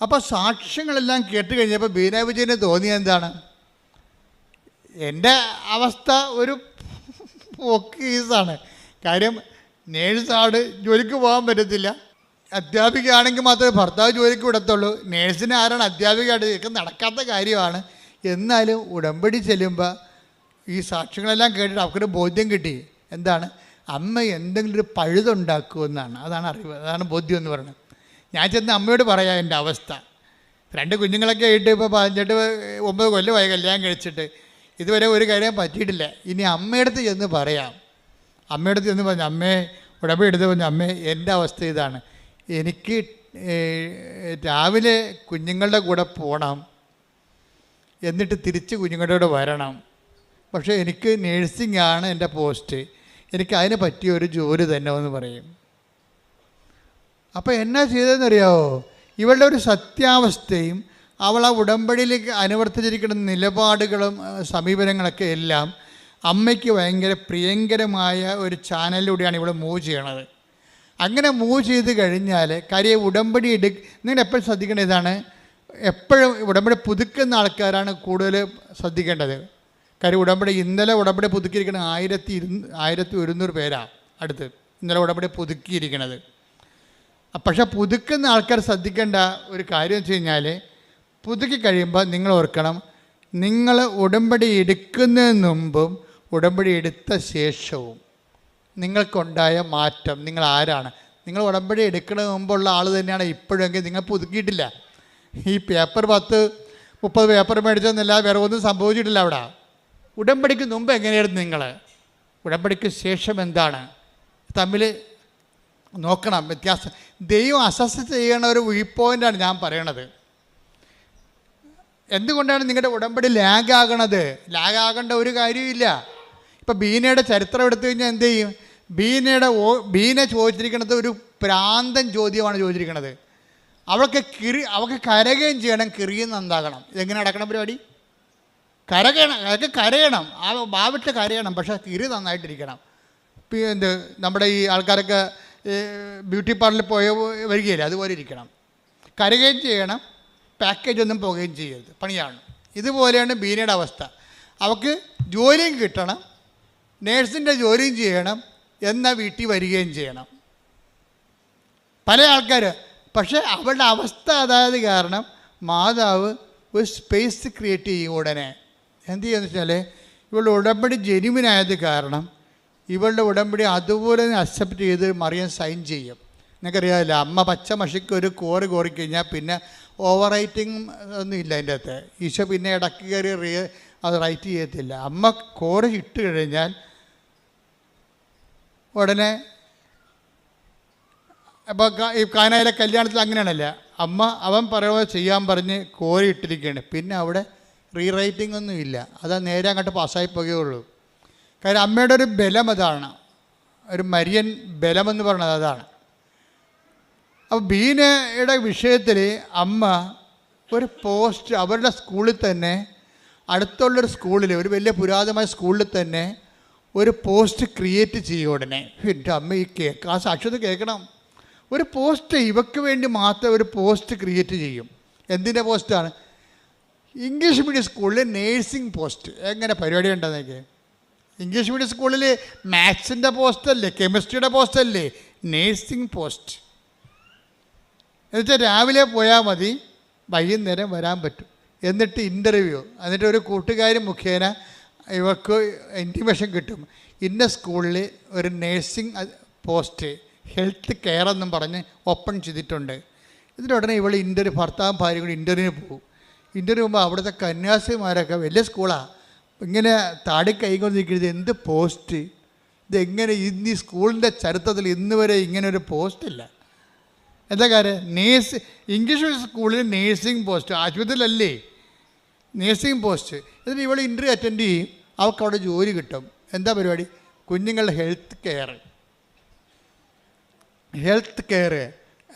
അപ്പോൾ സാക്ഷ്യങ്ങളെല്ലാം കേട്ട് കഴിഞ്ഞപ്പോൾ ബീന വിജയന് തോന്നിയത് എന്താണ്? എൻ്റെ അവസ്ഥ ഒരു പോക്കീസാണ്. കാര്യം നേഴ്സാണ്, ജോലിക്ക് പോകാൻ പറ്റത്തില്ല. അധ്യാപികയാണെങ്കിൽ മാത്രമേ ഭർത്താവ് ജോലിക്ക് വിടത്തുള്ളൂ. നേഴ്സിനെ ആരാണ് അധ്യാപികയായിട്ട്? ഇതൊക്കെ നടക്കാത്ത കാര്യമാണ്. എന്നാലും ഉടമ്പടി ചെല്ലുമ്പോൾ ഈ സാക്ഷ്യങ്ങളെല്ലാം കേട്ടിട്ട് അവർക്കൊരു ബോധ്യം കിട്ടി. എന്താണ്? അമ്മ എന്തെങ്കിലും ഒരു പഴുതുണ്ടാക്കുമെന്നാണ്. അതാണ് അറിവ്, അതാണ് ബോധ്യം എന്ന് പറയുന്നത്. ഞാൻ ചെന്ന് അമ്മയോട് പറയാം എൻ്റെ അവസ്ഥ. 2 കുഞ്ഞുങ്ങളൊക്കെ ആയിട്ട് ഇപ്പോൾ 9 കൊല്ലമായി കല്യാണം കഴിച്ചിട്ട് ഇതുവരെ ഒരു കാര്യം പറ്റിയിട്ടില്ല. ഇനി അമ്മയടുത്ത് ചെന്ന് പറയാം. അമ്മയടുത്ത് ചെന്ന് പറഞ്ഞു, അമ്മേ, ഉടമ്പടി എടുത്ത് പറഞ്ഞു, അമ്മേ എൻ്റെ അവസ്ഥ ഇതാണ്, എനിക്ക് രാവിലെ കുഞ്ഞുങ്ങളുടെ കൂടെ പോകണം, എന്നിട്ട് തിരിച്ച് കുഞ്ഞുങ്ങളുടെ കൂടെ വരണം. പക്ഷേ എനിക്ക് നേഴ്സിംഗ് ആണ് എൻ്റെ പോസ്റ്റ്, എനിക്ക് അതിന് പറ്റിയ ഒരു ജോലി തന്നെ എന്ന് പറയും. അപ്പോൾ എന്നാ ചെയ്തതെന്നറിയാമോ? ഇവളുടെ ഒരു സത്യാവസ്ഥയും അവൾ ആ ഉടമ്പടിയിലേക്ക് അനുവർത്തിച്ചിരിക്കുന്ന നിലപാടുകളും സമീപനങ്ങളൊക്കെ എല്ലാം അമ്മയ്ക്ക് ഭയങ്കര പ്രിയങ്കരമായ ഒരു ചാനലിലൂടെയാണ് ഇവിടെ മൂവ് ചെയ്യണത്. അങ്ങനെ മൂവ് ചെയ്ത് കഴിഞ്ഞാൽ കാര്യം ഉടമ്പടി നിങ്ങൾ എപ്പോഴും ശ്രദ്ധിക്കേണ്ട ഇതാണ്, എപ്പോഴും ഉടമ്പടി പുതുക്കുന്ന ആൾക്കാരാണ് കൂടുതൽ ശ്രദ്ധിക്കേണ്ടത്. കാര്യം ഇന്നലെ ഉടമ്പടി പുതുക്കിയിരിക്കുന്നത് 1100 പേരാണ് അടുത്ത് ഇന്നലെ ഉടമ്പടി പുതുക്കിയിരിക്കുന്നത്. പക്ഷേ പുതുക്കുന്ന ആൾക്കാർ ശ്രദ്ധിക്കേണ്ട ഒരു കാര്യം വെച്ച് കഴിഞ്ഞാൽ, പുതുക്കി കഴിയുമ്പോൾ നിങ്ങൾ ഓർക്കണം, നിങ്ങൾ ഉടമ്പടി എടുക്കുന്നതിന് മുമ്പും ഉടമ്പടി എടുത്ത ശേഷവും നിങ്ങൾക്കുണ്ടായ മാറ്റം, നിങ്ങൾ ആരാണ്? നിങ്ങൾ ഉടമ്പടി എടുക്കുന്നതിന് മുമ്പുള്ള ആൾ തന്നെയാണ് ഇപ്പോഴെങ്കിൽ നിങ്ങൾ പുതുക്കിയിട്ടില്ല. ഈ പേപ്പർ 10-30 പേപ്പർ മേടിച്ചെന്നല്ലാതെ വേറെ ഒന്നും സംഭവിച്ചിട്ടില്ല അവിടെ. ഉടമ്പടിക്ക് മുമ്പ് എങ്ങനെയായിരുന്നു നിങ്ങൾ? ഉടമ്പടിക്ക് ശേഷം എന്താണ്? തമ്മിൽ നോക്കണം വ്യത്യാസം. ദൈവം അസസ് ചെയ്യണ ഒരു വ്യൂ പോയിൻ്റാണ് ഞാൻ പറയണത്. എന്തുകൊണ്ടാണ് നിങ്ങളുടെ ഉടമ്പടി ലാഗാകണത്? ലാഗാകേണ്ട ഒരു കാര്യമില്ല. ഇപ്പം ബീനയുടെ ചരിത്രം എടുത്തു കഴിഞ്ഞാൽ എന്ത് ചെയ്യും? ബീന ചോദിച്ചിരിക്കുന്നത് ഒരു പ്രാന്തൻ ചോദ്യമാണ് ചോദിച്ചിരിക്കുന്നത്. അവൾക്ക് കരയുകയും ചെയ്യണം, കിറിയും നന്നാകണം. ഇതെങ്ങനെ നടക്കണം പരിപാടി? അതൊക്കെ കരയണം, ഭാവിട്ട് കരയണം, പക്ഷേ കിറി നന്നായിട്ടിരിക്കണം. നമ്മുടെ ഈ ആൾക്കാരൊക്കെ ബ്യൂട്ടി പാർലറിൽ വരികയില്ല, അതുപോലെ ഇരിക്കണം. കരയുകയും ചെയ്യണം, പാക്കേജ് ഒന്നും പോകുകയും ചെയ്യരുത്, പണിയാണ്. ഇതുപോലെയാണ് ബീനയുടെ അവസ്ഥ. അവൾക്ക് ജോലിയും കിട്ടണം, നേഴ്സിൻ്റെ ജോലിയും ചെയ്യണം, എന്നാൽ വീട്ടിൽ വരികയും ചെയ്യണം. പല ആൾക്കാർ. പക്ഷേ അവളുടെ അവസ്ഥ അതായത് കാരണം മാതാവ് ഒരു സ്പേസ് ക്രിയേറ്റ് ചെയ്യും. ഉടനെ എന്ത് ചെയ്യുമെന്ന് വെച്ചാൽ, ഇവളുടെ ഉടമ്പടി ജെന്യുവിനായത് കാരണം ഇവളുടെ ഉടമ്പടി അതുപോലെ തന്നെ അക്സെപ്റ്റ് ചെയ്ത് മറിയം സൈൻ ചെയ്യും. നിങ്ങൾക്കറിയാമല്ലോ, അമ്മ പച്ച മഷിക്ക് ഒരു കോറിക്കഴിഞ്ഞാൽ പിന്നെ ഓവർ റൈറ്റിംഗ് ഒന്നും ഇല്ല അതിൻ്റെ അകത്ത്. ഈശോ പിന്നെ ഇടയ്ക്ക് കയറി അത് റൈറ്റ് ചെയ്യത്തില്ല. അമ്മ കോറി ഇട്ട് കഴിഞ്ഞാൽ ഉടനെ, അപ്പോൾ ഈ കാനായിലെ കല്യാണത്തിൽ അങ്ങനെയാണല്ല, അവൻ പറയുമ്പോൾ ചെയ്യാൻ പറഞ്ഞ് കോരി ഇട്ടിരിക്കുകയാണ്. പിന്നെ അവിടെ റീറൈറ്റിംഗ് ഒന്നും ഇല്ല, അത് നേരെ അങ്ങോട്ട് പാസ്സായി പോകുകയുള്ളൂ. കാര്യം അമ്മയുടെ ഒരു ബലം അതാണ്, ഒരു മരിയൻ ബലമെന്ന് പറയുന്നത് അതാണ്. അപ്പോൾ ബീനയുടെ വിഷയത്തിൽ അമ്മ ഒരു പോസ്റ്റ് അവരുടെ സ്കൂളിൽ തന്നെ, അടുത്തുള്ളൊരു സ്കൂളിൽ, ഒരു വലിയ പുരാതനമായ സ്കൂളിൽ തന്നെ ഒരു പോസ്റ്റ് ക്രിയേറ്റ് ചെയ്യും. ഉടനെ എൻ്റെ അമ്മ ആ സാക്ഷ്യത കേൾക്കണം. ഒരു പോസ്റ്റ് ഇവയ്ക്ക് വേണ്ടി മാത്രം ഒരു പോസ്റ്റ് ക്രിയേറ്റ് ചെയ്യും. എന്തിൻ്റെ പോസ്റ്റാണ്? ഇംഗ്ലീഷ് മീഡിയം സ്കൂളിൽ നേഴ്സിംഗ് പോസ്റ്റ്. എങ്ങനെ പരിപാടി ഉണ്ടെന്നൊക്കെ? ഇംഗ്ലീഷ് മീഡിയം സ്കൂളിൽ മാത്സിൻ്റെ പോസ്റ്റല്ലേ, കെമിസ്ട്രിയുടെ പോസ്റ്റല്ലേ, നേഴ്സിംഗ് പോസ്റ്റ്. എന്നുവെച്ചാൽ രാവിലെ പോയാൽ മതി, വൈകുന്നേരം വരാൻ പറ്റും. എന്നിട്ട് ഇൻ്റർവ്യൂ, എന്നിട്ട് ഒരു കൂട്ടുകാരി മുഖേന ഇവർക്ക് ഇൻറ്റിമേഷൻ കിട്ടും. ഇന്ന സ്കൂളിൽ ഒരു നേഴ്സിംഗ് പോസ്റ്റ് ഹെൽത്ത് കെയർ എന്നും പറഞ്ഞ് ഓപ്പൺ ചെയ്തിട്ടുണ്ട്. ഇതിനുടനെ ഇവൾ ഭർത്താവും ഭാര്യയും കൂടി ഇൻ്റർവ്യൂവിന് പോകും. ഇൻ്റർവ്യൂ പോകുമ്പോൾ അവിടുത്തെ കന്യാസിമാരൊക്കെ വലിയ സ്കൂളാണ്, ഇങ്ങനെ താടി കൈകൊണ്ടിരിക്കുന്നത്, എന്ത് പോസ്റ്റ് ഇതെങ്ങനെ? ഇന്ന് ഈ സ്കൂളിൻ്റെ ചരിത്രത്തിൽ ഇന്ന് വരെ ഇങ്ങനെ ഒരു പോസ്റ്റില്ല. എന്താ കാര്യം? ഇംഗ്ലീഷ് സ്കൂളിൽ നേഴ്സിംഗ് പോസ്റ്റ്, ആശുപത്രിയിലല്ലേ നേഴ്സിംഗ് പോസ്റ്റ്. എന്നിട്ട് ഇവൾ ഇൻ്റർവ്യൂ അറ്റൻഡ് ചെയ്യും, അവൾക്ക് അവിടെ ജോലി കിട്ടും. എന്താ പരിപാടി? കുഞ്ഞുങ്ങളുടെ ഹെൽത്ത് കെയർ.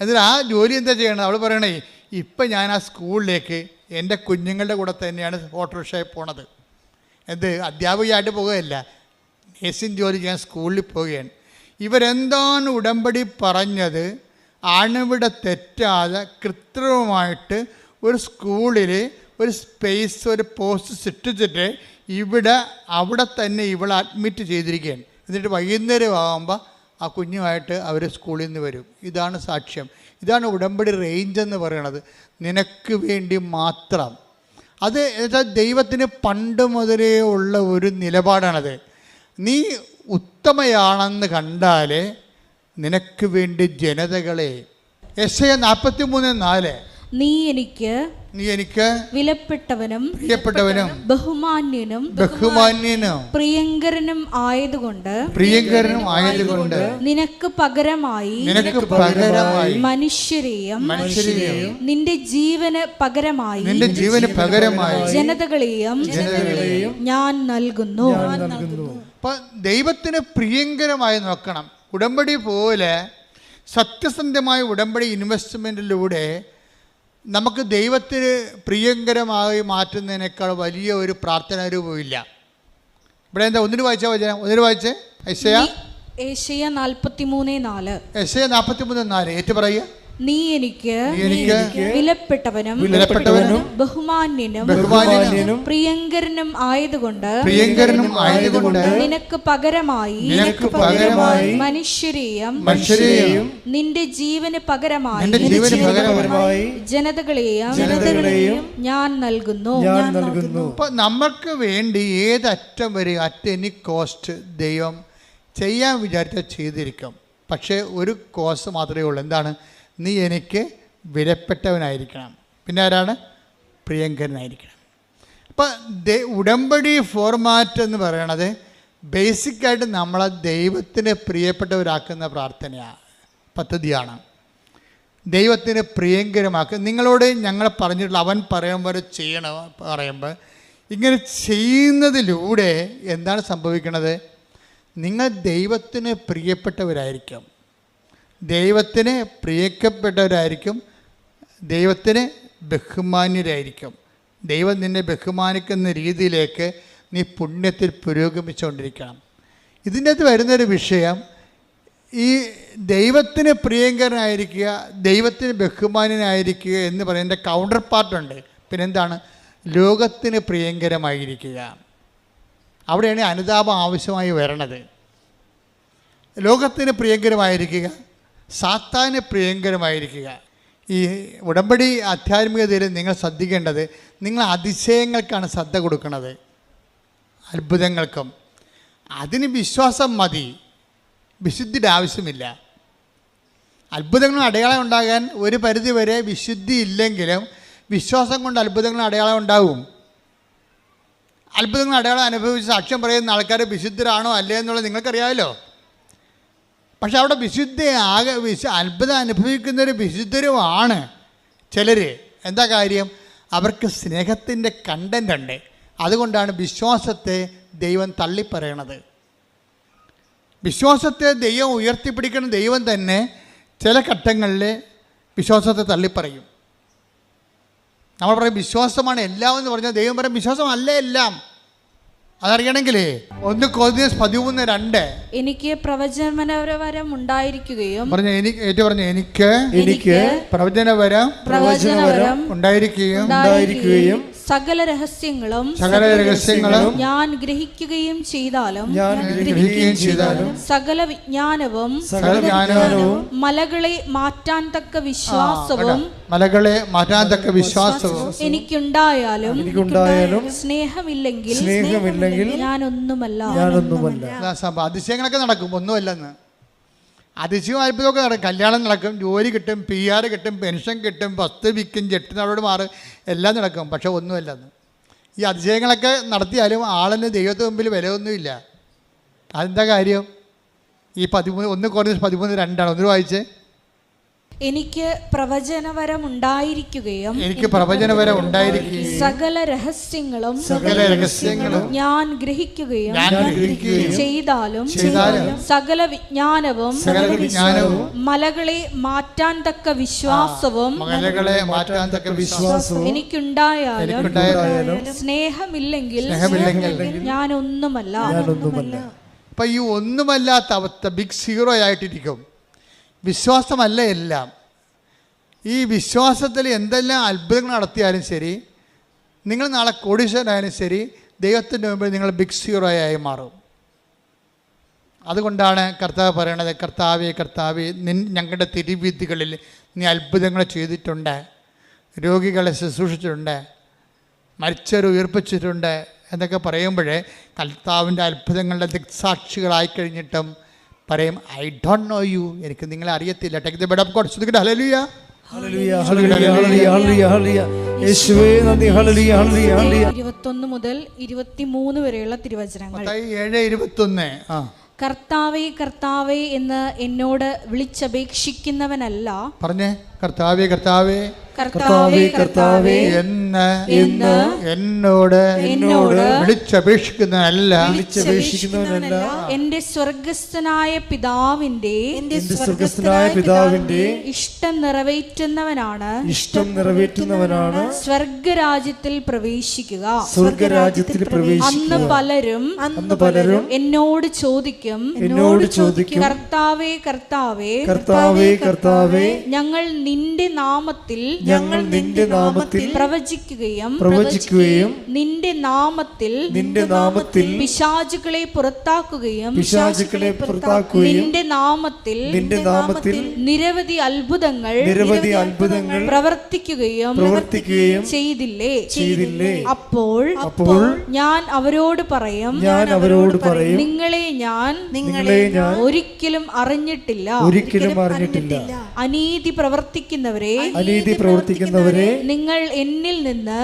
എന്നിട്ട് ആ ജോലി എന്താ ചെയ്യണം? അവൾ പറയണേ, ഇപ്പം ഞാൻ ആ സ്കൂളിലേക്ക് എൻ്റെ കുഞ്ഞുങ്ങളുടെ കൂടെ തന്നെയാണ് ഓട്ടോറിക്ഷയിൽ പോണത്. അധ്യാപികയായിട്ട് പോകുകയല്ല, നേഴ്സിംഗ് ജോലി ചെയ്യാൻ സ്കൂളിൽ പോവുകയാണ്. ഇവരെന്താണ് ഉടമ്പടി പറഞ്ഞത് അണുവിടെ തെറ്റാതെ കൃത്രിമമായിട്ട് ഒരു സ്കൂളിൽ ഒരു സ്പേസ്, ഒരു പോസ്റ്റ് സൃഷ്ടിച്ചിട്ട് അവിടെ തന്നെ ഇവളെ അഡ്മിറ്റ് ചെയ്തിരിക്കുകയാണ്. എന്നിട്ട് വൈകുന്നേരം ആകുമ്പോൾ ആ കുഞ്ഞുമായിട്ട് അവർ സ്കൂളിൽ നിന്ന് വരും. ഇതാണ് സാക്ഷ്യം. ഇതാണ് ഉടമ്പടി റേഞ്ച് എന്ന് പറയണത്. നിനക്ക് വേണ്ടി മാത്രം. അത് ദൈവത്തിന് പണ്ട് മുതലേ ഉള്ള ഒരു നിലപാടാണത്. നീ ഉത്തമയാണെന്ന് കണ്ടാൽ നിനക്ക് വേണ്ടി ജനതകളെ. യെശയ്യാ 43:4 നീ എനിക്ക് വിലപ്പെട്ടവനും ബഹുമാന്യനും പ്രിയങ്കരനും ആയതുകൊണ്ട് നിനക്ക് പകരമായി മനുഷ്യരെയും നിന്റെ ജീവന് പകരമായി ജനതകളെയും ഞാൻ നൽകുന്നു. ദൈവത്തിന് പ്രിയങ്കരമായി നോക്കണം. ഉടമ്പടി പോലെ സത്യസന്ധമായ ഉടമ്പടി ഇൻവെസ്റ്റ്മെൻറ്റിലൂടെ നമുക്ക് ദൈവത്തിന് പ്രിയങ്കരമായി മാറ്റുന്നതിനേക്കാൾ വലിയ ഒരു പ്രാർത്ഥനാ രൂപമില്ല. ഇവിടെ എന്താ? ഒന്നിന് വായിച്ചേ. യെശയ്യാ 43:4 ഏറ്റു പറയുക. നീ എനിക്ക് വിലപ്പെട്ടവനും ബഹുമാന്യനും പ്രിയങ്കരനും ആയതുകൊണ്ട് നിനക്ക് പകരമായി മനുഷ്യരെയും നിന്റെ ജീവന് പകരമായി ജനതകളെയും ഞാൻ നൽകുന്നു. നമുക്ക് വേണ്ടി ഏതറ്റം വരെ അറ്റ് എനി കോസ്റ്റ് ദൈവം ചെയ്യാൻ വിചാരിച്ചാൽ ചെയ്തിരിക്കും. പക്ഷേ ഒരു കോസ്റ്റ് മാത്രമേ ഉള്ളൂ. എന്താണ്? നീ എനിക്ക് വിലപ്പെട്ടവനായിരിക്കണം. പിന്നെ ആരാണ്? പ്രിയങ്കരനായിരിക്കണം. അപ്പം ഉടമ്പടി ഫോർമാറ്റ് എന്ന് പറയണത് ബേസിക്കായിട്ട് നമ്മളെ ദൈവത്തിന് പ്രിയപ്പെട്ടവരാക്കുന്ന പദ്ധതിയാണ്. ദൈവത്തിന് പ്രിയങ്കരമാക്കുക. നിങ്ങളോട് ഞങ്ങൾ പറഞ്ഞിട്ടുള്ള അവൻ പറയുമ്പോൾ പറയുമ്പോൾ ഇങ്ങനെ ചെയ്യുന്നതിലൂടെ എന്താണ് സംഭവിക്കുന്നത്? നിങ്ങൾ ദൈവത്തിന് പ്രിയപ്പെട്ടവരായിരിക്കും, ദൈവത്തിന് പ്രിയപ്പെട്ടവരായിരിക്കും, ദൈവത്തിന് ബഹുമാന്യരായിരിക്കും. ദൈവം നിന്നെ ബഹുമാനിക്കുന്ന രീതിയിലേക്ക് നീ പുണ്യത്തിൽ പുരോഗമിച്ചുകൊണ്ടിരിക്കണം. ഇതിൻ്റെ അകത്ത് വരുന്നൊരു വിഷയം, ഈ ദൈവത്തിന് പ്രിയങ്കരനായിരിക്കുക, ദൈവത്തിന് ബഹുമാന്യനായിരിക്കുക എന്ന് പറയുന്നതിൻ്റെ കൗണ്ടർ പാർട്ടുണ്ട്. പിന്നെന്താണ്? ലോകത്തിന് പ്രിയങ്കരമായിരിക്കുക. അവിടെയാണ് അനുതാപം ആവശ്യമായി വരണത്. ലോകത്തിന് പ്രിയങ്കരമായിരിക്കുക, സാത്താന് പ്രിയങ്കരമായിരിക്കുക. ഈ ഉടമ്പടി ആധ്യാത്മികതയിൽ നിങ്ങൾ ശ്രദ്ധിക്കേണ്ടത്, നിങ്ങൾ അതിശയങ്ങൾക്കാണ് ശ്രദ്ധ കൊടുക്കുന്നത്, അത്ഭുതങ്ങൾക്കും. അതിന് വിശ്വാസം മതി, വിശുദ്ധിയുടെ ആവശ്യമില്ല. അത്ഭുതങ്ങളും അടയാളം ഉണ്ടാകാൻ ഒരു പരിധി വരെ വിശുദ്ധി ഇല്ലെങ്കിലും വിശ്വാസം കൊണ്ട് അത്ഭുതങ്ങളും അടയാളം ഉണ്ടാവും. അത്ഭുതങ്ങളും അടയാളം അനുഭവിച്ച് സാക്ഷ്യം പറയുന്ന ആൾക്കാർ വിശുദ്ധരാണോ അല്ലേ എന്നുള്ളത് നിങ്ങൾക്കറിയാമല്ലോ. പക്ഷെ അവിടെ അത്ഭുതം അനുഭവിക്കുന്നവർ വിശുദ്ധരുമാണ് ചിലർ. എന്താ കാര്യം? അവർക്ക് സ്നേഹത്തിൻ്റെ കണ്ടൻ്റ് ഉണ്ട്. അതുകൊണ്ടാണ് വിശ്വാസത്തെ ദൈവം തള്ളിപ്പറയണത്. വിശ്വാസത്തെ ദൈവം ഉയർത്തിപ്പിടിക്കുന്ന ദൈവം തന്നെ ചില ഘട്ടങ്ങളിൽ വിശ്വാസത്തെ തള്ളിപ്പറയും. നമ്മൾ പറയും വിശ്വാസമാണ് എല്ലാം എന്ന് പറഞ്ഞാൽ ദൈവം പറയും വിശ്വാസമല്ല എല്ലാം. അതറിയണമെങ്കിലേ 1 കൊരിന്ത്യർ 13:2 എനിക്ക് പ്രവചനവരം ഉണ്ടായിരിക്കുകയും എനിക്ക് പ്രവചനവരം ഉണ്ടായിരിക്കുകയും സകല രഹസ്യങ്ങളും ഞാൻ ഗ്രഹിക്കുകയും ചെയ്താലും സകല വിജ്ഞാനവും മലകളെ മാറ്റാൻ തക്ക വിശ്വാസവും എനിക്കുണ്ടായാലും സ്നേഹമില്ലെങ്കിൽ ഞാനൊന്നുമല്ല. അതിശയങ്ങളൊക്കെ നടക്കും, ഒന്നുമല്ലെന്ന്. അതിശയം അത്ഭുതമൊക്കെ നടക്കും. കല്യാണം നടക്കും, ജോലി കിട്ടും, PR കിട്ടും, പെൻഷൻ കിട്ടും, വസ്തു വിൽക്കും, ജെട്ടിനോട് മാറും, എല്ലാം നടക്കും. പക്ഷെ ഒന്നുമല്ലെന്ന്. ഈ അതിശയങ്ങളൊക്കെ നടത്തിയാലും ആളിന് ദൈവത്തിന് മുമ്പിൽ വിലയൊന്നുമില്ല. അതെന്താ കാര്യം? ഈ 1 കൊരിന്ത്യർ 13:2 ഒന്ന് വായിച്ചേ. എനിക്ക് പ്രവചനവരം ഉണ്ടായിരിക്കുകയും സകല രഹസ്യങ്ങളും ഞാൻ ഗ്രഹിക്കുകയും ചെയ്താലും സകല വിജ്ഞാനവും മലകളെ മാറ്റാൻ തക്ക വിശ്വാസവും എനിക്കുണ്ടായാലും സ്നേഹമില്ലെങ്കിൽ ഞാനൊന്നുമല്ല. അപ്പൊ ഈ ഒന്നുമല്ലാത്ത അവസ്ഥ ബിഗ് സീറോ ആയിട്ടിരിക്കും. വിശ്വാസമല്ല എല്ലാം. ഈ വിശ്വാസത്തിൽ എന്തെല്ലാം അത്ഭുതങ്ങൾ നടത്തിയാലും ശരി, നിങ്ങൾ നാളെ കോടീശ്വരനായാലും ശരി, ദൈവത്തിൻ്റെ മുമ്പിൽ നിങ്ങൾ ബിഗ് സീറോ ആയി മാറും. അതുകൊണ്ടാണ് കർത്താവ് പറയണത്, കർത്താവേ കർത്താവേ ഞങ്ങളുടെ തിരുവീഥികളിൽ നീ അത്ഭുതങ്ങൾ ചെയ്തിട്ടുണ്ട്, രോഗികളെ ശുശ്രൂഷിച്ചിട്ടുണ്ട്, മരിച്ചവരെ ഉയർപ്പിച്ചിട്ടുണ്ട് എന്നൊക്കെ പറയുമ്പോഴേ കർത്താവിൻ്റെ അത്ഭുതങ്ങളുടെ ദിക്സാക്ഷികളായി കഴിഞ്ഞിട്ടും പറയും ഐ ഡോണ്ട് നോ യു, എനിക്ക് നിങ്ങളെ അറിയത്തില്ല. Take the bed of God. ശ്രദ്ധിക്കട്ടെ. ഹല്ലേലൂയ ഹല്ലേലൂയ ഹല്ലേലൂയ ഹല്ലേലൂയ ഹല്ലേലൂയ. യേശുവേ നന്ദി. ഹല്ലേലൂയ ഹല്ലേലൂയ ഹല്ലേലൂയ. 21 മുതൽ 23 വരെയുള്ള തിരുവചനങ്ങൾ. 7:21. കർത്താവേ കർത്താവേ എന്ന് എന്നോട് വിളിച്ചപേക്ഷിക്കുന്നവനല്ല. പറഞ്ഞേ, കർത്താവേ കർത്താവേ കർത്താവേ കർത്താവേ എന്ന് എന്നോട് വിളിച്ചപേക്ഷിക്കുന്നതല്ല, എന്റെ സ്വർഗസ്ഥനായ പിതാവിന്റെ ഇഷ്ടം നിറവേറ്റുന്നവനാണ് സ്വർഗരാജ്യത്തിൽ പ്രവേശിക്കുക. അന്ന് പലരും എന്നോട് ചോദിക്കും, കർത്താവേ കർത്താവേ കർത്താവേ ഞങ്ങൾ നിന്റെ നാമത്തിൽ പ്രവചിക്കുകയും നിന്റെ നാമത്തിൽ പിശാചുക്കളെ പുറത്താക്കുകയും നിന്റെ നാമത്തിൽ നിരവധി അത്ഭുതങ്ങൾ പ്രവർത്തിക്കുകയും ചെയ്തില്ലേ? അപ്പോൾ ഞാൻ അവരോട് പറയും, നിങ്ങളെ ഞാൻ ഒരിക്കലും അറിഞ്ഞിട്ടില്ല. അനീതി പ്രവർത്തിക്കുന്നവരെ നിങ്ങൾ എന്നിൽ നിന്ന്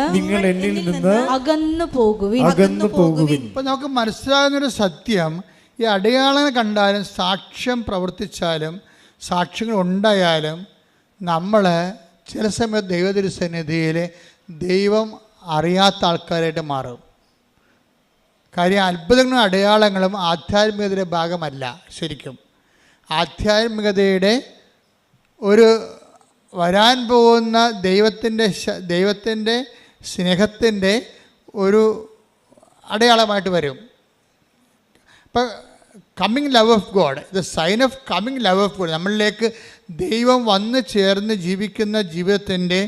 അകന്നു പോകുവിൻ. ഇപ്പൊ നമുക്ക് മനസ്സിലാകുന്നൊരു സത്യം, ഈ അടയാളങ്ങൾ കണ്ടാലും സാക്ഷ്യം പ്രവർത്തിച്ചാലും സാക്ഷ്യങ്ങൾ ഉണ്ടായാലും നമ്മൾ ചില സമയത്ത് ദൈവതിരുസന്നിധിയിൽ ദൈവം അറിയാത്ത ആൾക്കാരായിട്ട് മാറും. കാര്യം അത്ഭുതങ്ങളും അടയാളങ്ങളും ആധ്യാത്മികതയുടെ ഭാഗമല്ല. ശരിക്കും ആധ്യാത്മികതയുടെ ഒരു വരാൻ പോകുന്ന ദൈവത്തിൻ്റെ സ്നേഹത്തിൻ്റെ ഒരു അടയാളമായിട്ട് വരും. ഇപ്പം coming love of God, the sign of coming love of God, നമ്മളിലേക്ക് ദൈവം വന്ന് ചേർന്ന് ജീവിക്കുന്ന ജീവിതത്തിൻ്റെ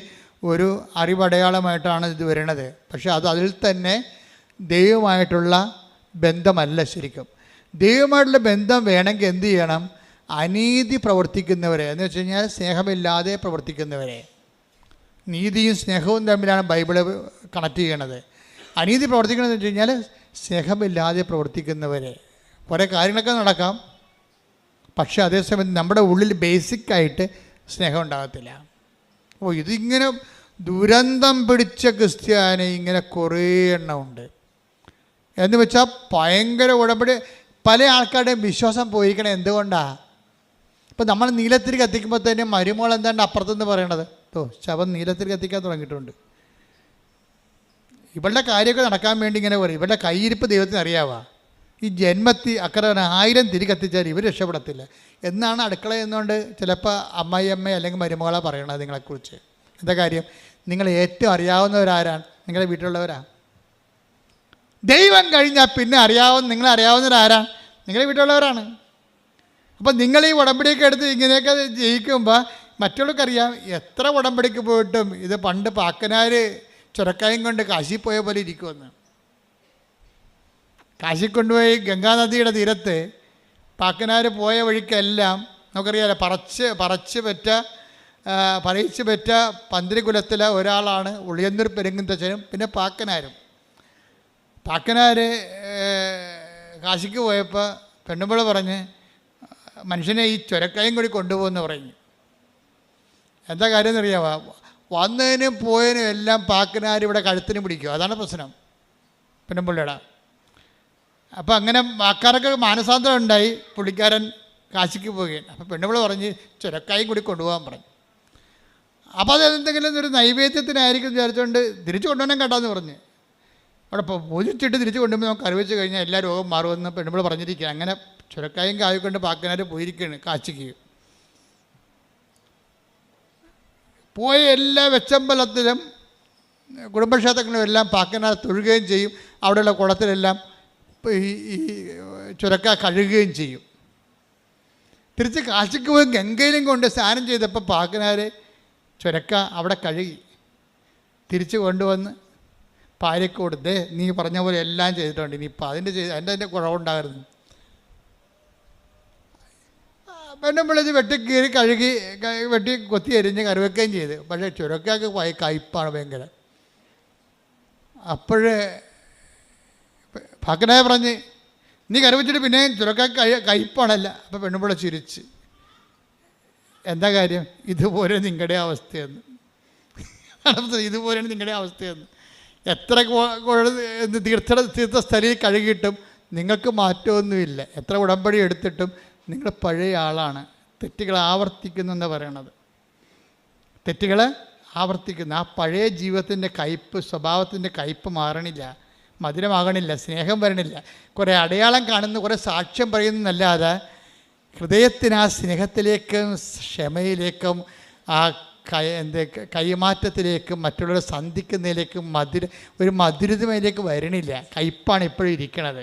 ഒരു അറിവടയാളമായിട്ടാണ് ഇത് വരുന്നത്. പക്ഷേ അതിൽ തന്നെ ദൈവമായിട്ടുള്ള ബന്ധമല്ല. ശരിക്കും ദൈവമായിട്ടുള്ള ബന്ധം വേണമെങ്കിൽ എന്ത് ചെയ്യണം? അനീതി പ്രവർത്തിക്കുന്നവരെ എന്ന് വെച്ച് കഴിഞ്ഞാൽ സ്നേഹമില്ലാതെ പ്രവർത്തിക്കുന്നവരെ. നീതിയും സ്നേഹവും തമ്മിലാണ് ബൈബിള് കണക്ട് ചെയ്യണത്. അനീതി പ്രവർത്തിക്കണമെന്ന് വെച്ച് കഴിഞ്ഞാൽ സ്നേഹമില്ലാതെ പ്രവർത്തിക്കുന്നവരെ. കുറേ കാര്യങ്ങളൊക്കെ നടക്കാം, പക്ഷെ അതേസമയം നമ്മുടെ ഉള്ളിൽ ബേസിക്കായിട്ട് സ്നേഹം ഉണ്ടാകത്തില്ല. ഇതിങ്ങനെ ദുരന്തം പിടിച്ച ക്രിസ്ത്യാനി ഇങ്ങനെ കുറേ എണ്ണം ഉണ്ട്. എന്ന് വെച്ചാൽ ഭയങ്കര ഉടമ്പടി. പല ആൾക്കാരുടെയും വിശ്വാസം പോയിരിക്കണേ എന്തുകൊണ്ടാണ്? ഇപ്പം നമ്മൾ നീലത്തിരി കത്തിക്കുമ്പോൾ തന്നെ മരുമോൾ എന്താണ്ട് അപ്പുറത്തുനിന്ന് പറയണത്, ശവം നീലത്തിരി കത്തിക്കാൻ തുടങ്ങിയിട്ടുണ്ട്. ഇവളുടെ കാര്യമൊക്കെ നടക്കാൻ വേണ്ടി ഇങ്ങനെ പറയും. ഇവളുടെ കയ്യിരിപ്പ് ദൈവത്തിന് അറിയാവാ. ഈ ജന്മത്തി അക്കറെ 1000 തിരി കത്തിച്ചാൽ ഇവർ രക്ഷപ്പെടത്തില്ല എന്നാണ് അടുക്കള എന്നുകൊണ്ട് ചിലപ്പോൾ അമ്മായിയമ്മ അല്ലെങ്കിൽ മരുമകളെ പറയണത് നിങ്ങളെക്കുറിച്ച്. എന്താ കാര്യം? നിങ്ങൾ ഏറ്റവും അറിയാവുന്നവരാരാണ്? നിങ്ങളുടെ വീട്ടിലുള്ളവരാ. ദൈവം കഴിഞ്ഞാൽ പിന്നെ നിങ്ങളെ അറിയാവുന്നവരാരാണ്? നിങ്ങളുടെ വീട്ടിലുള്ളവരാണ്. അപ്പം നിങ്ങൾ ഈ ഉടമ്പടിയൊക്കെ എടുത്ത് ഇങ്ങനെയൊക്കെ ജയിക്കുമ്പോൾ മറ്റുള്ളവർക്കറിയാം എത്ര ഉടമ്പടിക്ക് പോയിട്ടും ഇത് പണ്ട് പാക്കനാർ ചുരക്കായും കൊണ്ട് കാശി പോയ പോലെ ഇരിക്കുമെന്ന്. കാശി കൊണ്ടുപോയി ഗംഗാനദിയുടെ തീരത്ത് പാക്കനാർ പോയ വഴിക്കെല്ലാം നമുക്കറിയാമല്ലോ പറയിച്ച് പെറ്റ പന്തിരികുലത്തിലെ ഒരാളാണ് ഉളിയന്നൂർ പെരുങ്ങുന്തച്ഛനും പിന്നെ പാക്കനാരും. പാക്കനാർ കാശിക്ക് പോയപ്പോൾ പെണ്ണുമ്പോൾ പറഞ്ഞ് മനുഷ്യനെ ഈ ചുരക്കായും കൂടി കൊണ്ടുപോകുമെന്ന് പറഞ്ഞു. എന്താ കാര്യം എന്നറിയാമോ? വന്നതിനും പോയതിനും എല്ലാം പാക്കനാർ ഇവിടെ കഴുത്തിന് പിടിക്കും. അതാണ് പ്രശ്നം പെണ്ണുമ്പിള്ളയുടെ. അപ്പോൾ അങ്ങനെ ആൾക്കാരൊക്കെ മാനസാന്തരം ഉണ്ടായി. പുള്ളിക്കാരൻ കാശിക്ക് പോവുകയാണ്. അപ്പോൾ പെണ്ണുമ്പിള്ള പറഞ്ഞ് ചുരക്കായും കൂടി കൊണ്ടുപോകാൻ പറഞ്ഞു. അപ്പോൾ അത് എന്തെങ്കിലും ഒരു നൈവേദ്യത്തിനായിരിക്കും വിചാരിച്ചുകൊണ്ട് തിരിച്ചു കൊണ്ടുപോകാൻ കേട്ടാന്ന് പറഞ്ഞ് അവിടെ പൂജിച്ചിട്ട് തിരിച്ചു കൊണ്ടുപോകുമ്പോൾ നമുക്ക് അറിവിച്ച് കഴിഞ്ഞാൽ എല്ലാ രോഗം മാറുമെന്ന് പെണ്ണുമ്പിള്ള പറഞ്ഞിരിക്കുക. അങ്ങനെ ചുരക്കായും കായുകൊണ്ട് പാക്കനാർ പോയിരിക്കുകയാണ് കാശിക്ക്. പോയ എല്ലാ വെച്ചമ്പലത്തിലും കുടുംബക്ഷേത്രങ്ങളിലും എല്ലാം പാക്കനാർ തൊഴുകയും ചെയ്യും. അവിടെയുള്ള കുളത്തിലെല്ലാം ഈ ചുരക്ക കഴുകുകയും ചെയ്യും. തിരിച്ച് കാശിക്ക് പോയി ഗംഗയിലും കൊണ്ട് സ്നാനം ചെയ്തപ്പോൾ പാക്കനാർ ചുരക്ക അവിടെ കഴുകി തിരിച്ച് കൊണ്ടുവന്ന് ഭാര്യയ്ക്ക് കൊടുത്തേ നീ പറഞ്ഞ പോലെ എല്ലാം ചെയ്തിട്ടുണ്ട്, ഇനിയിപ്പോൾ അതിൻ്റെ കുറവുണ്ടായിരുന്നു. പെണ്ണും വിളിച്ച് വെട്ടിക്കീറി കഴുകി വെട്ടി കൊത്തി എരിഞ്ഞ് കറിവെക്കുകയും ചെയ്ത്. പക്ഷേ ചുരക്കാക്ക് കയ്പ്പാണ് ഭയങ്കര. അപ്പോഴേ പാക്കനായ പറഞ്ഞ് നീ കറിവെച്ചിട്ട് പിന്നെ ചുരക്കാക്ക് കയ്പ്പാണല്ല. അപ്പോൾ പെണ്ണുമ്പിള്ള ചിരിച്ച് എന്താ കാര്യം? ഇതുപോലെ നിങ്ങളുടെ അവസ്ഥയെന്ന്. ഇതുപോലെയാണ് നിങ്ങളുടെ അവസ്ഥയെന്ന്. എത്ര തീർത്ഥസ്ഥലിൽ കഴുകിയിട്ടും നിങ്ങൾക്ക് മാറ്റമൊന്നുമില്ല. എത്ര ഉടമ്പടി എടുത്തിട്ടും നിങ്ങൾ പഴയ ആളാണ്. തെറ്റുകൾ ആവർത്തിക്കുന്നു എന്ന് പറയണത്. തെറ്റുകൾ ആവർത്തിക്കുന്നു. ആ പഴയ ജീവിതത്തിൻ്റെ കയ്പ്പ്, സ്വഭാവത്തിൻ്റെ കയ്പ്പ് മാറണില്ല, മധുരമാകണില്ല, സ്നേഹം വരണില്ല. കുറേ അടയാളം കാണുന്നു, കുറേ സാക്ഷ്യം പറയുന്നതല്ലാതെ ഹൃദയത്തിന് ആ സ്നേഹത്തിലേക്കും ക്ഷമയിലേക്കും ആ കൈമാറ്റത്തിലേക്കും മറ്റുള്ളവരെ സന്ധിക്കുന്നതിലേക്കും ഒരു മധുരിതമയിലേക്ക് വരണില്ല. കയ്പ്പാണ് ഇപ്പോഴും ഇരിക്കണത്.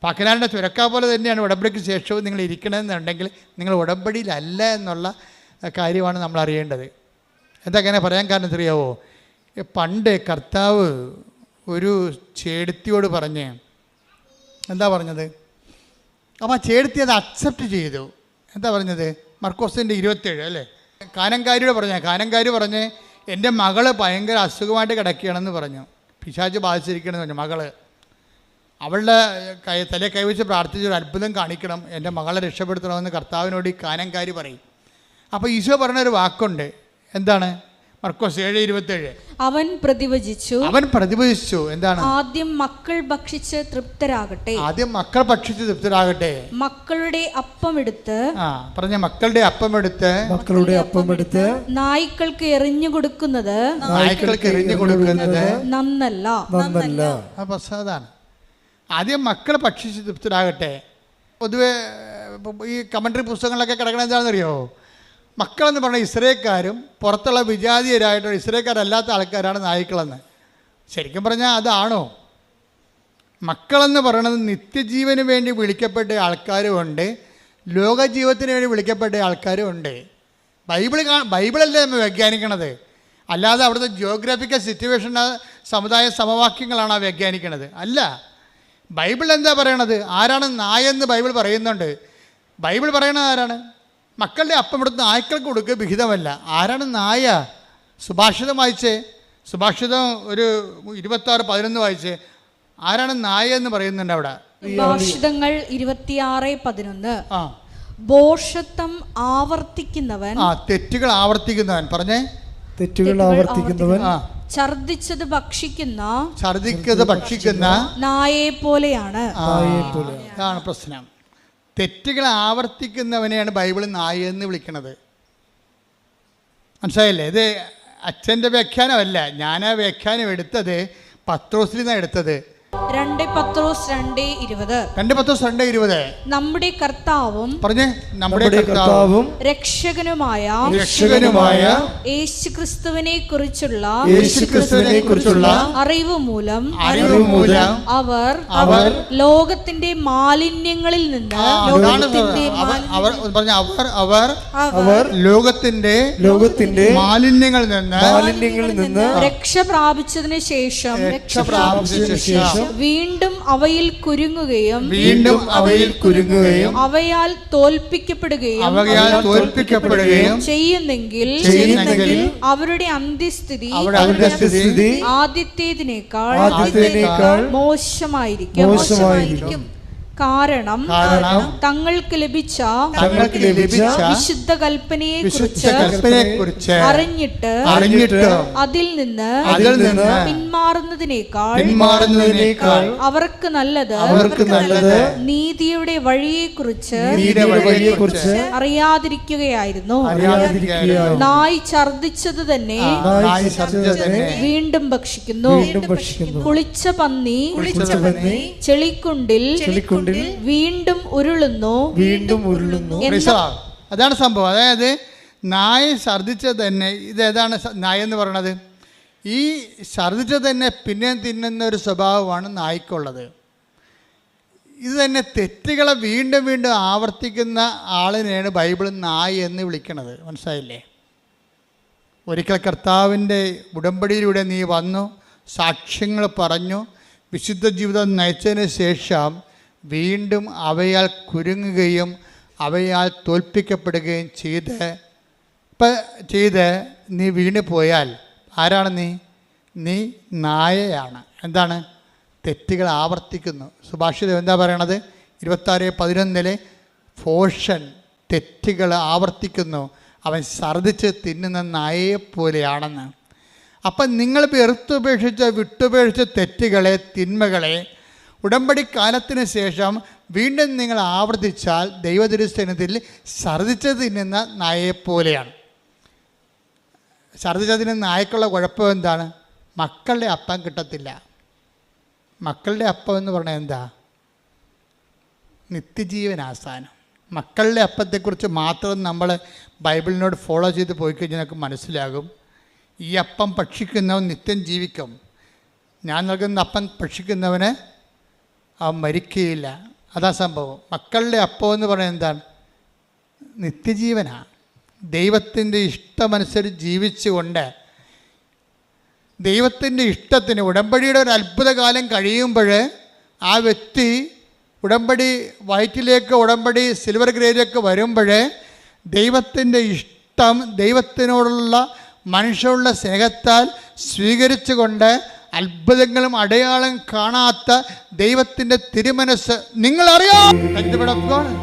പാക്കനാറിൻ്റെ ചുരക്ക പോലെ തന്നെയാണ് ഉടമ്പടിക്ക് ശേഷവും നിങ്ങൾ ഇരിക്കണമെന്നുണ്ടെങ്കിൽ നിങ്ങൾ ഉടമ്പടിയിലല്ല എന്നുള്ള കാര്യമാണ് നമ്മൾ അറിയേണ്ടത്. എന്താ അങ്ങനെ പറയാൻ കാരണം അറിയാവോ? പണ്ട് കർത്താവ് ഒരു ചേടത്തിയോട് പറഞ്ഞ് എന്താ പറഞ്ഞത്? അപ്പോൾ ആ ചേടത്തി അത് അക്സെപ്റ്റ് ചെയ്തു. എന്താ പറഞ്ഞത്? മർക്കോസിൻ്റെ 27 അല്ലേ? കാനങ്കാരിയോട് കാനങ്കാരി പറഞ്ഞ് എൻ്റെ മകള് ഭയങ്കര അസുഖമായിട്ട് കിടക്കുകയാണെന്ന് പറഞ്ഞു. പിശാച് ബാധിച്ചിരിക്കണമെന്ന് പറഞ്ഞു. മകള് അവളുടെ തലയെ കൈവച്ച് പ്രാർത്ഥിച്ചൊരു അത്ഭുതം കാണിക്കണം, എൻ്റെ മകളെ രക്ഷപ്പെടുത്തണമെന്ന് കർത്താവിനോട് ഈ കാനങ്കാരി പറയും. അപ്പോൾ ഈശോ പറഞ്ഞൊരു വാക്കുണ്ട്. എന്താണ്? മർക്കോസ് 7:27. അവൻ പ്രതിവചിച്ചു. എന്താണ്? ആദ്യം മക്കൾ ഭക്ഷിച്ച് തൃപ്തരാകട്ടെ. മക്കളുടെ അപ്പമെടുത്ത് മക്കളുടെ അപ്പമെടുത്ത് നായ്ക്കൾക്ക് എറിഞ്ഞു കൊടുക്കുന്നത് നന്നല്ല. അതാണ് ആദ്യം മക്കൾ ഭക്ഷിച്ച് തൃപ്തരാകട്ടെ. പൊതുവെ ഈ കമൻട്രി പുസ്തകങ്ങളിലൊക്കെ കിടക്കണത് എന്താണെന്നറിയോ? മക്കളെന്ന് പറഞ്ഞാൽ ഇസ്രായേൽക്കാരും പുറത്തുള്ള വിജാതീയരായിട്ടുള്ള ഇസ്രായേൽക്കാരല്ലാത്ത ആൾക്കാരാണ് നായ്ക്കളെന്ന്. ശരിക്കും പറഞ്ഞാൽ അതാണോ? മക്കളെന്ന് പറയുന്നത് നിത്യജീവന് വേണ്ടി വിളിക്കപ്പെട്ട ആൾക്കാരുമുണ്ട്, ലോകജീവിതത്തിന് വേണ്ടി വിളിക്കപ്പെട്ട ആൾക്കാരുമുണ്ട്. ബൈബിളല്ലേ നമ്മൾ വ്യാഖ്യാനിക്കണത്, അല്ലാതെ അവിടുത്തെ ജിയോഗ്രാഫിക്കൽ സിറ്റുവേഷൻ സമുദായ സമവാക്യങ്ങളാണ് വ്യാഖ്യാനിക്കണത്. അല്ല, ബൈബിൾ എന്താ പറയണത്? ആരാണ് നായെന്ന് ബൈബിൾ പറയുന്നുണ്ട്. ബൈബിൾ പറയണത് ആരാണ്? മക്കളുടെ അപ്പം എടുത്ത് നായ്ക്കൾക്ക് കൊടുക്കുക വിഹിതമല്ല. ആരാണ് നായ? സുഭാഷിതം വായിച്ചേ. സുഭാഷിതം ഒരു 26:11 വായിച്ചേ. ആരാണ് നായ എന്ന് പറയുന്നുണ്ട് അവിടെ? സുഭാഷിതങ്ങൾ 26:11. ഭോഷത്വം ആവർത്തിക്കുന്നവൻ, തെറ്റുകൾ ആവർത്തിക്കുന്നവൻ. പറഞ്ഞേ, തെറ്റുകൾ ആവർത്തിക്കുന്നവൻ ഛർദിച്ചത് ഭക്ഷിക്കുന്ന നായയെ പോലെയാണ്. അതാണ് പ്രശ്നം. തെറ്റുകൾ ആവർത്തിക്കുന്നവനെയാണ് ബൈബിൾ നായ എന്ന് വിളിക്കുന്നത്. മനസ്സിലായില്ലേ? ഇത് അച്ഛൻ്റെ വ്യാഖ്യാനമല്ല, ഞാൻ ആ വ്യാഖ്യാനം എടുത്തത് പത്രോസിൽ നിന്നാണ് എടുത്തത്. 2 പത്രോസ് 2:20. 2 പത്രോസ് 2:20. നമ്മുടെ കർത്താവും പറഞ്ഞേ, നമ്മുടെ കർത്താവും രക്ഷകനുമായ യേശുക്രിസ്തുവിനെ കുറിച്ചുള്ള അറിവ് മൂലം അവർ ലോകത്തിന്റെ മാലിന്യങ്ങളിൽ നിന്ന് ലോകത്തിന്റെ മാലിന്യങ്ങളിൽ നിന്ന് രക്ഷ പ്രാപിച്ചതിന് ശേഷം വീണ്ടും അവയിൽ കുരുങ്ങുകയും അവയാൽ തോൽപ്പിക്കപ്പെടുകയും ചെയ്യുന്നെങ്കിൽ അവരുടെ അന്ത്യസ്ഥിതി ആദ്യത്തേതിനേക്കാൾ മോശമായിരിക്കും. കാരണം തങ്ങൾക്ക് ലഭിച്ച വിശുദ്ധ കൽപ്പനയെ കുറിച്ച് അറിഞ്ഞിട്ട് അതിൽ നിന്ന് പിന്മാറുന്നതിനേക്കാൾ അവർക്ക് നല്ലത് നീതിയുടെ വഴിയെക്കുറിച്ച് അറിയാതിരിക്കുകയായിരുന്നു. നായ് ഛർദിച്ചത് തന്നെ വീണ്ടും ഭക്ഷിക്കുന്നു. കുളിച്ച പന്നി ചെളിക്കുണ്ടിൽ വീണ്ടും ഉരുളുന്നു. അതാണ് സംഭവം. അതായത് നായ ഛർദിച്ചത് തന്നെ, ഇതേതാണ് നായ എന്ന് പറയണത്? ഈ ഛർദിച്ചത് തന്നെ പിന്നെ തിന്നുന്ന ഒരു സ്വഭാവമാണ് നായ്ക്കുള്ളത്. ഇത് തന്നെ തെറ്റുകളെ വീണ്ടും വീണ്ടും ആവർത്തിക്കുന്ന ആളിനെയാണ് ബൈബിൾ നായ എന്ന് വിളിക്കുന്നത്. മനസ്സിലായില്ലേ? ഒരിക്കൽ കർത്താവിൻ്റെ ഉടമ്പടിയിലൂടെ നീ വന്നു, സാക്ഷ്യങ്ങൾ പറഞ്ഞു, വിശുദ്ധ ജീവിതം നയിച്ചതിന് ശേഷം വീണ്ടും അവയാൽ കുരുങ്ങുകയും അവയാൽ തോൽപ്പിക്കപ്പെടുകയും ചെയ്ത് നീ വീണ് പോയാൽ ആരാണ് നീ നായയാണ്. എന്താണ്? തെറ്റുകൾ ആവർത്തിക്കുന്നു. സുഭാഷിതം എന്താ പറയണത്? 26:11 ഫോഷൻ, തെറ്റുകൾ ആവർത്തിക്കുന്നു, അവൻ ഛർദ്ദിച്ച് തിന്നുന്ന നായയെപ്പോലെയാണെന്ന്. അപ്പം നിങ്ങൾ വിട്ടുപേക്ഷിച്ച തെറ്റുകളെ, തിന്മകളെ ഉടമ്പടി കാലത്തിന് ശേഷം വീണ്ടും നിങ്ങൾ ആവർത്തിച്ചാൽ ദൈവതിരുസന്നിധിയിൽ ഛർദ്ദിച്ച് തിന്നുന്ന നായയെപ്പോലെയാണ്. ഛർദ്ദിച്ച് തിന്നുന്ന നായക്കുള്ള കുഴപ്പം എന്താണ്? മക്കളുടെ അപ്പം കിട്ടത്തില്ല. മക്കളുടെ അപ്പം എന്ന് പറഞ്ഞാൽ എന്താ? നിത്യജീവനാസാനം. മക്കളുടെ അപ്പത്തെക്കുറിച്ച് മാത്രം നമ്മൾ ബൈബിളിനോട് ഫോളോ ചെയ്ത് പോയി കഴിഞ്ഞാൽ നമുക്ക് മനസ്സിലാകും, ഈ അപ്പം ഭക്ഷിക്കുന്നവൻ നിത്യം ജീവിക്കും. ഞാൻ നൽകുന്ന അപ്പം ഭക്ഷിക്കുന്നവന് അവൻ മരിക്കുകയില്ല. അതാ സംഭവം. മക്കളുടെ അപ്പം എന്ന് പറയുന്നത് എന്താണ്? നിത്യജീവനാണ്. ദൈവത്തിൻ്റെ ഇഷ്ടമനുസരിച്ച് ജീവിച്ചുകൊണ്ട് ദൈവത്തിൻ്റെ ഇഷ്ടത്തിന് ഉടമ്പടിയുടെ ഒരു അത്ഭുതകാലം കഴിയുമ്പോൾ ആ വ്യക്തി ഉടമ്പടി വയറ്റിലേക്ക്, ഉടമ്പടി സിൽവർ ഗ്രേഡിലേക്ക് വരുമ്പോൾ ദൈവത്തിൻ്റെ ഇഷ്ടം, ദൈവത്തിനോടുള്ള മനുഷ്യനുള്ള സ്നേഹത്താൽ സ്വീകരിച്ചുകൊണ്ട് അത്ഭുതങ്ങളും അടയാളം കാണാത്ത ദൈവത്തിന്റെ തിരുമനസ് നിങ്ങളറിയാം.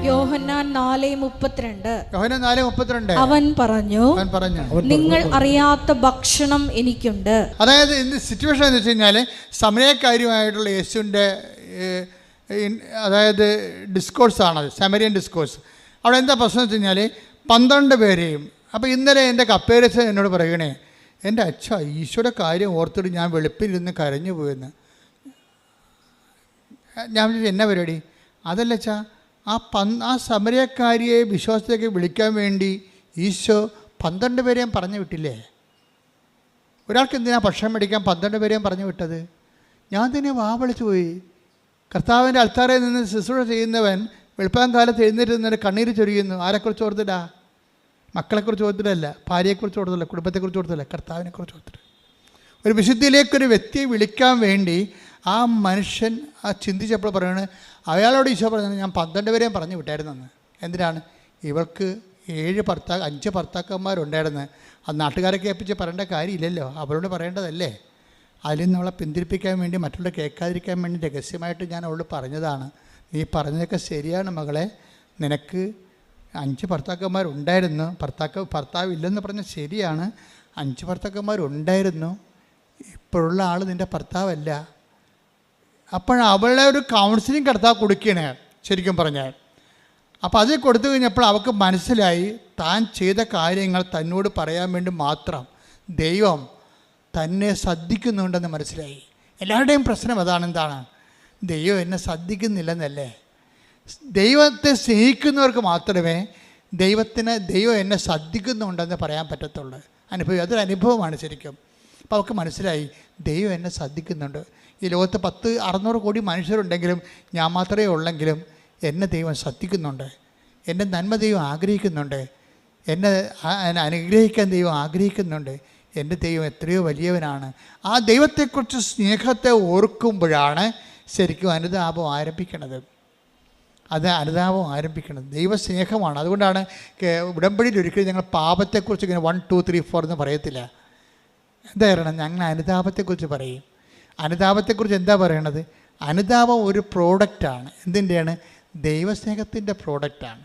യോഹന്നാൻ 4:32 അവൻ പറഞ്ഞു നിങ്ങൾ അറിയാത്ത ഭക്ഷണം എനിക്കുണ്ട്. അതായത് ഇന്ന് സിറ്റുവേഷൻ എന്ന് വെച്ച് കഴിഞ്ഞാൽ സമയക്കാര്യമായിട്ടുള്ള യേശുവിൻ്റെ അതായത് ഡിസ്കോഴ്സാണത്, സമരിയൻ ഡിസ്കോഴ്സ്. അവിടെ എന്താ പ്രശ്നം വെച്ച് കഴിഞ്ഞാൽ 12 പേരെയും. അപ്പോൾ ഇന്നലെ എൻ്റെ കപ്പേരസ് എന്നോട് പറയണേ, എൻ്റെ അച്ഛ ഈശോയുടെ കാര്യം ഓർത്തിട്ട് ഞാൻ വെളുപ്പിലിരുന്ന് കരഞ്ഞു പോയെന്ന്. ഞാൻ വിളിച്ചു, എന്നാ പരിപാടി? അതല്ല അച്ഛാ, ആ സമരക്കാരിയെ വിശ്വാസത്തേക്ക് വിളിക്കാൻ വേണ്ടി ഈശോ 12 പേരെയും പറഞ്ഞു വിട്ടില്ലേ? ഒരാൾക്ക് എന്തിനാ ഭക്ഷണം മേടിക്കാൻ 12 പേരെയും പറഞ്ഞു വിട്ടത്? ഞാൻ തന്നെ വിളിച്ചു പോയി. കർത്താവിൻ്റെ അൾത്താരയിൽ നിന്ന് ശുശ്രൂഷ ചെയ്യുന്നവൻ വെളുപ്പാൻ കാലത്ത് എഴുന്നേറ്റ് നിന്നിട്ട് കണ്ണീര് ചൊരിയുന്നു. ആരെക്കുറിച്ച് ഓർത്തിട്ടാ? മക്കളെക്കുറിച്ച് ഓർത്തിട്ടല്ല, ഭാര്യയെക്കുറിച്ച് ഓർത്തില്ല, കുടുംബത്തെക്കുറിച്ച് ഓർത്തില്ല, കർത്താവിനെക്കുറിച്ച് ഓർത്തിട്ട്. ഒരു വിശുദ്ധിയിലേക്കൊരു വ്യക്തിയെ വിളിക്കാൻ വേണ്ടി ആ മനുഷ്യൻ ചിന്തിച്ചപ്പോൾ പറയുന്നത്, അയാളോട് ഈശോ പറഞ്ഞത് ഞാൻ 12 പേരെയും പറഞ്ഞു വിട്ടായിരുന്നെന്ന്. എന്തിനാണ്? ഇവൾക്ക് 5 ഭർത്താക്കന്മാരുണ്ടായിരുന്നു. അത് നാട്ടുകാരെ കേൾപ്പിച്ച് പറയേണ്ട കാര്യമില്ലല്ലോ, അവരോട് പറയേണ്ടതല്ലേ. അതിൽ നിന്ന് അവളെ പിന്തിരിപ്പിക്കാൻ വേണ്ടി, മറ്റുള്ള കേൾക്കാതിരിക്കാൻ വേണ്ടി രഹസ്യമായിട്ട് ഞാൻ അവളോട് പറഞ്ഞതാണ്. നീ പറഞ്ഞതൊക്കെ ശരിയാണ് മകളെ, നിനക്ക് 5 ഭർത്താക്കന്മാരുണ്ടായിരുന്നു. ഭർത്താവ് ഇല്ലെന്ന് പറഞ്ഞാൽ ശരിയാണ്, 5 ഭർത്താക്കന്മാരുണ്ടായിരുന്നു. ഇപ്പോഴുള്ള ആൾ നിൻ്റെ ഭർത്താവല്ല. അപ്പോൾ അവളെ ഒരു കൗൺസിലിംഗ് കർത്താവ് കൊടുക്കുകയാണ് ശരിക്കും പറഞ്ഞാൽ. അപ്പോൾ അത് കൊടുത്തു കഴിഞ്ഞപ്പോൾ അവൾക്ക് മനസ്സിലായി താൻ ചെയ്ത കാര്യങ്ങൾ തന്നോട് പറയാൻ വേണ്ടി മാത്രം ദൈവം തന്നെ ശ്രദ്ധിക്കുന്നുണ്ടെന്ന് മനസ്സിലായി. എല്ലാവരുടെയും പ്രശ്നം അതാണ്. എന്താണ്? ദൈവം എന്നെ ശ്രദ്ധിക്കുന്നില്ലെന്നല്ലേ. ദൈവത്തെ സ്നേഹിക്കുന്നവർക്ക് മാത്രമേ ദൈവം എന്നെ ശ്രദ്ധിക്കുന്നുണ്ടെന്ന് പറയാൻ പറ്റത്തുള്ളൂ. അതൊരു അനുഭവമാണ് ശരിക്കും. അപ്പോൾ അവർക്ക് മനസ്സിലായി ദൈവം എന്നെ ശ്രദ്ധിക്കുന്നുണ്ട്. ഈ ലോകത്ത് 600 കോടി മനുഷ്യരുണ്ടെങ്കിലും ഞാൻ മാത്രമേ ഉള്ളെങ്കിലും എന്നെ ദൈവം ശ്രദ്ധിക്കുന്നുണ്ട്. എൻ്റെ നന്മ ദൈവം ആഗ്രഹിക്കുന്നുണ്ട്. എന്നെ അനുഗ്രഹിക്കാൻ ദൈവം ആഗ്രഹിക്കുന്നുണ്ട്. എൻ്റെ ദൈവം എത്രയോ വലിയവനാണ്. ആ ദൈവത്തെക്കുറിച്ച് സ്നേഹത്തെ ഓർക്കുമ്പോഴാണ് ശരിക്കും അനുതാപം ആരംഭിക്കുന്നത്. അനുതാപം ആരംഭിക്കുന്നത് ദൈവസ്നേഹമാണ്. അതുകൊണ്ടാണ് ഉടമ്പടിയിൽ ഒരിക്കലും ഞങ്ങൾ പാപത്തെക്കുറിച്ച് ഇങ്ങനെ 1 2 3 4 എന്ന് പറയത്തില്ല. എന്താ പറയണം? ഞങ്ങൾ അനുതാപത്തെക്കുറിച്ച് പറയും. അനുതാപത്തെക്കുറിച്ച് എന്താ പറയണത്? അനുതാപം ഒരു പ്രോഡക്റ്റാണ്. എന്തിൻ്റെയാണ്? ദൈവസ്നേഹത്തിൻ്റെ പ്രോഡക്റ്റാണ്.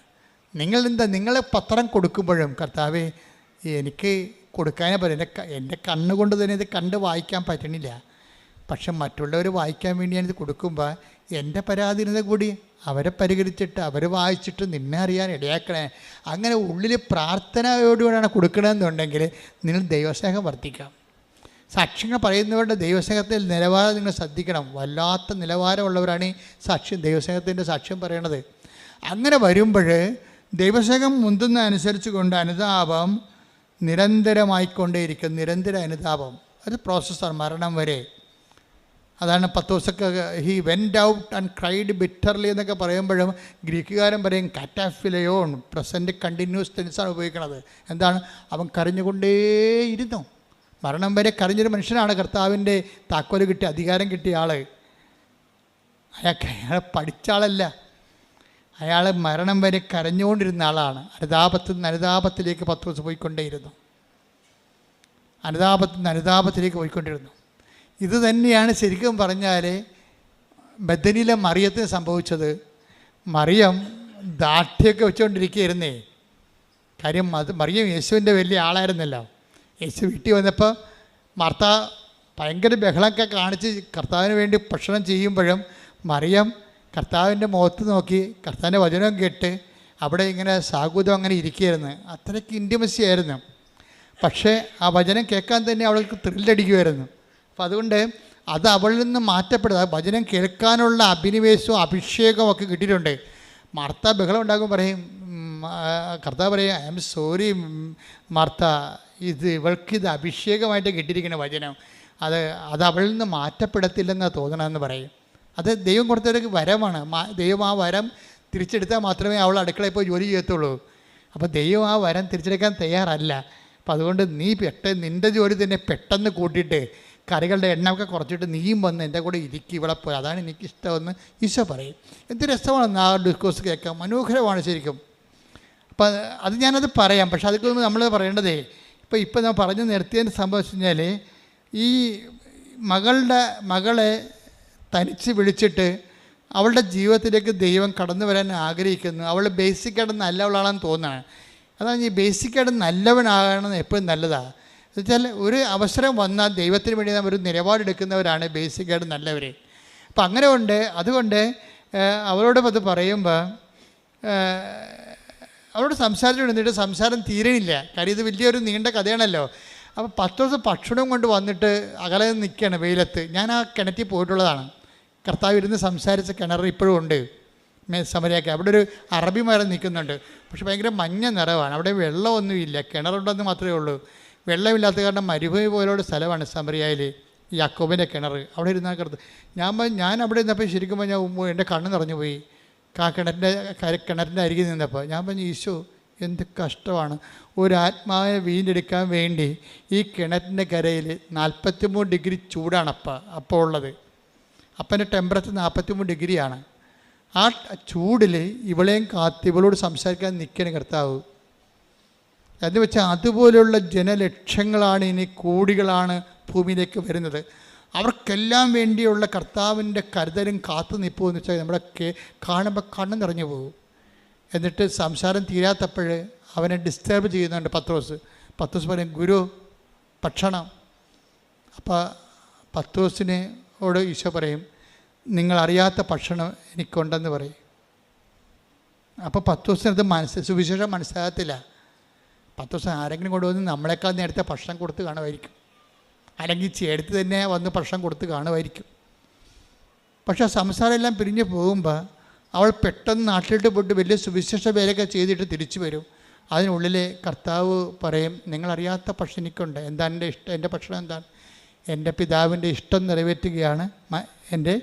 നിങ്ങൾ പത്രം കൊടുക്കുമ്പോഴും കർത്താവേ എനിക്ക് കൊടുക്കാനേ പറയും. എൻ്റെ കണ്ണുകൊണ്ട് തന്നെ ഇത് കണ്ട് വായിക്കാൻ പറ്റണില്ല. പക്ഷെ മറ്റുള്ളവർ വായിക്കാൻ വേണ്ടി ഞാനിത് കൊടുക്കുമ്പോൾ എൻ്റെ പരാധീനത കൂടി അവരെ പരിഹരിച്ചിട്ട് അവർ വായിച്ചിട്ട് നിന്നെ അറിയാൻ ഇടയാക്കണേ. അങ്ങനെ ഉള്ളിൽ പ്രാർത്ഥനയോടുകൂടിയാണ് കൊടുക്കണമെന്നുണ്ടെങ്കിൽ നിങ്ങൾ ദൈവസ്നേഹം വർദ്ധിക്കാം. സാക്ഷ്യങ്ങൾ പറയുന്നവരുടെ ദൈവസ്നേഹത്തിൽ നിലവാരം നിങ്ങൾ ശ്രദ്ധിക്കണം. വല്ലാത്ത നിലവാരമുള്ളവരാണ് ഈ ദൈവസ്നേഹത്തിൻ്റെ സാക്ഷ്യം പറയണത്. അങ്ങനെ വരുമ്പോൾ ദൈവസ്നേഹം മുന്തുന്ന അനുസരിച്ച് കൊണ്ട് അനുതാപം നിരന്തരമായിക്കൊണ്ടേയിരിക്കും. നിരന്തര അനുതാപം അത് പ്രോസസ്സാണ് മരണം വരെ. അതാണ് പത്രോസൊക്കെ he went out and cried bitterly എന്നൊക്കെ പറയുമ്പോഴും ഗ്രീക്കുകാരൻ പറയും കാറ്റാഫിലയോൺ, പ്രസൻറ്റ് കണ്ടിന്യൂസ് ടെൻസാണ് ഉപയോഗിക്കുന്നത്. എന്താണ്? അവൻ കരഞ്ഞുകൊണ്ടേയിരുന്നു. മരണം വരെ കരഞ്ഞൊരു മനുഷ്യനാണ് കർത്താവിൻ്റെ താക്കോല് കിട്ടിയ അധികാരം കിട്ടിയ ആൾ. അയാൾ പഠിച്ച ആളല്ല. അയാൾ മരണം വരെ കരഞ്ഞുകൊണ്ടിരുന്ന ആളാണ്. അനുതാപത്തിൽ നിന്ന് അനുതാപത്തിലേക്ക് പത്രോസ് പോയിക്കൊണ്ടേയിരുന്നു. അനുതാപത്തിലേക്ക് പോയിക്കൊണ്ടിരുന്നു. ഇത് തന്നെയാണ് ശരിക്കും പറഞ്ഞാൽ ബദനിലെ മറിയത്തിന് സംഭവിച്ചത്. മറിയം ദാഠ്യമൊക്കെ വെച്ചുകൊണ്ടിരിക്കുകയായിരുന്നേ. കാര്യം മറിയം യേശുവിൻ്റെ വലിയ ആളായിരുന്നല്ലോ. യേശു വീട്ടിൽ വന്നപ്പോൾ മാർത്ത ഭയങ്കര ബഹളമൊക്കെ കാണിച്ച് കർത്താവിന് വേണ്ടി ഭക്ഷണം ചെയ്യുമ്പോഴും മറിയം കർത്താവിൻ്റെ മുഖത്ത് നോക്കി കർത്താവിൻ്റെ വചനം കേട്ട് അവിടെ ഇങ്ങനെ സാഗൂതം അങ്ങനെ ഇരിക്കുകയായിരുന്നു. അത്രയ്ക്ക് ഇൻറ്റിമസി ആയിരുന്നു. പക്ഷേ ആ വചനം കേൾക്കാൻ തന്നെ അവൾക്ക് ത്രില്ലടിക്കുമായിരുന്നു. അപ്പം അതുകൊണ്ട് അത് അവളിൽ നിന്ന് മാറ്റപ്പെടുക. വചനം കേൾക്കാനുള്ള അഭിനിവേശവും അഭിഷേകവും ഒക്കെ കിട്ടിയിട്ടുണ്ട്. മാർത്ത ബഹളം ഉണ്ടാകും പറയും, കർത്താവ് പറയും ഐ ആം സോറി മാർത്ത, ഇവൾക്കിത് അഭിഷേകമായിട്ട് കിട്ടിയിരിക്കുന്ന വചനം, അത് അവളിൽ നിന്ന് മാറ്റപ്പെടത്തില്ലെന്നാണ് തോന്നണമെന്ന് പറയും. അത് ദൈവം കൊടുത്തൊരു വരമാണ്. ദൈവം ആ വരം തിരിച്ചെടുത്താൽ മാത്രമേ അവൾ അടുക്കളയിൽ പോയി ജോലി ചെയ്യത്തുള്ളൂ. അപ്പോൾ ദൈവം ആ വരം തിരിച്ചെടുക്കാൻ തയ്യാറല്ല. അപ്പം അതുകൊണ്ട് നീ നിൻ്റെ ജോലി തന്നെ പെട്ടെന്ന് കൂട്ടിയിട്ട് കറികളുടെ എണ്ണമൊക്കെ കുറച്ചിട്ട് നീയും വന്ന് എൻ്റെ കൂടെ ഇരിക്കും ഇവിടെ പോയി, അതാണ് എനിക്കിഷ്ടമെന്ന് ഈശോ പറയും. എന്ത് രസമാണ് ആ ഡിസ്കോഴ്സ് കേൾക്കാൻ, മനോഹരമാണ് ശരിക്കും. അപ്പം അത് ഞാനത് പറയാം. പക്ഷെ അതൊക്കെ നമ്മൾ പറയേണ്ടതേ ഇപ്പം ഞാൻ പറഞ്ഞു നിർത്തിയതിന് സംഭവിച്ചു കഴിഞ്ഞാൽ ഈ മകളെ തനിച്ച് വിളിച്ചിട്ട് അവളുടെ ജീവിതത്തിലേക്ക് ദൈവം കടന്നു വരാൻ ആഗ്രഹിക്കുന്നു. അവൾ ബേസിക്കായിട്ട് നല്ലവളാണെന്ന് തോന്നുകയാണ്. അതാണ് ഈ ബേസിക്കായിട്ട് നല്ലവനാകണമെന്ന് എപ്പോഴും നല്ലതാണ്. എന്നുവെച്ചാൽ ഒരു അവസരം വന്നാൽ ദൈവത്തിന് വേണ്ടി ഒരു നിലപാടെടുക്കുന്നവരാണ് ബേസിക്കായിട്ട് നല്ലവർ. അപ്പം അങ്ങനെ ഉണ്ട്. അതുകൊണ്ട് അവരോട് അത് പറയുമ്പോൾ അവരോട് സംസാരിച്ചുകൊണ്ടിട്ട് സംസാരം തീരണില്ല. കാര്യം ഇത് വലിയൊരു നീണ്ട കഥയാണല്ലോ. അപ്പോൾ 10 ദിവസം ഭക്ഷണം കൊണ്ട് വന്നിട്ട് അകലെ നിൽക്കുകയാണ് വെയിലത്ത്. ഞാൻ ആ കിണറ്റിൽ പോയിട്ടുള്ളതാണ്. കർത്താവ് ഇരുന്ന് സംസാരിച്ച കിണർ ഇപ്പോഴും ഉണ്ട് സമരയാക്കി. അവിടെ ഒരു അറബി മരം നിൽക്കുന്നുണ്ട്. പക്ഷെ ഭയങ്കര മഞ്ഞ നിറവാണ്. അവിടെ വെള്ളമൊന്നുമില്ല, കിണറുണ്ടെന്ന് മാത്രമേ ഉള്ളൂ. വെള്ളമില്ലാത്ത കാരണം മരുഭൂമി പോലുള്ള സ്ഥലമാണ് സമരിയയിൽ യാക്കോബിൻ്റെ കിണർ. അവിടെ ഇരുന്നാൽ ഞാൻ അവിടെ ഇരുന്നപ്പോൾ ശരിക്കും പറഞ്ഞാൽ എൻ്റെ കണ്ണ് നിറഞ്ഞു പോയി. ആ കിണറിൻ്റെ അരികിൽ നിന്നപ്പോൾ ഞാൻ പറഞ്ഞു, ഈശോ എന്ത് കഷ്ടമാണ്. ഒരു ആത്മാവിനെ വീണ്ടെടുക്കാൻ വേണ്ടി ഈ കിണറ്റിൻ്റെ കരയിൽ 43 ഡിഗ്രി ചൂടാണ് അപ്പോൾ ഉള്ളത്. അപ്പൻ്റെ ടെമ്പറേച്ചർ 43 ഡിഗ്രിയാണ്. ആ ചൂടിൽ ഇവളെയും കാത്ത് ഇവളോട് സംസാരിക്കാൻ നിൽക്കണം കർത്താവ്. എന്ന് വെച്ചാൽ അതുപോലെയുള്ള ജനലക്ഷങ്ങളാണ്, ഇനി കോടികളാണ് ഭൂമിയിലേക്ക് വരുന്നത്. അവർക്കെല്ലാം വേണ്ടിയുള്ള കർത്താവിൻ്റെ കരുതലും കാത്തു നിൽപ്പും എന്ന് വെച്ചാൽ നമ്മുടെ കാണുമ്പോൾ കണ്ണ് നിറഞ്ഞു പോകും. എന്നിട്ട് സംസാരം തീരാത്തപ്പോൾ അവനെ ഡിസ്റ്റർബ് ചെയ്യുന്നുണ്ട് പത്രോസ് പറയും, ഗുരു ഭക്ഷണം. അപ്പോൾ പത്രോസിനോട് ഈശോ പറയും, നിങ്ങളറിയാത്ത ഭക്ഷണം എനിക്കുണ്ടെന്ന് പറയും. അപ്പോൾ പത്രോസിനത് സുവിശേഷം മനസ്സിലാകത്തില്ല. 10 ദിവസം ആരെങ്കിലും കൊണ്ടുവന്ന് നമ്മളെക്കാൾ നേരത്തെ ഭക്ഷണം കൊടുത്ത് കാണുമായിരിക്കും, അല്ലെങ്കിൽ ചേർത്ത് തന്നെ വന്ന് ഭക്ഷണം കൊടുത്ത് കാണുമായിരിക്കും. പക്ഷേ സംസാരമെല്ലാം പിരിഞ്ഞ് പോകുമ്പോൾ അവൾ പെട്ടെന്ന് നാട്ടിലിട്ട് പോയിട്ട് വലിയ സുവിശേഷ വേലയൊക്കെ ചെയ്തിട്ട് തിരിച്ചു വരും. അതിനുള്ളിൽ കർത്താവ് പറയും, നിങ്ങളറിയാത്ത ഭക്ഷണം എനിക്കുണ്ട്. എന്താ എൻ്റെ ഇഷ്ടം? എൻ്റെ ഭക്ഷണം എന്താണ്? എൻ്റെ പിതാവിൻ്റെ ഇഷ്ടം നിറവേറ്റുകയാണ് എൻ്റെ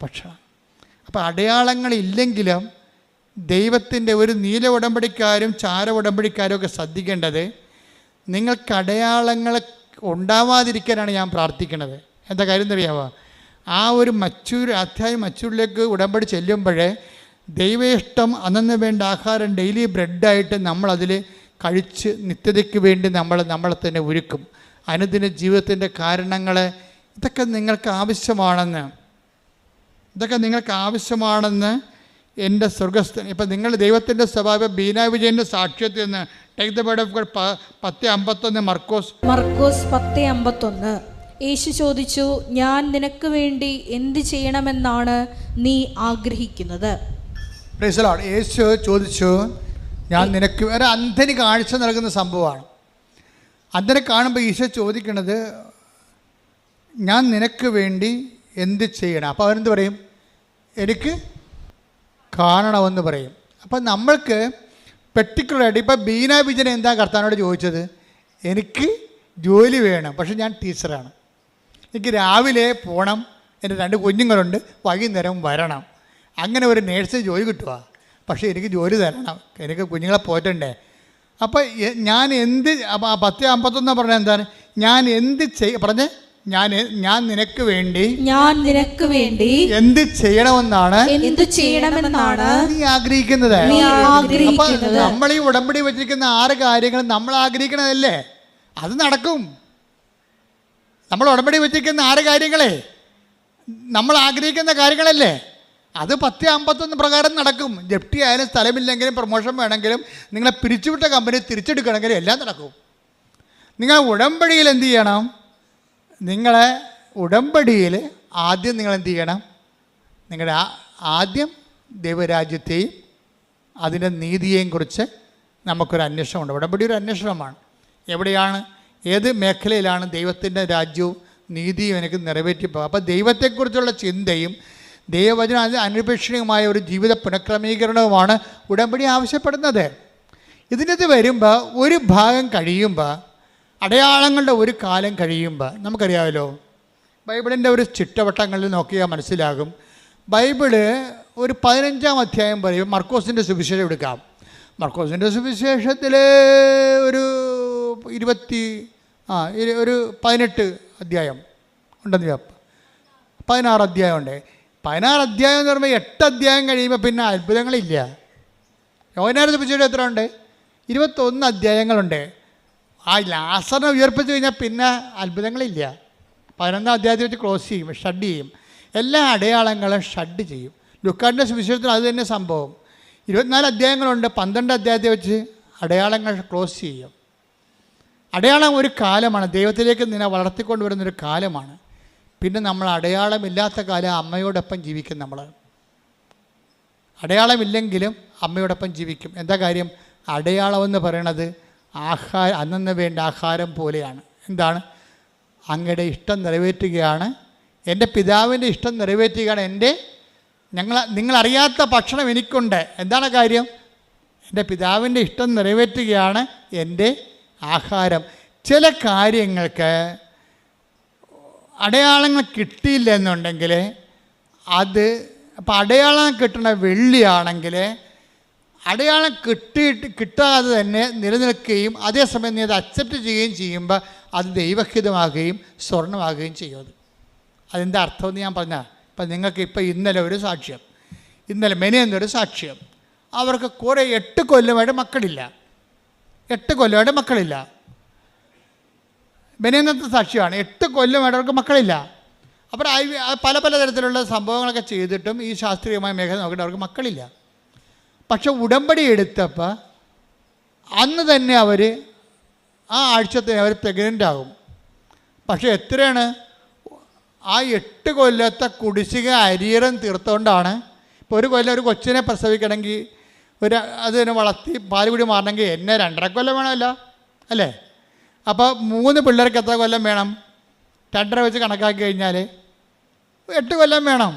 ഭക്ഷണം. അപ്പോൾ അടയാളങ്ങളില്ലെങ്കിലും ദൈവത്തിൻ്റെ ഒരു നീല ഉടമ്പടിക്കാരും ചാര ഉടമ്പടിക്കാരും ഒക്കെ ശ്രദ്ധിക്കേണ്ടത്, നിങ്ങൾക്ക് അടയാളങ്ങൾ ഉണ്ടാവാതിരിക്കാനാണ് ഞാൻ പ്രാർത്ഥിക്കുന്നത്. എന്താ കാര്യം എന്നറിയാമോ? ആ ഒരു മച്ചൂരിലേക്ക് ഉടമ്പടി ചെല്ലുമ്പോഴേ ദൈവ ഇഷ്ടം അന്നു വേണ്ട ആഹാരം ഡെയിലി ബ്രെഡായിട്ട് നമ്മളതിൽ കഴിച്ച് നിത്യതയ്ക്ക് വേണ്ടി നമ്മളെ തന്നെ ഒരുക്കും. അനുദിന ജീവിതത്തിൻ്റെ കാരണങ്ങൾ ഇതൊക്കെ നിങ്ങൾക്ക് ആവശ്യമാണെന്ന് എൻ്റെ സ്വർഗസ്ഥൻ. ഇപ്പം നിങ്ങൾ ദൈവത്തിൻ്റെ സ്വഭാവം ബീന വിജയൻ്റെ സാക്ഷ്യത്തിൽ നിന്ന് take the word of God 10:51 മർക്കോസ് 10:51. യേശു ചോദിച്ചു, ഞാൻ നിനക്ക് വേണ്ടി എന്ത് ചെയ്യണമെന്നാണ് നീ ആഗ്രഹിക്കുന്നത്? Praise the Lord. യേശു ചോദിച്ചു, ഞാൻ നിനക്ക് ഒരു അന്ധന് കാഴ്ച നൽകുന്ന സംഭവമാണ്. അന്ധനെ കാണുമ്പോൾ ഈശോ ചോദിക്കണത്, ഞാൻ നിനക്ക് വേണ്ടി എന്ത് ചെയ്യണം? അപ്പോൾ അവനെന്ത് പറയും? എനിക്ക് കാണണമെന്ന് പറയും. അപ്പം നമ്മൾക്ക് പെർട്ടിക്കുലറായിട്ട് ഇപ്പം ബീന വിജയൻ എന്താ കർത്താവിനോട് ചോദിച്ചത്? എനിക്ക് ജോലി വേണം, പക്ഷെ ഞാൻ ടീച്ചറാണ്, എനിക്ക് രാവിലെ പോകണം, എൻ്റെ 2 കുഞ്ഞുങ്ങളുണ്ട്, വൈകുന്നേരം വരണം. അങ്ങനെ ഒരു നേഴ്സിന് ജോലി കിട്ടുക, പക്ഷേ എനിക്ക് ജോലി തരണം, എനിക്ക് കുഞ്ഞുങ്ങളെ പോറ്റണ്ടേ. അപ്പോൾ ഞാൻ എന്ത് 10:51 പറഞ്ഞാൽ എന്താണ്? ഞാൻ എന്ത് പറഞ്ഞേ? ഞാൻ നിനക്ക് വേണ്ടി എന്ത് ചെയ്യണമെന്നാണ് നീ ആഗ്രഹിക്കുന്നത്. അപ്പൊ നമ്മൾ ഈ ഉടമ്പടി വെച്ചിരിക്കുന്ന 6 കാര്യങ്ങൾ നമ്മൾ ആഗ്രഹിക്കണതല്ലേ, അത് നടക്കും. നമ്മൾ ഉടമ്പടി വെച്ചിരിക്കുന്ന 6 കാര്യങ്ങളെ നമ്മൾ ആഗ്രഹിക്കുന്ന കാര്യങ്ങളല്ലേ, അത് 10:51 പ്രകാരം നടക്കും. ജപ്തി ആയാലും സ്ഥലമില്ലെങ്കിലും പ്രൊമോഷൻ വേണമെങ്കിലും നിങ്ങളെ പിരിച്ചുവിട്ട കമ്പനി തിരിച്ചെടുക്കണമെങ്കിലും എല്ലാം നടക്കും. നിങ്ങൾ ഉടമ്പടിയിൽ എന്ത് ചെയ്യണം? നിങ്ങളെ ഉടമ്പടിയിൽ ആദ്യം നിങ്ങൾ എന്ത് ചെയ്യണം? നിങ്ങളുടെ ആദ്യം ദൈവരാജ്യത്തെയും അതിൻ്റെ നീതിയെയും കുറിച്ച് നമുക്കൊരു അന്വേഷണമുണ്ട്. ഉടമ്പടി ഒരു അന്വേഷണമാണ്. എവിടെയാണ്, ഏത് മേഖലയിലാണ് ദൈവത്തിൻ്റെ രാജ്യവും നീതിയും എനിക്ക് നിറവേറ്റിപ്പോകും. അപ്പോൾ ദൈവത്തെക്കുറിച്ചുള്ള ചിന്തയും ദൈവവചനം അത് അനുപേക്ഷണീയമായ ഒരു ജീവിത പുനഃക്രമീകരണവുമാണ് ഉടമ്പടി ആവശ്യപ്പെടുന്നത്. ഇതിനകത്ത് വരുമ്പോൾ ഒരു ഭാഗം കഴിയുമ്പോൾ, അടയാളങ്ങളുടെ ഒരു കാലം കഴിയുമ്പോൾ, നമുക്കറിയാമല്ലോ ബൈബിളിൻ്റെ ഒരു ചുറ്റവട്ടങ്ങളിൽ നോക്കിയാൽ മനസ്സിലാകും. ബൈബിള് ഒരു 15-ാം അധ്യായം പറയും. മർക്കോസിൻ്റെ സുവിശേഷം എടുക്കാം. മർക്കോസിൻ്റെ സുവിശേഷത്തിൽ ഒരു 18 അധ്യായം ഉണ്ടെന്ന്, 16 അധ്യായം ഉണ്ട്. 16 അധ്യായം എന്ന് പറയുമ്പോൾ 8 അധ്യായം കഴിയുമ്പോൾ പിന്നെ അത്ഭുതങ്ങളില്ല. യോഹന്നാന്റെ സുവിശേഷം എത്ര ഉണ്ട്? 21 അധ്യായങ്ങളുണ്ട്. ആ ലാസറിനെ ഉയർപ്പിച്ച് കഴിഞ്ഞാൽ പിന്നെ അത്ഭുതങ്ങളില്ല. 11-ാം അധ്യായത്തിൽ വെച്ച് ക്ലോസ് ചെയ്യും, ഷഡ് ചെയ്യും. എല്ലാ അടയാളങ്ങളും ഷഡ് ചെയ്യും. ലുക്കാന്റെ സുവിശേഷത്തിൽ അത് തന്നെ സംഭവം. 24 അധ്യായങ്ങളുണ്ട്. 12 അധ്യായത്തിൽ വെച്ച് അടയാളങ്ങൾ ക്ലോസ് ചെയ്യും. അടയാളം ഒരു കാലമാണ്, ദൈവത്തിലേക്ക് നിന്നെ വളർത്തിക്കൊണ്ടുവരുന്നൊരു കാലമാണ്. പിന്നെ നമ്മൾ അടയാളമില്ലാത്ത കാലം അമ്മയോടൊപ്പം ജീവിക്കും. നമ്മൾ അടയാളമില്ലെങ്കിലും അമ്മയോടൊപ്പം ജീവിക്കും. എന്താ കാര്യം? അടയാളമെന്ന് പറയണത് അന്നു വേണ്ട ആഹാരം പോലെയാണ്. എന്താണ്? അങ്ങയുടെ ഇഷ്ടം നിറവേറ്റുകയാണ്, എൻ്റെ പിതാവിൻ്റെ ഇഷ്ടം നിറവേറ്റുകയാണ്. നിങ്ങളറിയാത്ത ഭക്ഷണം എനിക്കുണ്ട്. എന്താണ് കാര്യം? എൻ്റെ പിതാവിൻ്റെ ഇഷ്ടം നിറവേറ്റുകയാണ് എൻ്റെ ആഹാരം. ചില കാര്യങ്ങൾക്ക് അടയാളങ്ങൾ കിട്ടിയില്ല എന്നുണ്ടെങ്കിൽ അപ്പോൾ അടയാളം കിട്ടുന്ന വെള്ളിയാണെങ്കിൽ അടയാളം കിട്ടാതെ തന്നെ നിലനിൽക്കുകയും അതേസമയം നീ അത് അക്സെപ്റ്റ് ചെയ്യുകയും ചെയ്യുമ്പോൾ അത് ദൈവഹിതമാകുകയും സ്വർണ്ണമാകുകയും ചെയ്യും. അതെന്താ അർത്ഥമെന്ന് ഞാൻ പറഞ്ഞാൽ, ഇപ്പം നിങ്ങൾക്ക് ഇന്നലെ ഒരു സാക്ഷ്യം, മെനയെന്നൊരു സാക്ഷ്യം. അവർക്ക് കുറേ 8 കൊല്ലമായിട്ട് മക്കളില്ല. മെനയെന്നത്തെ സാക്ഷ്യമാണ്. 8 കൊല്ലമായിട്ട് അവർക്ക് മക്കളില്ല. അപ്പോൾ പല തരത്തിലുള്ള സംഭവങ്ങളൊക്കെ ചെയ്തിട്ടും ഈ ശാസ്ത്രീയമായ മേഖല നോക്കിയിട്ട് അവർക്ക് മക്കളില്ല. പക്ഷെ ഉടമ്പടി എടുത്തപ്പോൾ അന്ന് തന്നെ അവർ ആ ആഴ്ചത്തെ അവർ പ്രഗ്നൻ്റ് ആകും. പക്ഷെ എത്രയാണ്? ആ 8 കൊല്ലത്തെ കുടിശ്ശിക അരിയറം തീർത്തുകൊണ്ടാണ്. ഇപ്പോൾ ഒരു കൊല്ലം ഒരു കൊച്ചിനെ പ്രസവിക്കണമെങ്കിൽ അതിനെ വളർത്തി പാല് കൂടി മാറണമെങ്കിൽ എന്നെ 2.5 കൊല്ലം വേണമല്ലോ അല്ലേ? അപ്പോൾ 3 പിള്ളേർക്ക് എത്ര കൊല്ലം വേണം? 2.5 വെച്ച് കണക്കാക്കി കഴിഞ്ഞാൽ 8 കൊല്ലം വേണം.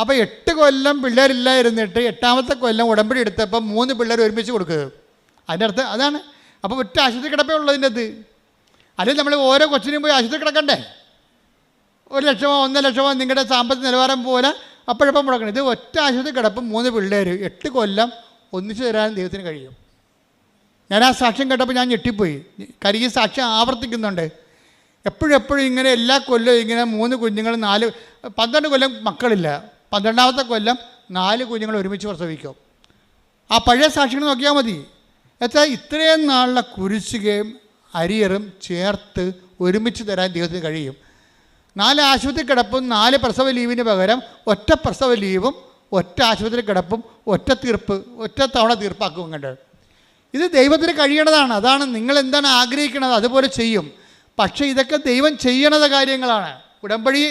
അപ്പോൾ 8 കൊല്ലം പിള്ളേരില്ലായിരുന്നിട്ട് 8ാമത്തെ കൊല്ലം ഉടമ്പടി എടുത്തപ്പോൾ 3 പിള്ളേർ ഒരുമിച്ച് കൊടുക്കുക. അതിൻ്റെ അർത്ഥം അതാണ്. അപ്പോൾ ഒറ്റ ആശുപത്രി കിടപ്പേ ഉള്ളതിൻ്റെ അത്. അല്ലെങ്കിൽ നമ്മൾ ഓരോ കൊച്ചിനും പോയി ആശുപത്രി കിടക്കണ്ടേ? 1 ലക്ഷമോ 1.5 ലക്ഷമോ നിങ്ങളുടെ സാമ്പത്തിക നിലവാരം പോലെ അപ്പോഴപ്പം മുടക്കണം. ഇത് ഒറ്റ ആശുപത്രി കിടപ്പം 3 പിള്ളേർ 8 കൊല്ലം ഒന്നിച്ചു തരാൻ ദൈവത്തിന് കഴിയും. ഞാൻ ആ സാക്ഷ്യം കേട്ടപ്പോൾ ഞാൻ ഞെട്ടിപ്പോയി. കാര്യം ഈ സാക്ഷ്യം ആവർത്തിക്കുന്നുണ്ട്. എപ്പോഴും ഇങ്ങനെ എല്ലാ കൊല്ലവും ഇങ്ങനെ 3 കുഞ്ഞുങ്ങൾ 12 കൊല്ലം മക്കളില്ല, 12ാമത്തെ കൊല്ലം 4 കുഞ്ഞുങ്ങൾ ഒരുമിച്ച് പ്രസവിക്കും. ആ പഴയ സാക്ഷ്യങ്ങൾ നോക്കിയാൽ മതി. എത്ര ഇത്രയും നാളിലെ കുരിശുകയും അരിയറും ചേർത്ത് ഒരുമിച്ച് തരാൻ ദൈവത്തിന് കഴിയും. 4 ആശുപത്രി കിടപ്പും 4 പ്രസവ ലീവിന് പകരം ഒറ്റ പ്രസവ ലീവും ഒറ്റ ആശുപത്രി കിടപ്പും ഒറ്റ തവണ തീർപ്പാക്കും. കണ്ട് ഇത് ദൈവത്തിന് കഴിയണതാണ്. അതാണ് നിങ്ങൾ എന്താണ് ആഗ്രഹിക്കുന്നത് അതുപോലെ ചെയ്യും. പക്ഷേ ഇതൊക്കെ ദൈവം ചെയ്യണത് കാര്യങ്ങളാണ്. ഉടമ്പടി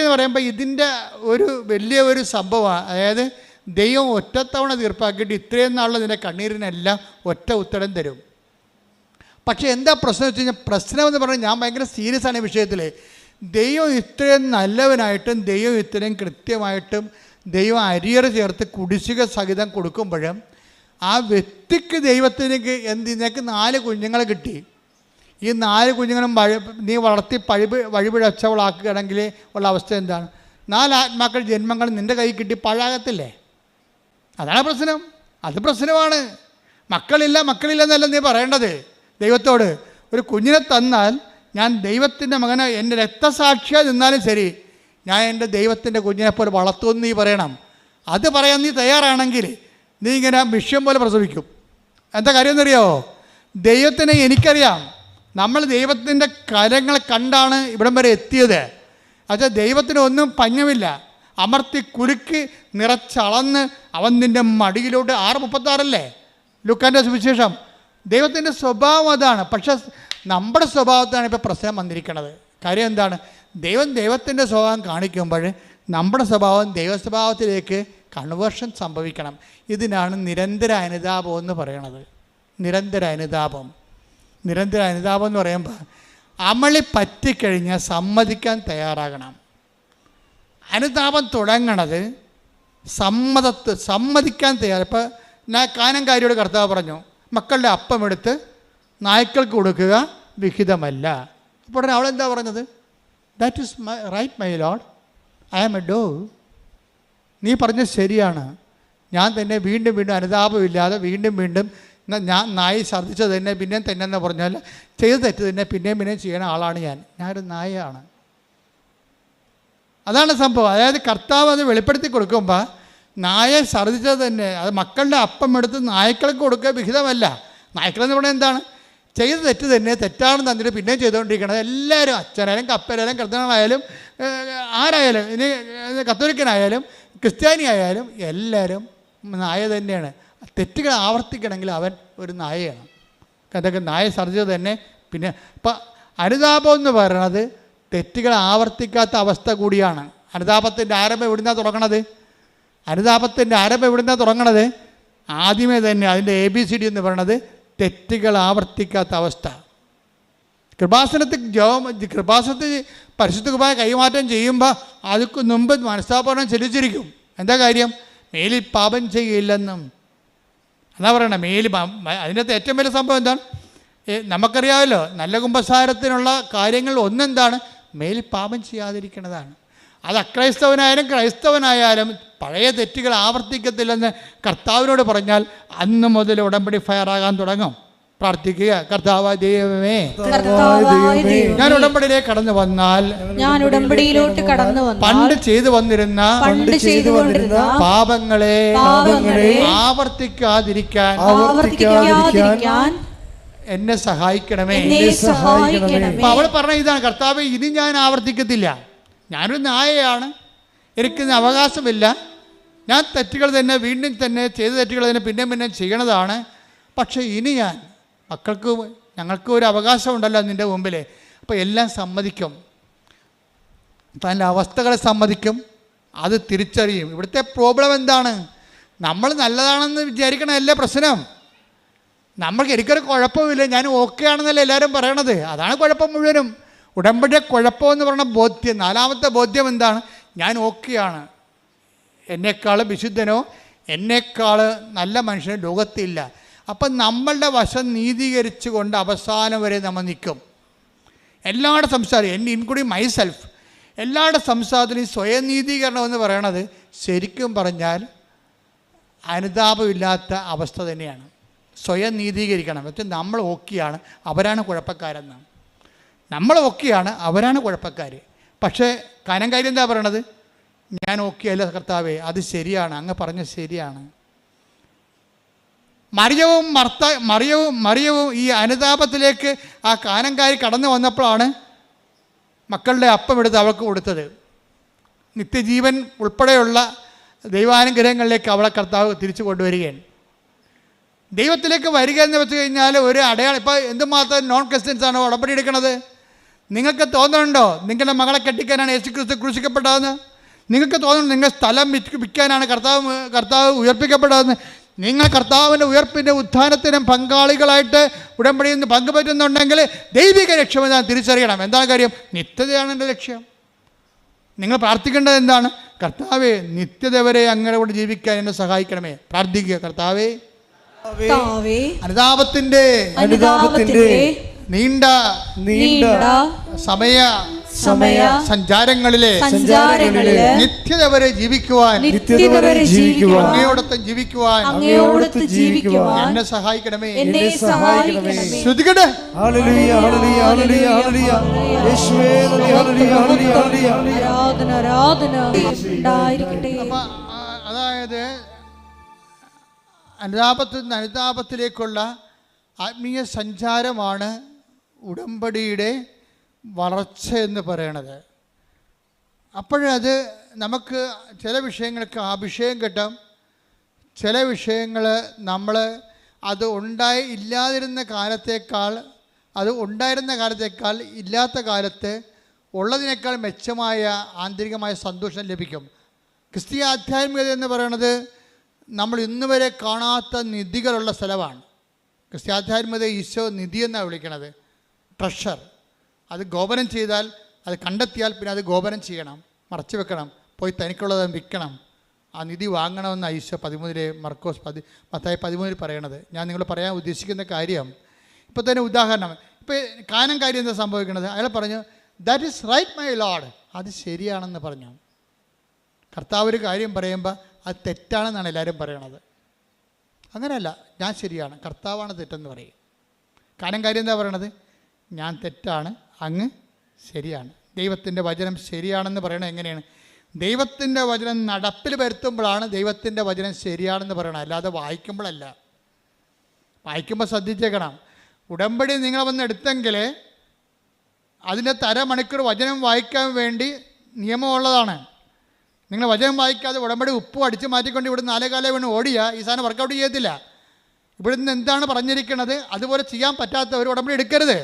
എന്ന് പറയുമ്പോൾ ഇതിൻ്റെ ഒരു വലിയ ഒരു സംഭവമാണ്. അതായത് ദൈവം ഒറ്റത്തവണ തീർപ്പാക്കിയിട്ട് ഇത്രയും നാളിൽ നിൻ്റെ കണ്ണീരിനെല്ലാം ഒറ്റ ഉത്തരം തരും. പക്ഷേ എന്താ പ്രശ്നം വെച്ച് കഴിഞ്ഞാൽ, പ്രശ്നം എന്ന് പറഞ്ഞാൽ ഞാൻ ഭയങ്കര സീരിയസ് ആണ് ഈ വിഷയത്തിൽ. ദൈവം ഇത്രയും നല്ലവനായിട്ടും ദൈവം ഇത്രയും കൃത്യമായിട്ടും ദൈവം അരിയർ ചേർത്ത് കുടിശ്ശിക സഹിതം കൊടുക്കുമ്പോഴും ആ വ്യക്തിക്ക് ദൈവത്തിനേക്ക് നിനക്ക് 4 കുഞ്ഞുങ്ങളെ കിട്ടി. ഈ 4 കുഞ്ഞുങ്ങളും നീ വളർത്തി വഴിപിഴച്ചവളാക്കുകയാണെങ്കിൽ ഉള്ള അവസ്ഥ എന്താണ്? 4 ആത്മാക്കൾ ജന്മങ്ങൾ നിൻ്റെ കൈ കിട്ടി പാഴാകത്തില്ലേ? അതാണ് പ്രശ്നം. അത് പ്രശ്നമാണ്. മക്കളില്ലെന്നല്ല നീ പറയേണ്ടത് ദൈവത്തോട്. ഒരു കുഞ്ഞിനെ തന്നാൽ ഞാൻ ദൈവത്തിൻ്റെ മകനെ എൻ്റെ രക്തസാക്ഷിയായി നിന്നാലും ശരി, ഞാൻ എൻ്റെ ദൈവത്തിൻ്റെ കുഞ്ഞിനെപ്പോലെ വളർത്തുമെന്ന് നീ പറയണം. അത് പറയാൻ നീ തയ്യാറാണെങ്കിൽ നീ ഇങ്ങനെ മിഷ്യം പോലെ പ്രസവിക്കും. എന്താ കാര്യം എന്നറിയാമോ? ദൈവത്തിനെ എനിക്കറിയാം. നമ്മൾ ദൈവത്തിൻ്റെ കാര്യങ്ങളെ കണ്ടാണ് ഇവിടം വരെ എത്തിയത്. അത് ദൈവത്തിന് ഒന്നും പഞ്ഞമില്ല. അമർത്തി കുലുക്കി നിറച്ചളന്ന് അവൻ നിൻ്റെ മടിയിലോട്ട് 6:36 ലൂക്കാൻ്റെ സുവിശേഷം. ദൈവത്തിൻ്റെ സ്വഭാവം അതാണ്. പക്ഷെ നമ്മുടെ സ്വഭാവത്താണ് ഇപ്പോൾ പ്രശ്നം വന്നിരിക്കുന്നത്. കാര്യം എന്താണ്? ദൈവത്തിൻ്റെ സ്വഭാവം കാണിക്കുമ്പോൾ നമ്മുടെ സ്വഭാവം ദൈവസ്വഭാവത്തിലേക്ക് കൺവേർഷൻ സംഭവിക്കണം. ഇതിനാണ് നിരന്തര അനുതാപം എന്ന് പറയണത്. നിരന്തര അനുതാപം എന്ന് പറയുമ്പോൾ അമളി പറ്റിക്കഴിഞ്ഞാൽ സമ്മതിക്കാൻ അനുതാപം തുടങ്ങണത് സമ്മതിക്കാൻ തയ്യാറ്. ഇപ്പോൾ ഞാൻ കാനംകാരിയോട് കർത്താവ് പറഞ്ഞു, മക്കളുടെ അപ്പം എടുത്ത് നായ്ക്കൾക്ക് കൊടുക്കുക വിഹിതമല്ല. അപ്പോൾ അവളെന്താ പറഞ്ഞത്? That is my right my Lord, I am a dog. നീ പറഞ്ഞത് ശരിയാണ്. ഞാൻ തന്നെ വീണ്ടും അനുതാപമില്ലാതെ വീണ്ടും ഞാൻ നായി ഛർദ്ദിച്ചത് തന്നെ പിന്നെയും എന്ന് പറഞ്ഞാൽ ചെയ്ത് തെറ്റ് തന്നെ പിന്നെയും ചെയ്യണ ആളാണ് ഞാനൊരു നായയാണ്. അതാണ് സംഭവം. അതായത് കർത്താവ് അത് വെളിപ്പെടുത്തി കൊടുക്കുമ്പോൾ നായ ഛർദ്ദിച്ചത് തന്നെ, അത് മക്കളുടെ അപ്പം എടുത്ത് നായ്ക്കൾക്ക് കൊടുക്കുക വിഹിതമല്ല. നായ്ക്കളെന്ന് പറഞ്ഞാൽ എന്താണ്? ചെയ്ത് തെറ്റ് തന്നെ തെറ്റാണെന്ന് തന്നിട്ട് പിന്നെയും ചെയ്തുകൊണ്ടിരിക്കണത്. എല്ലാവരും, അച്ഛനായാലും കപ്പലായാലും കർത്തനായാലും ആരായാലും, ഇനി കത്തോലിക്കനായാലും ക്രിസ്ത്യാനി ആയാലും എല്ലാവരും നായ തന്നെയാണ്. തെറ്റുകൾ ആവർത്തിക്കണമെങ്കിൽ അവൻ ഒരു നായയാണ്. അതൊക്കെ നായ ഛർദ്ദിച്ചത് തന്നെ. പിന്നെ ഇപ്പം അനുതാപം എന്ന് പറയുന്നത് തെറ്റുകൾ ആവർത്തിക്കാത്ത അവസ്ഥ കൂടിയാണ്. അനുതാപത്തിൻ്റെ ആരംഭം എവിടുന്നാണ് തുടങ്ങണത്? ആദ്യമേ തന്നെ അതിൻ്റെ ABCD എന്ന് പറയുന്നത് തെറ്റുകൾ ആവർത്തിക്കാത്ത അവസ്ഥ. കൃപാസനത്തിൽ പരിശുദ്ധ കുർബാന കൈമാറ്റം ചെയ്യുമ്പോൾ അതിക്ക് മുമ്പ് മനസ്താപനം ചെലുത്തിരിക്കും. എന്താ കാര്യം? മേലിൽ പാപം ചെയ്യില്ലെന്നും എന്നാ പറയണേ. അതിനകത്ത് ഏറ്റവും വലിയ സംഭവം എന്താണ്? നമുക്കറിയാമല്ലോ, നല്ല കുമ്പസാരത്തിനുള്ള കാര്യങ്ങൾ ഒന്നെന്താണ്? മേലിൽ പാപം ചെയ്യാതിരിക്കുന്നതാണ്. അത് അക്രൈസ്തവനായാലും ക്രൈസ്തവനായാലും പഴയ തെറ്റുകൾ ആവർത്തിക്കത്തില്ലെന്ന് കർത്താവിനോട് പറഞ്ഞാൽ അന്ന് മുതൽ ഉടമ്പടി ഫയറാകാൻ തുടങ്ങും. പ്രാർത്ഥിക്കുക, കർത്താവായ ദൈവമേ, ഞാൻ ഉടമ്പടിയിലേക്ക് കടന്നു വന്നാൽ പണ്ട് ചെയ്തു വന്നിരുന്ന പാപങ്ങളെ ആവർത്തിക്കാതിരിക്കാൻ എന്നെ സഹായിക്കണമേ. അപ്പം അവൾ പറഞ്ഞ ഇതാണ്, കർത്താവേ ഇനി ഞാൻ ആവർത്തിക്കത്തില്ല. ഞാനൊരു നായയാണ്, എനിക്കിന്ന് അവകാശമില്ല. ഞാൻ തെറ്റുകൾ തന്നെ വീണ്ടും ചെയ്ത തെറ്റുകൾ തന്നെ പിന്നെ ചെയ്യണതാണ്. പക്ഷേ ഇനി ഞാൻ ഞങ്ങൾക്ക് ഒരു അവകാശമുണ്ടല്ലോ നിൻ്റെ മുമ്പിൽ. അപ്പോൾ എല്ലാം സമ്മതിക്കും, തൻ്റെ അവസ്ഥകളെ സമ്മതിക്കും, അത് തിരിച്ചറിയും. ഇവിടുത്തെ പ്രോബ്ലം എന്താണ്? നമ്മൾ നല്ലതാണെന്ന് വിചാരിക്കണമല്ല പ്രശ്നം. നമ്മൾക്ക് എനിക്കൊരു കുഴപ്പമില്ല, ഞാൻ ഓക്കെ ആണെന്നല്ലേ എല്ലാവരും പറയണത്. അതാണ് കുഴപ്പം മുഴുവനും. ഉടമ്പടിയുടെ കുഴപ്പമെന്ന് പറയുന്ന ബോധ്യം. 4-ാമത്തെ ബോധ്യം എന്താണ്? ഞാൻ ഓക്കെയാണ്. എന്നെക്കാൾ വിശുദ്ധനോ എന്നെക്കാൾ നല്ല മനുഷ്യനോ ലോകത്തില്ല. അപ്പം നമ്മളുടെ വശം നീതീകരിച്ചു കൊണ്ട് അവസാനം വരെ നമ്മൾ നിൽക്കും. എല്ലാവരുടെ സംസാരം, ഇൻക്ലൂഡിങ് മൈസെൽഫ്, എല്ലാവരുടെ സംസാരത്തിലും സ്വയം നീതീകരണം എന്ന് പറയണത് ശരിക്കും പറഞ്ഞാൽ അനുതാപമില്ലാത്ത അവസ്ഥ തന്നെയാണ്. സ്വയം നീതീകരിക്കണം. പക്ഷേ നമ്മൾ ഓക്കെയാണ്, അവരാണ് കുഴപ്പക്കാരെന്നാണ്. നമ്മൾ ഓക്കെയാണ്, അവരാണ് കുഴപ്പക്കാർ. പക്ഷേ കാര്യം എന്താ പറയണത്? ഞാൻ ഓക്കെ അല്ല കർത്താവേ, അത് ശരിയാണ്, അങ്ങ് പറഞ്ഞ ശരിയാണ്. മറിയവും ഈ അനുതാപത്തിലേക്ക് ആ കാനംകാരി കടന്നു വന്നപ്പോഴാണ് മക്കളുടെ അപ്പം എടുത്ത് അവൾക്ക് കൊടുത്തത്. നിത്യജീവൻ ഉൾപ്പെടെയുള്ള ദൈവാനുഗ്രഹങ്ങളിലേക്ക് അവളെ കർത്താവ് തിരിച്ചു കൊണ്ടുവരികയാണ്. ദൈവത്തിലേക്ക് വരിക എന്ന് വെച്ച് കഴിഞ്ഞാൽ ഒരു അടയാളം. ഇപ്പോൾ എന്തുമാത്രം നോൺ ക്രിസ്ത്യൻസാണോ ഉടമ്പടി എടുക്കണത്? നിങ്ങൾക്ക് തോന്നുന്നുണ്ടോ നിങ്ങളുടെ മകളെ കെട്ടിക്കാനാണ് യേശുക്രിസ്തു ക്രൂശിക്കപ്പെട്ടതെന്ന്? നിങ്ങൾക്ക് തോന്നുന്നു നിങ്ങൾ സ്ഥലം വിൽക്കാനാണ് കർത്താവ് ഉയർപ്പിക്കപ്പെട്ടതെന്ന്? നിങ്ങൾ കർത്താവിൻ്റെ ഉയർപ്പിൻ്റെ ഉത്ഥാനത്തിനും പങ്കാളികളായിട്ട് ഉടമ്പടിയിൽ നിന്ന് പങ്കുപറ്റുന്നുണ്ടെങ്കിൽ ദൈവിക ലക്ഷ്യമെന്ന് തിരിച്ചറിയണം. എന്താണ് കാര്യം? നിത്യതയാണ് എൻ്റെ ലക്ഷ്യം. നിങ്ങൾ പ്രാർത്ഥിക്കേണ്ടത് എന്താണ്? കർത്താവേ, നിത്യത വരെ അങ്ങനെ കൂടെ ജീവിക്കാൻ എന്നെ സഹായിക്കണമേ. പ്രാർത്ഥിക്കുക, കർത്താവേ, അനുതാപത്തിന്റെ നീണ്ട സമയ സഞ്ചാരങ്ങളിലെ നിത്യത വരെ ജീവിക്കുവാൻ അങ്ങയോടൊപ്പം ജീവിക്കുവാൻ എന്നെ സഹായിക്കണമേ. ശ്രദ്ധിക്കട്ടെ. അതായത് അനുതാപത്തിൽ നിന്ന് അനുതാപത്തിലേക്കുള്ള ആത്മീയ സഞ്ചാരമാണ് ഉടമ്പടിയുടെ വളർച്ച എന്ന് പറയണത്. അപ്പോഴത് നമുക്ക് ചില വിഷയങ്ങൾക്ക് അഭിഷേകം കിട്ടാം. ചില വിഷയങ്ങൾ നമ്മൾ അത് ഇല്ലാതിരുന്ന കാലത്തേക്കാൾ, അത് ഉണ്ടായിരുന്ന കാലത്തേക്കാൾ ഇല്ലാത്ത കാലത്ത് ഉള്ളതിനേക്കാൾ മെച്ചമായ ആന്തരികമായ സന്തോഷം ലഭിക്കും. ക്രിസ്തീയ ആധ്യാത്മികത എന്ന് പറയുന്നത് നമ്മൾ ഇന്ന് വരെ കാണാത്ത നിധികളുള്ള സ്ഥലമാണ്. ക്രിസ്തീയ ആധ്യാത്മികത ഈശോ നിധി എന്നാണ് വിളിക്കണത്, ട്രഷർ. അത് ഗോപനം ചെയ്താൽ, അത് കണ്ടെത്തിയാൽ പിന്നെ അത് ഗോപനം ചെയ്യണം, മറച്ചു വെക്കണം, പോയി തനിക്കുള്ളത് വിൽക്കണം, ആ നിധി വാങ്ങണമെന്ന് ഈശോ 13 മത്തായി 13 പറയണത്. ഞാൻ നിങ്ങൾ പറയാൻ ഉദ്ദേശിക്കുന്ന കാര്യം, ഇപ്പോൾ തന്നെ ഉദാഹരണം, ഇപ്പോൾ കാനംകാരി എന്താ സംഭവിക്കുന്നത്? അയാൾ പറഞ്ഞു, that is right my Lord, അത് ശരിയാണെന്ന് പറഞ്ഞു. കർത്താവ് ഒരു കാര്യം പറയുമ്പോൾ അത് തെറ്റാണെന്നാണ് എല്ലാവരും പറയണത്. അങ്ങനെയല്ല, ഞാൻ ശരിയാണ്, കർത്താവാണ് തെറ്റെന്ന് പറയും. കാനംകാരി എന്താ പറയണത്? ഞാൻ തെറ്റാണ്, അങ്ങ് ശരിയാണ്. ദൈവത്തിൻ്റെ വചനം ശരിയാണെന്ന് പറയണത് എങ്ങനെയാണ്? ദൈവത്തിൻ്റെ വചനം നടപ്പിൽ വരുത്തുമ്പോഴാണ് ദൈവത്തിൻ്റെ വചനം ശരിയാണെന്ന് പറയണം, അല്ലാതെ വായിക്കുമ്പോഴല്ല. വായിക്കുമ്പോൾ ശ്രദ്ധിച്ചേക്കണം. ഉടമ്പടി നിങ്ങൾ വന്ന് എടുത്തെങ്കിൽ അതിൻ്റെ അരമണിക്കൂർ വചനം വായിക്കാൻ വേണ്ടി നിയമമുള്ളതാണ്. നിങ്ങൾ വചനം വായിക്കാതെ ഉടമ്പടി ഉപ്പും അടിച്ച് മാറ്റിക്കൊണ്ട് ഇവിടുന്ന് 4 കാലം വീണ് ഓടിയാൽ ഈ സാധനം വർക്കൗട്ട് ചെയ്യത്തില്ല. ഇവിടുന്ന് എന്താണ് പറഞ്ഞിരിക്കുന്നത് അതുപോലെ ചെയ്യാൻ പറ്റാത്തവർ ഉടമ്പടി എടുക്കരുത്.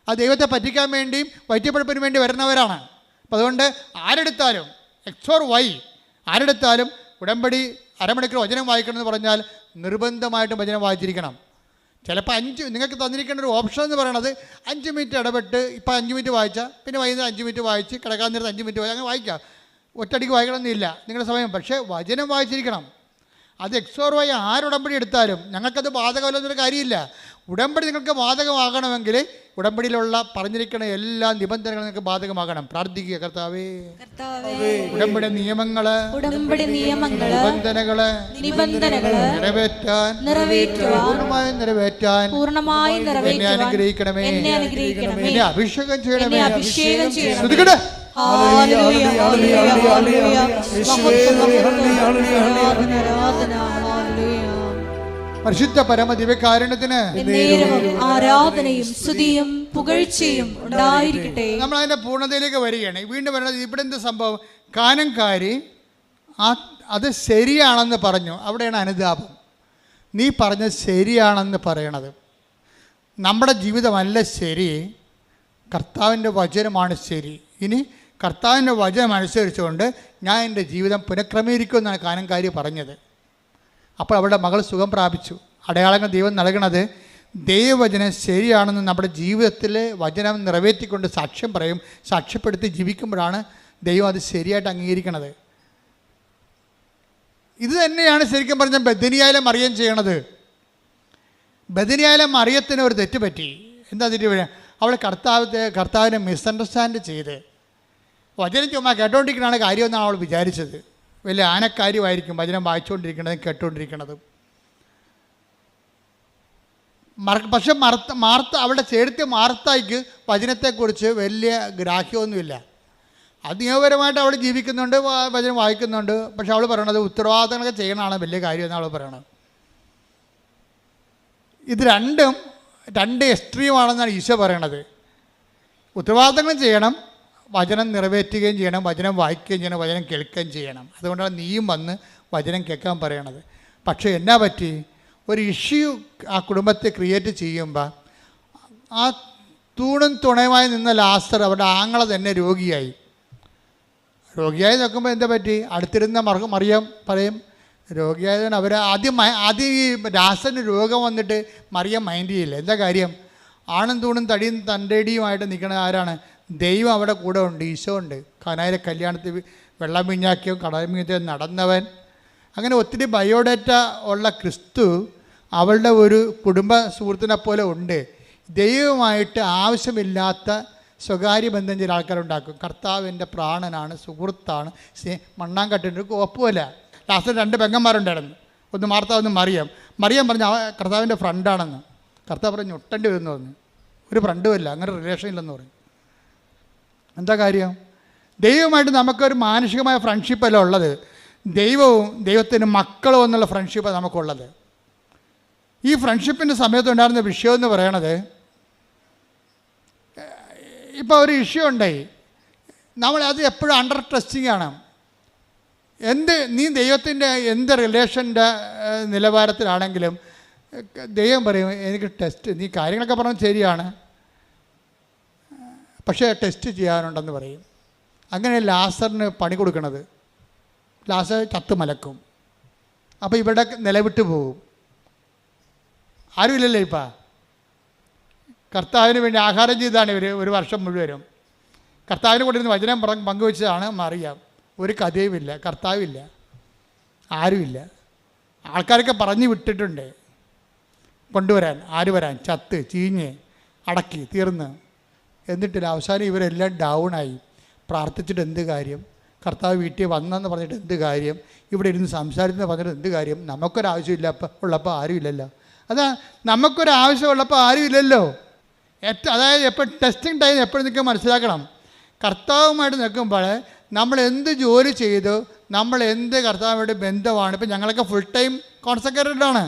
ആ ദൈവത്തെ പറ്റിക്കാൻ വേണ്ടിയും വൈദ്യപ്പഴപ്പിന് വേണ്ടി വരുന്നവരാണ്. അപ്പം അതുകൊണ്ട് ആരെടുത്താലും ആരെടുത്താലും ഉടമ്പടി അരമണിക്കൂർ വചനം വായിക്കണമെന്ന് പറഞ്ഞാൽ നിർബന്ധമായിട്ടും വചനം വായിച്ചിരിക്കണം. ചിലപ്പോൾ നിങ്ങൾക്ക് തന്നിരിക്കേണ്ട ഒരു ഓപ്ഷൻ എന്ന് പറയണത് 5 മിനിറ്റ് ഇടപെട്ട്, ഇപ്പോൾ 5 മിനിറ്റ് വായിച്ചാൽ പിന്നെ വൈകുന്നേരം 5 മിനിറ്റ് വായിച്ച് കിടക്കാൻ നേരത്ത് 5 മിനിറ്റ് അങ്ങനെ വായിക്കാം. ഒറ്റയടിക്ക് വായിക്കണമെന്നില്ല നിങ്ങളുടെ സമയം, പക്ഷേ വചനം വായിച്ചിരിക്കണം. അത് എക്സോർവായി ആരുടമ്പടി എടുത്താലും ഞങ്ങൾക്കത് ബാധകമല്ലെന്നൊരു കാര്യമില്ല. ഉടമ്പടി നിങ്ങൾക്ക് ബാധകമാകണമെങ്കിൽ ഉടമ്പടിയിലുള്ള പറഞ്ഞിരിക്കുന്ന എല്ലാ നിബന്ധനകളും നിങ്ങൾക്ക് ബാധകമാകണം. പ്രാർത്ഥിക്കുക, കർത്താവേ, ഉടമ്പടി നിയമങ്ങള് നിബന്ധനകള് പൂർണ്ണമായും നിറവേറ്റാൻ എന്നെ അനുഗ്രഹിക്കണമേ, എന്നെ അഭിഷേകം ചെയ്യണമേ. ശ്രദ്ധിക്കട്ടെ. പരിശുദ്ധ പരമ ദിവ്യകാരുണ്യത്തിന് ആരാധനയും സ്തുതിയും പുകഴ്ചയും ഉണ്ടായിരിക്കട്ടെ. നമ്മൾ അതിന്റെ പൂർണ്ണതയിലേക്ക് വരികയാണ്. വീണ്ടും വരുന്നത് ഇവിടെ എന്ത് സംഭവം? കാനംകാരി അത് ശരിയാണെന്ന് പറഞ്ഞു. അവിടെയാണ് അനുതാപം. നീ പറഞ്ഞത് ശരിയാണെന്ന് പറയണത്. നമ്മുടെ ജീവിതമല്ല ശരി, കർത്താവിൻ്റെ വചനമാണ് ശരി. ഇനി കർത്താവിൻ്റെ വചനം അനുസരിച്ചുകൊണ്ട് ഞാൻ എൻ്റെ ജീവിതം പുനഃക്രമീകരിക്കുമെന്നാണ് കാനംകാരി പറഞ്ഞത്. അപ്പോൾ അവളുടെ മകൾ സുഖം പ്രാപിച്ചു. അടയാളങ്ങൾ ദൈവം നൽകണത് ദൈവവചനം ശരിയാണെന്ന് നമ്മുടെ ജീവിതത്തിൽ വചനം നിറവേറ്റിക്കൊണ്ട് സാക്ഷ്യം പറയും, സാക്ഷ്യപ്പെടുത്തി ജീവിക്കുമ്പോഴാണ് ദൈവം അത് ശരിയായിട്ട് അംഗീകരിക്കണത്. ഇത് തന്നെയാണ് ശരിക്കും പറഞ്ഞാൽ ബദനിയായിലെ മറിയം ചെയ്യണത്. ബദനിയായിലെ മറിയത്തിന് ഒരു തെറ്റ് പറ്റി. എന്താ തെറ്റ്? അവൾ കർത്താവിനെ മിസ്അണ്ടർസ്റ്റാൻഡ് ചെയ്ത് വചനം ചുമ്മാ കേട്ടോണ്ടിരിക്കണതാണ് കാര്യമെന്നാണ് അവൾ വിചാരിച്ചത്. വലിയ ആനക്കാര്യമായിരിക്കും വചനം വായിച്ചുകൊണ്ടിരിക്കണതും കേട്ടുകൊണ്ടിരിക്കണതും. പക്ഷെ മാർത്ത അവളുടെ ചേർത്ത് മാർത്തായ്ക്ക് വചനത്തെക്കുറിച്ച് വലിയ ഗ്രാഹ്യമൊന്നുമില്ല. അത് നിയമപരമായിട്ട് അവൾ ജീവിക്കുന്നുണ്ട്, വചനം വായിക്കുന്നുണ്ട്. പക്ഷെ അവൾ പറയണത് ഉത്തരവാദിത്തങ്ങളൊക്കെ ചെയ്യണതാണ് വലിയ കാര്യം എന്നാണ് അവൾ പറയണത്. ഇത് രണ്ട് എക്സ്ട്രീമാണെന്നാണ് ഈശോ പറയണത്. ഉത്തരവാദിത്തങ്ങളും ചെയ്യണം, വചനം നിറവേറ്റുകയും ചെയ്യണം, വചനം വായിക്കുകയും ചെയ്യണം, വചനം കേൾക്കുകയും ചെയ്യണം. അതുകൊണ്ടാണ് നീയും വന്ന് വചനം കേൾക്കാൻ പറയണത്. പക്ഷേ എന്നാ പറ്റി? ഒരു ഇഷ്യൂ ആ കുടുംബത്തെ ക്രിയേറ്റ് ചെയ്യുമ്പോൾ ആ തൂണും തുണയുമായി നിന്ന ലാസർ അവരുടെ ആങ്ങളെ തന്നെ രോഗിയായി നോക്കുമ്പോൾ എന്താ പറ്റി? അടുത്തിരുന്ന മറിയം പറയും രോഗിയായതാണ്. അവർ ആദ്യം ഈ ലാസറിന് രോഗം വന്നിട്ട് മറിയം മൈൻഡ് ചെയ്യില്ല. എന്താ കാര്യം? ആണും തൂണും തടിയും തൻ്റെടിയുമായിട്ട് നിൽക്കണത് ആരാണ്? ദൈവം അവിടെ കൂടെ ഉണ്ട്, ഈശോ ഉണ്ട്. കാനായിലെ കല്യാണത്തിൽ വെള്ളം വീഞ്ഞാക്കിയോ കടൽ മീഞ്ഞാക്കിയോ നടന്നവൻ. അങ്ങനെ ഒത്തിരി ബയോഡേറ്റ ഉള്ള ക്രിസ്തു അവളുടെ ഒരു കുടുംബ സുഹൃത്തിനെ പോലെ ഉണ്ട്. ദൈവമായിട്ട് ആവശ്യമില്ലാത്ത സ്വകാര്യ ബന്ധം ചില ആൾക്കാരുണ്ടാക്കും. കർത്താവിൻ്റെ പ്രാണനാണ്, സുഹൃത്താണ്, മണ്ണാങ്കട്ടിൻ്റെ ഒപ്പുമല്ല. ലാസ്റ്റ് 2 പെങ്ങന്മാരുണ്ടായിരുന്നു. ഒന്ന് മാർത്ത, ഒന്ന് മറിയം പറഞ്ഞ് കർത്താവിൻ്റെ ഫ്രണ്ടാണെന്ന്. കർത്താവ് പറഞ്ഞ് ഒട്ടേണ്ടി വരുന്നു പറഞ്ഞു. ഒരു ഫ്രണ്ടുമല്ല, അങ്ങനെ റിലേഷൻ ഇല്ലെന്ന് പറയും. എന്താ കാര്യം? ദൈവമായിട്ട് നമുക്കൊരു മാനുഷികമായ ഫ്രണ്ട്ഷിപ്പല്ല ഉള്ളത്. ദൈവവും ദൈവത്തിന് മക്കളും എന്നുള്ള ഫ്രണ്ട്ഷിപ്പാണ് നമുക്കുള്ളത്. ഈ ഫ്രണ്ട്ഷിപ്പിൻ്റെ സമയത്തുണ്ടായിരുന്ന വിഷയം എന്ന് പറയണത്, ഇപ്പോൾ ഒരു ഇഷ്യൂ ഉണ്ടായി, നമ്മളത് എപ്പോഴും അണ്ടർ ടെസ്റ്റിംഗ് ആണ്. നീ ദൈവത്തിൻ്റെ എന്ത് റിലേഷൻ്റെ നിലവാരത്തിലാണെങ്കിലും ദൈവം പറയും എനിക്ക് ടെസ്റ്റ്, നീ കാര്യങ്ങളൊക്കെ പറഞ്ഞാൽ ശരിയാണ്, പക്ഷേ ടെസ്റ്റ് ചെയ്യാനുണ്ടെന്ന് പറയും. അങ്ങനെ ലാസറിന് പണി കൊടുക്കണത്. ലാസർ ചത്ത് മലക്കും. അപ്പോൾ ഇവിടെ നിലവിട്ട് പോകും. ആരുമില്ലല്ലോ ഇപ്പം. കർത്താവിന് വേണ്ടി ആഹാരം ചെയ്താണ് ഇവർ 1 വർഷം മുഴുവനും. കർത്താവിനെ കൊണ്ടിരുന്ന് വചനം പങ്കുവെച്ചതാണ് മറിയം. ഒരു കഥയുമില്ല, കർത്താവില്ല, ആരുമില്ല. ആൾക്കാരൊക്കെ പറഞ്ഞു വിട്ടിട്ടുണ്ട് കൊണ്ടുവരാൻ, ആര് വരാൻ, ചത്ത് ചീഞ്ഞ് അടക്കി തീർന്ന്. എന്നിട്ടില്ല. അവസാനം ഇവരെല്ലാം ഡൗണായി. പ്രാർത്ഥിച്ചിട്ട് എന്ത് കാര്യം? കർത്താവ് വീട്ടിൽ വന്നെന്ന് പറഞ്ഞിട്ട് എന്ത് കാര്യം? ഇവിടെ ഇരുന്ന് സംസാരിച്ചെന്ന് പറഞ്ഞിട്ട് എന്ത് കാര്യം? നമുക്കൊരാവശ്യമില്ല ഉള്ളപ്പോൾ ആരുമില്ലല്ലോ. അതാ, നമുക്കൊരാവശ്യമുള്ളപ്പോൾ ആരുമില്ലല്ലോ. അതായത് എപ്പോഴും ടെസ്റ്റിംഗ് ടൈം എപ്പോഴും നിങ്ങൾക്ക് മനസ്സിലാക്കണം. കർത്താവുമായിട്ട് നിൽക്കുമ്പോൾ നമ്മൾ എന്ത് ജോലി ചെയ്തു, നമ്മൾ എന്ത് കർത്താവുമായിട്ട് ബന്ധമാണ്. ഇപ്പം ഞങ്ങളൊക്കെ ഫുൾ ടൈം കോൺസെൻട്രേറ്റഡാണ്.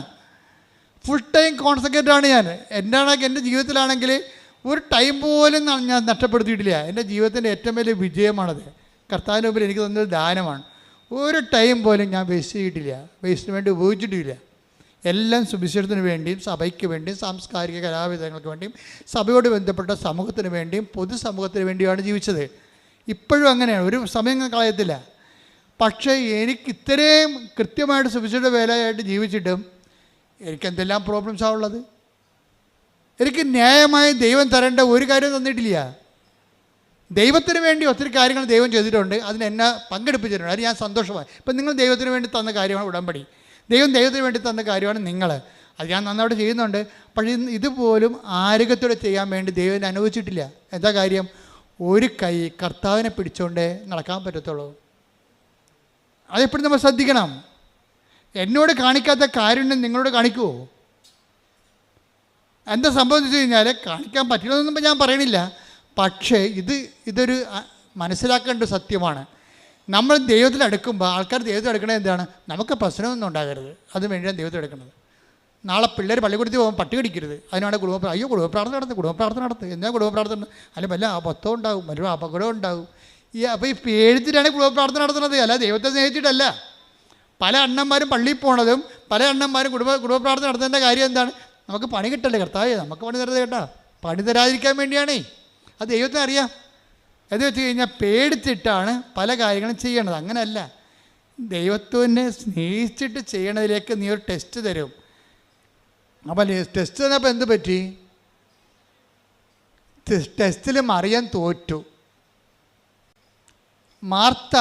ഞാൻ എൻ്റെ ജീവിതത്തിലാണെങ്കിൽ ഒരു ടൈം പോലും ഞാൻ നഷ്ടപ്പെടുത്തിയിട്ടില്ല. എൻ്റെ ജീവിതത്തിൻ്റെ ഏറ്റവും വലിയ വിജയമാണത്. കർത്താവിൻ്റെ മുമ്പിൽ എനിക്ക് തന്നൊരു ദാനമാണ്. ഒരു ടൈം പോലും ഞാൻ വേസ്റ്റ് ചെയ്തിട്ടില്ല, വേസ്റ്റിന് വേണ്ടി ഉപയോഗിച്ചിട്ടില്ല. എല്ലാം സുവിശേഷത്തിന് വേണ്ടിയും സഭയ്ക്ക് വേണ്ടിയും സാംസ്കാരിക കലാവിധങ്ങൾക്ക് വേണ്ടിയും സഭയോട് ബന്ധപ്പെട്ട സമൂഹത്തിന് വേണ്ടിയും പൊതുസമൂഹത്തിന് വേണ്ടിയാണ് ജീവിച്ചത്. ഇപ്പോഴും അങ്ങനെയാണ്, ഒരു സമയം കളയത്തില്ല. പക്ഷേ എനിക്ക് ഇത്രയും കൃത്യമായിട്ട് സുവിശേഷ വേലയായിട്ട് ജീവിച്ചിട്ടും എനിക്ക് എന്തെല്ലാം പ്രോബ്ലംസാണ് ഉള്ളത്. എനിക്ക് ന്യായമായി ദൈവം തരേണ്ട ഒരു കാര്യം തന്നിട്ടില്ല. ദൈവത്തിന് വേണ്ടി ഒത്തിരി കാര്യങ്ങൾ ദൈവം ചെയ്തിട്ടുണ്ട്, അതിന് എന്നെ പങ്കെടുപ്പിച്ചിട്ടുണ്ട്. അത് ഞാൻ സന്തോഷമായി. ഇപ്പം നിങ്ങൾ ദൈവത്തിന് വേണ്ടി തന്ന കാര്യമാണ് ഉടമ്പടി, ദൈവത്തിന് വേണ്ടി തന്ന കാര്യമാണ് നിങ്ങൾ, അത് ഞാൻ നന്നായിട്ട് ചെയ്യുന്നുണ്ട്. പക്ഷേ ഇതുപോലും ആരോഗ്യത്തോടെ ചെയ്യാൻ വേണ്ടി ദൈവം അനുവദിച്ചിട്ടില്ല. എന്താ കാര്യം? ഒരു കൈ കർത്താവിനെ പിടിച്ചുകൊണ്ടേ നടക്കാൻ പറ്റത്തുള്ളൂ. അതെപ്പോഴും നമ്മൾ ശ്രദ്ധിക്കണം. എന്നോട് കാണിക്കാത്ത കാര്യം നിങ്ങളോട് കാണിക്കുമോ? എന്താ സംഭവിച്ചു കഴിഞ്ഞാൽ, കാണിക്കാൻ പറ്റില്ലെന്നൊന്നും ഞാൻ പറയണില്ല. പക്ഷേ ഇതൊരു മനസ്സിലാക്കേണ്ട സത്യമാണ്. നമ്മൾ ദൈവത്തിലെടുക്കുമ്പോൾ ആൾക്കാർ ദൈവത്തിലെടുക്കണത് എന്താണ്? നമുക്ക് പ്രശ്നമൊന്നും ഉണ്ടാകരുത്, അത് വേണ്ടിയാണ് ദൈവത്തിലെടുക്കുന്നത്. നാളെ പിള്ളേർ പള്ളിക്കൂടത്തിൽ പോകുമ്പോൾ പട്ടി കടിക്കരുത്, അതിനാണ് കുടുംബ പ്രാർത്ഥന നടത്തുക. എന്താ കുടുംബ പ്രാർത്ഥന? അല്ലെങ്കിൽ വല്ല അബദ്ധം ഉണ്ടാകും, വല്ല അപകടം ഉണ്ടാകും. അപ്പോൾ ഈ പേടിച്ചിട്ടാണ് കുടുംബ പ്രാർത്ഥന നടത്തുന്നത്, അല്ല ദൈവത്തെ സ്നേഹിച്ചിട്ടല്ല. പല അണ്ണന്മാരും പള്ളിയിൽ പോണതും പല അണ്ണന്മാരും കുടുംബ പ്രാർത്ഥന നടത്തേണ്ട കാര്യം എന്താണ്? നമുക്ക് പണി കിട്ടല്ലേ കർത്താവേ, നമുക്ക് പണി തരുന്നത് കേട്ടോ, പണി തരാതിരിക്കാൻ വേണ്ടിയാണേ. അത് ദൈവത്തിന് അറിയാം. എന്ന് വെച്ച് കഴിഞ്ഞാൽ പേടിച്ചിട്ടാണ് പല കാര്യങ്ങളും ചെയ്യണത്. അങ്ങനെയല്ല, ദൈവത്തിനെ സ്നേഹിച്ചിട്ട് ചെയ്യണതിലേക്ക് നീ ഒരു ടെസ്റ്റ് തരും. അപ്പം ടെസ്റ്റ് തന്നപ്പോൾ എന്ത് പറ്റി? ടെസ്റ്റിൽ മറിയാൻ തോറ്റു. മാർത്ത,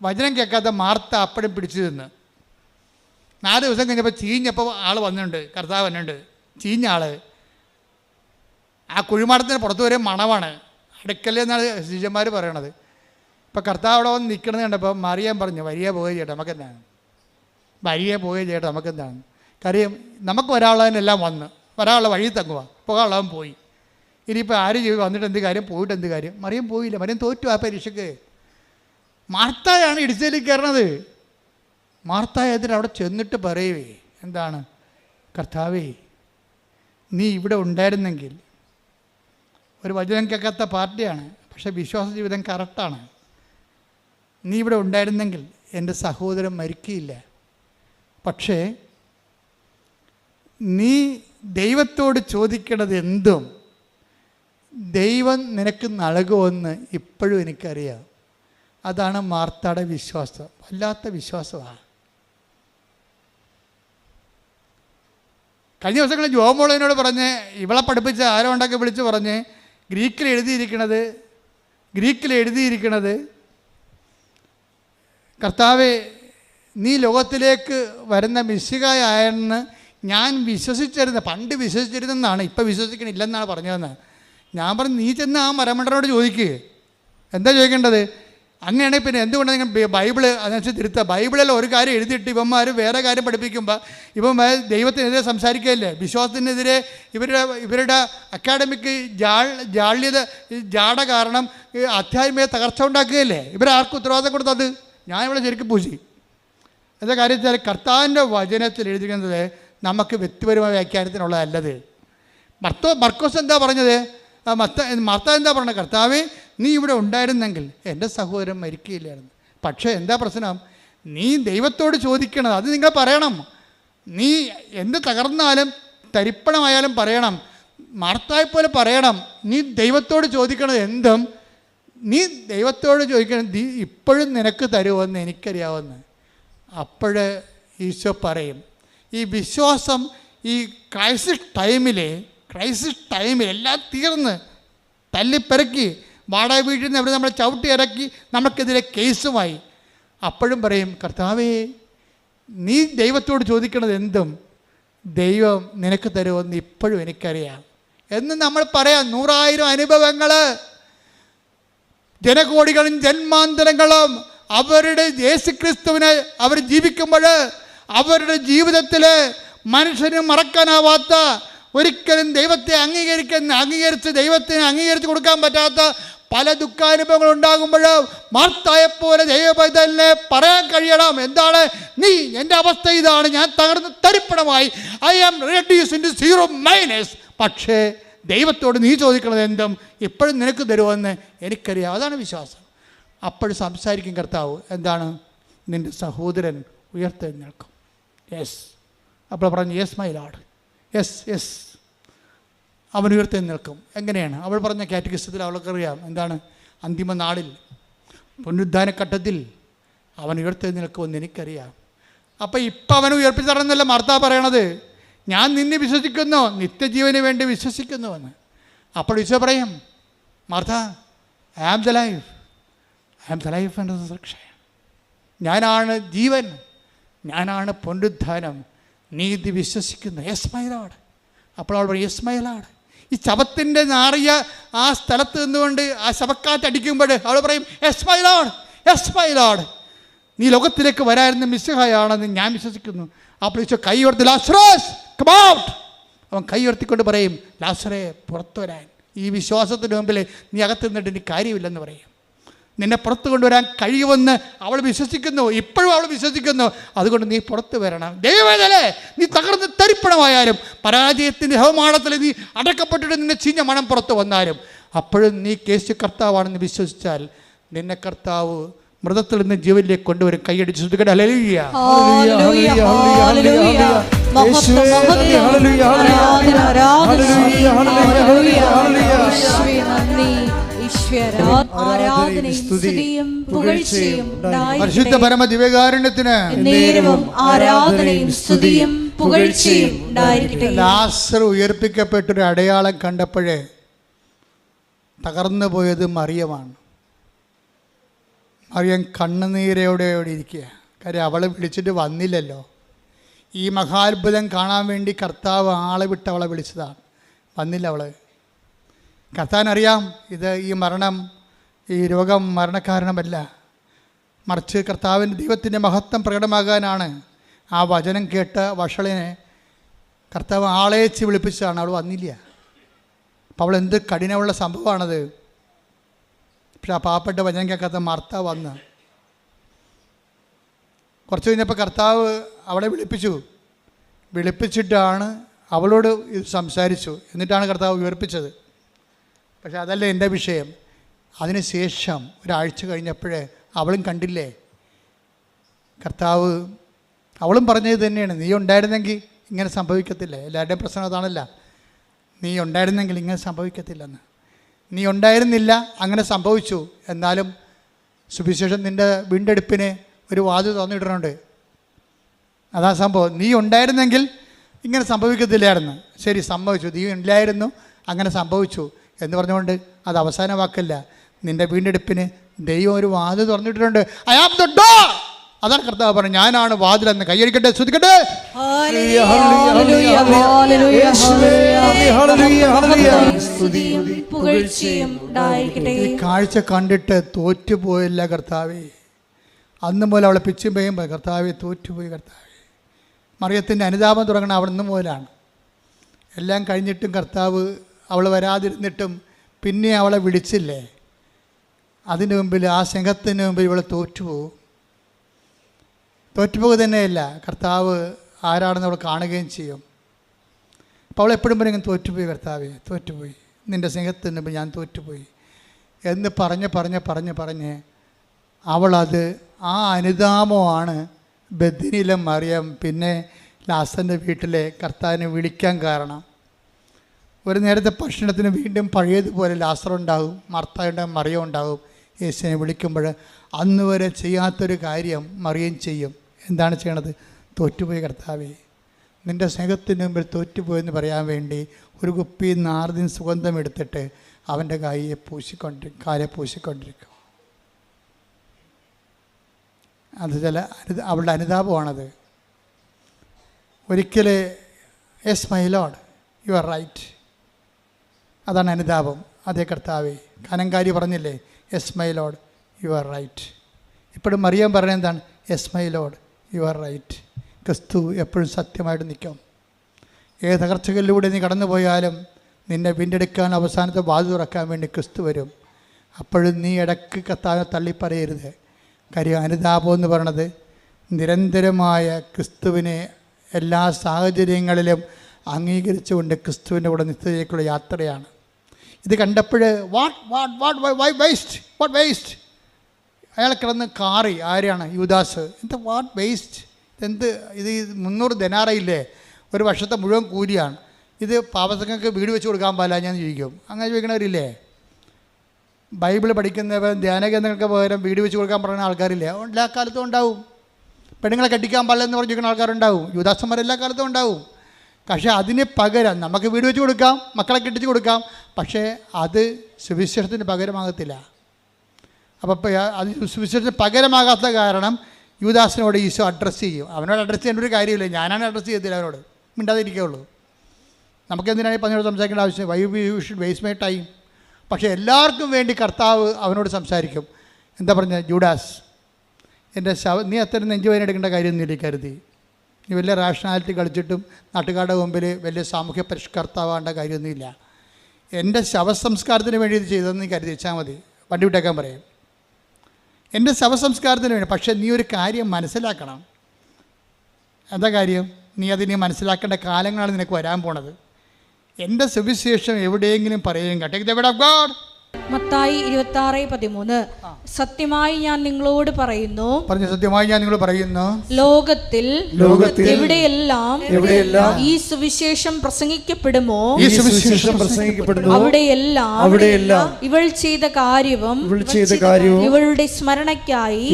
വചനം കേൾക്കാത്ത മാർത്ത അപ്പഴും പിടിച്ചു നിന്ന്. 4 ദിവസം കഴിഞ്ഞപ്പോൾ ചീഞ്ഞപ്പോൾ ആൾ വന്നിട്ടുണ്ട്, കർത്താവ് വന്നിട്ടുണ്ട്, ചീഞ്ഞ ആൾ. ആ കുഴിമാടത്തിന് പുറത്ത് വരെ മണമാണ്, അടുക്കലെന്നാണ് ശിഷ്യന്മാർ പറയണത്. ഇപ്പോൾ കർത്താവ് അവിടെ വന്ന് നിൽക്കണമെന്ന് കണ്ടപ്പോൾ മറിയാൻ പറഞ്ഞു, വരിക പോവുകയും ചെയ്യട്ടെ, നമുക്കെന്താണ്, വരിക പോവുകയും ചെയ്യട്ടെ, നമുക്കെന്താണ്. കാര്യം നമുക്ക് ഒരാളതിനെല്ലാം വന്ന് ഒരാളുടെ വഴി തങ്ങുക, പോകാനുള്ളവൻ പോയി. ഇനിയിപ്പോൾ ആര് വന്നിട്ട് എന്ത് കാര്യം, പോയിട്ട് എന്ത് കാര്യം? മറിയം പോയില്ല, മറിയം തോറ്റു ആ പരീക്ഷയ്ക്ക്. മാർത്തായാണ് ഇടിച്ചതിൽ കയറണത്. മാർത്തായതിന് അവിടെ ചെന്നിട്ട് പറയുവേ, എന്താണ്, കർത്താവേ നീ ഇവിടെ ഉണ്ടായിരുന്നെങ്കിൽ. ഒരു വചനം കേൾക്കാത്ത പാർട്ടിയാണ്, പക്ഷേ വിശ്വാസ ജീവിതം കറക്റ്റാണ്. നീ ഇവിടെ ഉണ്ടായിരുന്നെങ്കിൽ എൻ്റെ സഹോദരൻ മരിക്കുകയില്ല. പക്ഷേ നീ ദൈവത്തോട് ചോദിക്കണത് എന്തും ദൈവം നിനക്ക് നൽകുമെന്ന് ഇപ്പോഴും എനിക്കറിയാം. അതാണ് മാർത്തയുടെ വിശ്വാസം. വല്ലാത്ത വിശ്വാസമാണ്. കഴിഞ്ഞ ദിവസങ്ങളിൽ ജോമോളനോട് പറഞ്ഞ്, ഇവളെ പഠിപ്പിച്ച ആരോ ഉണ്ടാക്കി വിളിച്ച് പറഞ്ഞ്, ഗ്രീക്കിൽ എഴുതിയിരിക്കണത് കർത്താവേ നീ ലോകത്തിലേക്ക് വരുന്ന മിശിഹായാണെന്ന് ഞാൻ പണ്ട് വിശ്വസിച്ചിരുന്നെന്നാണ്, ഇപ്പം വിശ്വസിക്കണില്ലെന്നാണ് പറഞ്ഞതെന്ന്. ഞാൻ പറഞ്ഞു, നീ ചെന്ന് ആ മരമണ്ടനോട് ചോദിക്കുക, എന്താ ചോദിക്കേണ്ടത്? അങ്ങനെയാണെങ്കിൽ പിന്നെ എന്തുകൊണ്ടാണ് നിങ്ങൾ ബൈബിള് അതനുസരിച്ച് തിരുത്തുക? ബൈബിളിൽ ഒരു കാര്യം എഴുതിയിട്ട് ഇവന്മാർ വേറെ കാര്യം പഠിപ്പിക്കുമ്പോൾ ഇവന്മാർ ദൈവത്തിനെതിരെ സംസാരിക്കുകയല്ലേ, വിശ്വാസത്തിനെതിരെ. ഇവരുടെ അക്കാഡമിക് ജാട കാരണം ആധ്യാത്മിക തകർച്ച ഉണ്ടാക്കുകയല്ലേ. ഇവരാർക്കും ഉത്തരവാദിത്തം കൊടുത്തത്? ഞാൻ ഇവിടെ ശരിക്കും പൂശി. എന്താ കാര്യം വെച്ചാൽ കർത്താവിൻ്റെ വചനത്തിൽ എഴുതിക്കുന്നത് നമുക്ക് വ്യക്തിപരമായ വ്യാഖ്യാനത്തിനുള്ളതല്ലത്. മർക്കോസ് എന്താ പറഞ്ഞത്? മാർത്ത എന്താ പറഞ്ഞത്? കർത്താവേ നീ ഇവിടെ ഉണ്ടായിരുന്നെങ്കിൽ എൻ്റെ സഹോദരൻ മരിക്കുകയില്ലായിരുന്നു. പക്ഷേ എന്താ പ്രശ്നം? നീ ദൈവത്തോട് ചോദിക്കണത് അത് നിങ്ങൾ പറയണം. നീ എന്ത് തകർന്നാലും തരിപ്പണമായാലും പറയണം. മാർത്തായെപ്പോലെ പറയണം. നീ ദൈവത്തോട് ചോദിക്കണത് എന്തും നീ ദൈവത്തോട് ചോദിക്കണം, ഇപ്പോഴും നിനക്ക് തരുമെന്ന് എനിക്കറിയാവുന്ന. അപ്പോഴ് ഈശോ പറയും, ഈ വിശ്വാസം ഈ ക്രൈസിസ് ടൈമിൽ എല്ലാം തീർന്ന് തല്ലിപ്പെരക്കി വാടക വീട്ടിൽ നിന്ന് അവിടെ നമ്മളെ ചവിട്ടി ഇറക്കി നമുക്കെതിരെ കേസുമായി. അപ്പോഴും പറയും, കർത്താവേ നീ ദൈവത്തോട് ചോദിക്കണത് എന്തും ദൈവം നിനക്ക് തരുമെന്ന് ഇപ്പോഴും എനിക്കറിയാം എന്ന് നമ്മൾ പറയാം. 100,000 അനുഭവങ്ങൾ, ജനകോടികളും ജന്മാന്തരങ്ങളും അവരുടെ യേശുക്രിസ്തുവിനെ അവർ ജീവിക്കുമ്പോൾ അവരുടെ ജീവിതത്തിൽ മനുഷ്യന് മറക്കാനാവാത്ത, ഒരിക്കലും ദൈവത്തെ അംഗീകരിച്ച് ദൈവത്തിന് അംഗീകരിച്ച് കൊടുക്കാൻ പറ്റാത്ത പല ദുഃഖാനുഭവങ്ങൾ ഉണ്ടാകുമ്പോൾ മാർത്തായെപ്പോലെ ദൈവപൈതലിനെ പറയാൻ കഴിയണം, എന്താണ്, നീ എൻ്റെ അവസ്ഥ ഇതാണ്, ഞാൻ തകർന്ന് തരിപ്പണമായി, ഐ ആം റെഡ്യൂസ്ഡ് ഇൻടു 0 പക്ഷേ ദൈവത്തോട് നീ ചോദിക്കണത് എന്തും ഇപ്പോഴും നിനക്ക് തരുമെന്ന് എനിക്കറിയാം. അതാണ് വിശ്വാസം. അപ്പോഴും സംസാരിക്കും കർത്താവ്, എന്താണ്, നിൻ്റെ സഹോദരൻ ഉയർത്തെഴുന്നേൽക്കും. യെസ്. അപ്പോൾ പറഞ്ഞു, യെസ് മൈ ലോർഡ്, യെസ് അവൻ ഉയർത്തെഴുന്നേൽക്കും. എങ്ങനെയാണ്? അവൾ പറഞ്ഞ കാറ്റഗിസത്തിൽ അവൾക്കറിയാം, എന്താണ്, അന്തിമ നാളിൽ പുനരുദ്ധാനഘട്ടത്തിൽ അവൻ ഉയർത്തെഴുന്നേൽക്കുമെന്ന് എനിക്കറിയാം. അപ്പോൾ ഇപ്പം അവൻ ഉയർപ്പിച്ച് തരണമെന്നല്ല മാർത്ത പറയണത്, ഞാൻ നിന്നെ വിശ്വസിക്കുന്നു, നിത്യജീവന് വേണ്ടി വിശ്വസിക്കുന്നുവെന്ന്. അപ്പോൾ ഈശോ പറയും, Martha, I am the life and resurrection. ഞാനാണ് ജീവൻ, ഞാനാണ് പുനരുദ്ധാനം, നീ ഇത് വിശ്വസിക്കുന്നു? Yes my Lord. അപ്പോൾ അവൾ പറയും, യെസ് മൈ ലോർഡ്. ഈ ശവത്തിൻ്റെ നാറിയ ആ സ്ഥലത്ത് നിന്നുകൊണ്ട് ആ ശവക്കാറ്റടിക്കുമ്പോൾ അവൾ പറയും, yes my Lord, yes my Lord, നീ ലോകത്തിലേക്ക് വരായിരുന്ന മിശിഹായാണെന്ന് ഞാൻ വിശ്വസിക്കുന്നു. അപ്പോൾ ഈശോ കൈ ഉയർത്തി, ലാസറസ് കം ഔട്ട്. അവൻ കൈ ഉയർത്തിക്കൊണ്ട് പറയും, ലാസറേ പുറത്തു വരാൻ. ഈ വിശ്വാസത്തിന് മുമ്പിൽ നീ അകത്ത് നിന്നിട്ട് എനിക്ക് കാര്യമില്ലെന്ന് പറയും. നിന്നെ പുറത്തു കൊണ്ടുവരാൻ കഴിയുമെന്ന് അവൾ വിശ്വസിക്കുന്നു, ഇപ്പോഴും അവൾ വിശ്വസിക്കുന്നു. അതുകൊണ്ട് നീ പുറത്ത് വരണം. ദൈവവേദനേ, നീ തകർന്ന് തരിപ്പണമായാലും പരാജയത്തിൻ്റെ ഹവമാടത്തിൽ നീ അടക്കപ്പെട്ടിട്ട് നിന്നെ ചീഞ്ഞ മണം പുറത്ത് വന്നാലും അപ്പോഴും നീ യേശു കർത്താവാണെന്ന് വിശ്വസിച്ചാൽ നിന്നെ കർത്താവ് മൃതത്തിൽ നിന്ന് ജീവനിലേക്ക് കൊണ്ടുവരും. കൈയടിച്ച് ശ്രുതികട ഹല്ലേലൂയ. ഈശ്വരാ ആരാധനയും സ്തുതിയും പുകഴ്ചയും പരിശുദ്ധ പരമ ദിവ്യകാരുണ്യത്തിന് നേരവും ആരാധനയും സ്തുതിയും പുകഴ്ചയും ഉണ്ടായിരിക്കട്ടെ. ലാസർ ഉയർപ്പിക്കപ്പെട്ടൊരു അടയാളം കണ്ടപ്പോഴേ തകർന്നു പോയത് മറിയമാണ്. മറിയം കണ്ണുനീരോടെ ഇരിക്കുക. കാര്യം അവളെ വിളിച്ചിട്ട് വന്നില്ലല്ലോ. ഈ മഹാത്ഭുതം കാണാൻ വേണ്ടി കർത്താവ് ആളെ വിട്ട് അവളെ വിളിച്ചതാണ്. വന്നില്ല അവൾ. കർത്താവിനറിയാം ഇത് ഈ രോഗം മരണകാരണമല്ല, മറിച്ച് കർത്താവിൻ്റെ ദൈവത്തിൻ്റെ മഹത്വം പ്രകടമാകാനാണ്. ആ വചനം കേട്ട വഷളിനെ കർത്താവ് ആളേച്ച് വിളിപ്പിച്ചതാണ്. അവൾ വന്നില്ല. അപ്പോൾ അവൾ എന്ത് കഠിനമുള്ള സംഭവമാണത്. പക്ഷെ ആ പാവപ്പെട്ട വചനം കേൾക്കാത്ത മാർത്ത വന്ന് കുറച്ച് കഴിഞ്ഞപ്പോൾ കർത്താവ് അവളെ വിളിപ്പിച്ചിട്ടാണ് അവളോട് ഇത് സംസാരിച്ചു. എന്നിട്ടാണ് കർത്താവ് ഉയർപ്പിച്ചത്. പക്ഷെ അതല്ല എൻ്റെ വിഷയം. അതിനുശേഷം ഒരാഴ്ച കഴിഞ്ഞപ്പോഴേ അവളും കണ്ടില്ലേ കർത്താവ്. അവളും പറഞ്ഞത് തന്നെയാണ്, നീ ഉണ്ടായിരുന്നെങ്കിൽ ഇങ്ങനെ സംഭവിക്കത്തില്ല. എല്ലാവരുടെയും പ്രശ്നം അതാണല്ല, നീ ഉണ്ടായിരുന്നെങ്കിൽ ഇങ്ങനെ സംഭവിക്കത്തില്ലെന്ന്. നീ ഉണ്ടായിരുന്നില്ല, അങ്ങനെ സംഭവിച്ചു. എന്നാലും സുവിശേഷം നിൻ്റെ വീണ്ടെടുപ്പിന് ഒരു വാതിൽ തുറന്നിടുന്നുണ്ട്. അതാ സംഭവം. നീ ഉണ്ടായിരുന്നെങ്കിൽ ഇങ്ങനെ സംഭവിക്കത്തില്ലായിരുന്നു. ശരി, സംഭവിച്ചു. നീ ഇല്ലായിരുന്നു, അങ്ങനെ സംഭവിച്ചു എന്ന് പറഞ്ഞുകൊണ്ട് അത് അവസാന വാക്കല്ല. നിൻ്റെ വീണ്ടെടുപ്പിന് ദൈവം ഒരു വാതിൽ തുറന്നിട്ടിട്ടുണ്ട്. I am the door. അതാണ് കർത്താവ് പറഞ്ഞു, ഞാനാണ് വാതിലെന്ന്. കൈയടിക്കട്ടെ, ശ്രദ്ധിക്കട്ടെ. ഈ കാഴ്ച കണ്ടിട്ട് തോറ്റുപോയില്ല കർത്താവേ. അന്ന് മുതൽ അവളെ പിച്ചും പെയ്യുമ്പോൾ കർത്താവെ തോറ്റുപോയി. കർത്താവെ, മറിയത്തിൻ്റെ അനുതാപം തുടങ്ങണം അവിടെ നിന്ന് മുതലാണ്. എല്ലാം കഴിഞ്ഞിട്ടും കർത്താവ് അവൾ വരാതിരുന്നിട്ടും പിന്നെ അവളെ വിളിച്ചില്ലേ. അതിന് മുമ്പിൽ, ആ സ്നേഹത്തിന് മുമ്പിൽ ഇവൾ തോറ്റുപോകുക തന്നെയല്ല, കർത്താവ് ആരാണെന്ന് അവൾ കാണുകയും ചെയ്യും. അപ്പോൾ അവൾ എപ്പോഴും പറയും, തോറ്റുപോയി കർത്താവെ, തോറ്റുപോയി, നിൻ്റെ സ്നേഹത്തിന് മുമ്പ് ഞാൻ തോറ്റുപോയി എന്ന് പറഞ്ഞ് അവളത്, ആ അനുതാപമാണ് ബെഥനിയിലെ മറിയം പിന്നെ ലാസറിൻ്റെ വീട്ടിലെ കർത്താവിനെ വിളിക്കാൻ കാരണം. ഒരു നേരത്തെ ഭക്ഷണത്തിന് വീണ്ടും പഴയതുപോലെ ലാസറുണ്ടാകും, മാർത്തായുണ്ടാകും, മറിയം ഉണ്ടാകും. യേശുവിനെ വിളിക്കുമ്പോൾ അന്ന് വരെ ചെയ്യാത്തൊരു കാര്യം മറിയം ചെയ്യും. എന്താണ് ചെയ്യണത്? തോറ്റുപോയി കർത്താവേ, നിൻ്റെ സ്നേഹത്തിന് മുമ്പിൽ തോറ്റുപോയെന്ന് പറയാൻ വേണ്ടി ഒരു കുപ്പി നാർദിൻ സുഗന്ധം എടുത്തിട്ട് അവൻ്റെ കാലെ പൂശിക്കൊണ്ടിരിക്കും. അത് അവളുടെ അനുതാപമാണത്. ഒരിക്കൽ yes my Lord, you are right. അതാണ് അനുതാപം. അതേ കർത്താവേ, കനങ്കാരി പറഞ്ഞില്ലേ, yes my Lord, you are right. ഇപ്പോഴും മറിയം പറയുന്നത് എന്താണ്? Yes my Lord, you are right. ക്രിസ്തു എപ്പോഴും സത്യമായിട്ട് നിൽക്കും. ഏത് തകർച്ചകളിലൂടെ നീ കടന്നു പോയാലും നിന്നെ വീണ്ടെടുക്കാൻ, അവസാനത്തെ വാതിൽ തുറക്കാൻ വേണ്ടി ക്രിസ്തു വരും. അപ്പോഴും നീ ഇടയ്ക്ക് കർത്താവിനെ തള്ളിപ്പറയരുത്. കാര്യം അനുതാപം എന്ന് പറയണത് നിരന്തരമായ ക്രിസ്തുവിനെ എല്ലാ സാഹചര്യങ്ങളിലും അംഗീകരിച്ചുകൊണ്ട് ക്രിസ്തുവിൻ്റെ കൂടെ നിത്യതയിലേക്കുള്ള യാത്രയാണ്. ഇത് കണ്ടപ്പോൾ വാട്ട് വേസ്റ്റ് അയാൾ കിടന്ന് കാറി. ആരെയാണ്? യൂദാസ്. എന്താ വാട്ട് വേസ്റ്റ്? ഇത് 300 ദനാറയില്ലേ, ഒരു വർഷത്തെ മുഴുവൻ കൂലിയാണ്. ഇത് പാവസങ്ങൾക്ക് വീട് വെച്ച് കൊടുക്കാൻ പാടില്ല ഞാൻ ചോദിക്കും. അങ്ങനെ ചോദിക്കണവരില്ലേ? ബൈബിൾ പഠിക്കുന്നവർ ധ്യാനകേന്ദ്രങ്ങൾക്ക് പകരം വീട് വെച്ച് കൊടുക്കാൻ പറയുന്ന ആൾക്കാരില്ലേ? എല്ലാ കാലത്തും ഉണ്ടാവും. പെണ്ണുങ്ങളെ കെട്ടിക്കാൻ പാടില്ല എന്ന് പറഞ്ഞിരിക്കുന്ന ആൾക്കാരുണ്ടാവും. യുവദാസന്മാർ എല്ലാ കാലത്തും ഉണ്ടാവും. പക്ഷേ അതിന് പകരം നമുക്ക് വീട് വെച്ച് കൊടുക്കാം, മക്കളെ കെട്ടിച്ച് കൊടുക്കാം. പക്ഷേ അത് സുവിശേഷത്തിന് പകരമാകത്തില്ല. അപ്പോൾ അത് സുവിശേഷത്തിന് പകരമാകാത്ത കാരണം യുവദാസിനോട് ഈശോ അഡ്രസ്സ് ചെയ്യും. അവനോട് അഡ്രസ്സ് ചെയ്യേണ്ട ഒരു കാര്യമില്ല. ഞാനാണ് അഡ്രസ്സ് ചെയ്യത്തില്ല, അവനോട് മിണ്ടാതിരിക്കുകയുള്ളൂ. നമുക്കെന്തിനാണ് ഈ പറഞ്ഞോട് സംസാരിക്കേണ്ട ആവശ്യം? Why you should waste my time. പക്ഷേ എല്ലാവർക്കും വേണ്ടി കർത്താവ് അവനോട് സംസാരിക്കും. എന്താ പറഞ്ഞത്? ജൂഡാസ്, എൻ്റെ നീ അത്ര നെഞ്ചുവേദന എടുക്കേണ്ട കാര്യമൊന്നുമില്ല കരുതി. നീ വലിയ റാഷണാലിറ്റി കളിച്ചിട്ടും നാട്ടുകാരുടെ മുമ്പിൽ വലിയ സാമൂഹ്യ പരിഷ്കർത്താവേണ്ട കാര്യമൊന്നുമില്ല. എൻ്റെ ശവസംസ്കാരത്തിന് വേണ്ടി ഇത് ചെയ്തതെന്ന് നീ കരുതി വെച്ചാൽ മതി. വണ്ടി വിട്ടേക്കാൻ പറയും. എൻ്റെ ശവസംസ്കാരത്തിന് വേണ്ടി. പക്ഷേ നീ ഒരു കാര്യം മനസ്സിലാക്കണം. എന്താ കാര്യം? നീ അതിനെ മനസ്സിലാക്കേണ്ട കാലങ്ങളാണ് നിനക്ക് വരാൻ പോണത്. എൻ്റെ സുവിശേഷം എവിടെയെങ്കിലും പറയുക, take the word of God, Mathai 26:13. സത്യമായി ഞാൻ നിങ്ങളോട് പറയുന്നു, സത്യമായി ഞാൻ നിങ്ങൾ പറയുന്നു, ലോകത്തിൽ എവിടെയെല്ലാം ഈ സുവിശേഷം പ്രസംഗിക്കപ്പെടുമോ അവിടെയെല്ലാം ഇവൾ ചെയ്ത കാര്യവും ഇവളുടെ സ്മരണയ്ക്കായി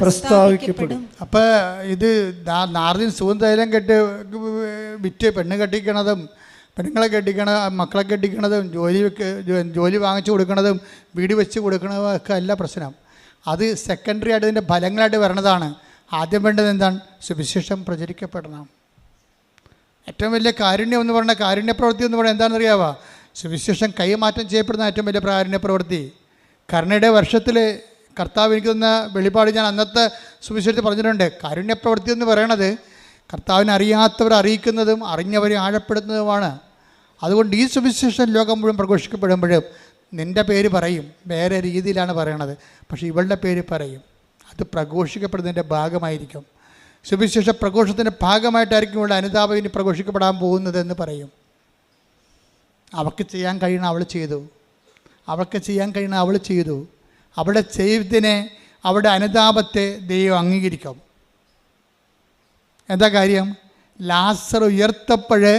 പ്രസ്താവിക്കപ്പെടും. അപ്പൊ ഇത് നാർദിൻ സുഗന്ധതൈലം കെട്ട് വിറ്റ് പെണ്ണ് കെട്ടിക്കണതും പെണ്ണുങ്ങളെ മക്കളെ കെട്ടിക്കണതും ജോലി വാങ്ങിച്ചു കൊടുക്കണതും വീട് വെച്ച് കൊടുക്കണതും ഒക്കെ അല്ല പ്രശ്നം. അത് സെക്കൻഡറി ആയിട്ട് ഇതിൻ്റെ ഫലങ്ങളായിട്ട് വരണതാണ്. ആദ്യം വേണ്ടത് എന്താണ്? സുവിശേഷം പ്രചരിക്കപ്പെടണം. ഏറ്റവും വലിയ കാരുണ്യം എന്ന് പറയുന്ന കാരുണ്യപ്രവൃത്തി എന്ന് പറയുന്നത് എന്താണെന്നറിയാവോ? സുവിശേഷം കൈമാറ്റം ചെയ്യപ്പെടുന്ന ഏറ്റവും വലിയ കാരുണ്യപ്രവൃത്തി. കരുണയുടെ വർഷത്തിൽ കർത്താവ് എനിക്ക് തന്ന വെളിപാട് ഞാൻ അന്നത്തെ സുവിശേഷത്തിൽ പറഞ്ഞിട്ടുണ്ട്. കാരുണ്യപ്രവൃത്തി എന്ന് പറയണത് കർത്താവിനെ അറിയാത്തവരെ അറിയിക്കുന്നതും അറിഞ്ഞവരെ ആഴപ്പെടുത്തുന്നതുമാണ്. അതുകൊണ്ട് ഈ സുവിശേഷം ലോകം മുഴുവൻ പ്രഘോഷിക്കപ്പെടുമ്പോഴും നിൻ്റെ പേര് പറയും, വേറെ രീതിയിലാണ് പറയണത്, പക്ഷേ ഇവളുടെ പേര് പറയും. അത് പ്രഘോഷിക്കപ്പെടുന്നതിൻ്റെ ഭാഗമായിരിക്കും. സുവിശേഷ പ്രഘോഷത്തിൻ്റെ ഭാഗമായിട്ടായിരിക്കും ഇവളുടെ അനുതാപം ഇനി പ്രഘോഷിക്കപ്പെടാൻ പോകുന്നതെന്ന് പറയും. അവൾക്ക് ചെയ്യാൻ കഴിയണം അവൾ ചെയ്തു, അവൾക്ക് ചെയ്യാൻ കഴിയണം അവൾ ചെയ്തു. അവളുടെ ചെയ്തതിനെ, അവളുടെ അനുതാപത്തെ ദൈവം അംഗീകരിക്കും. എന്താ കാര്യം? ലാസർ ഉയർത്തപ്പോഴേ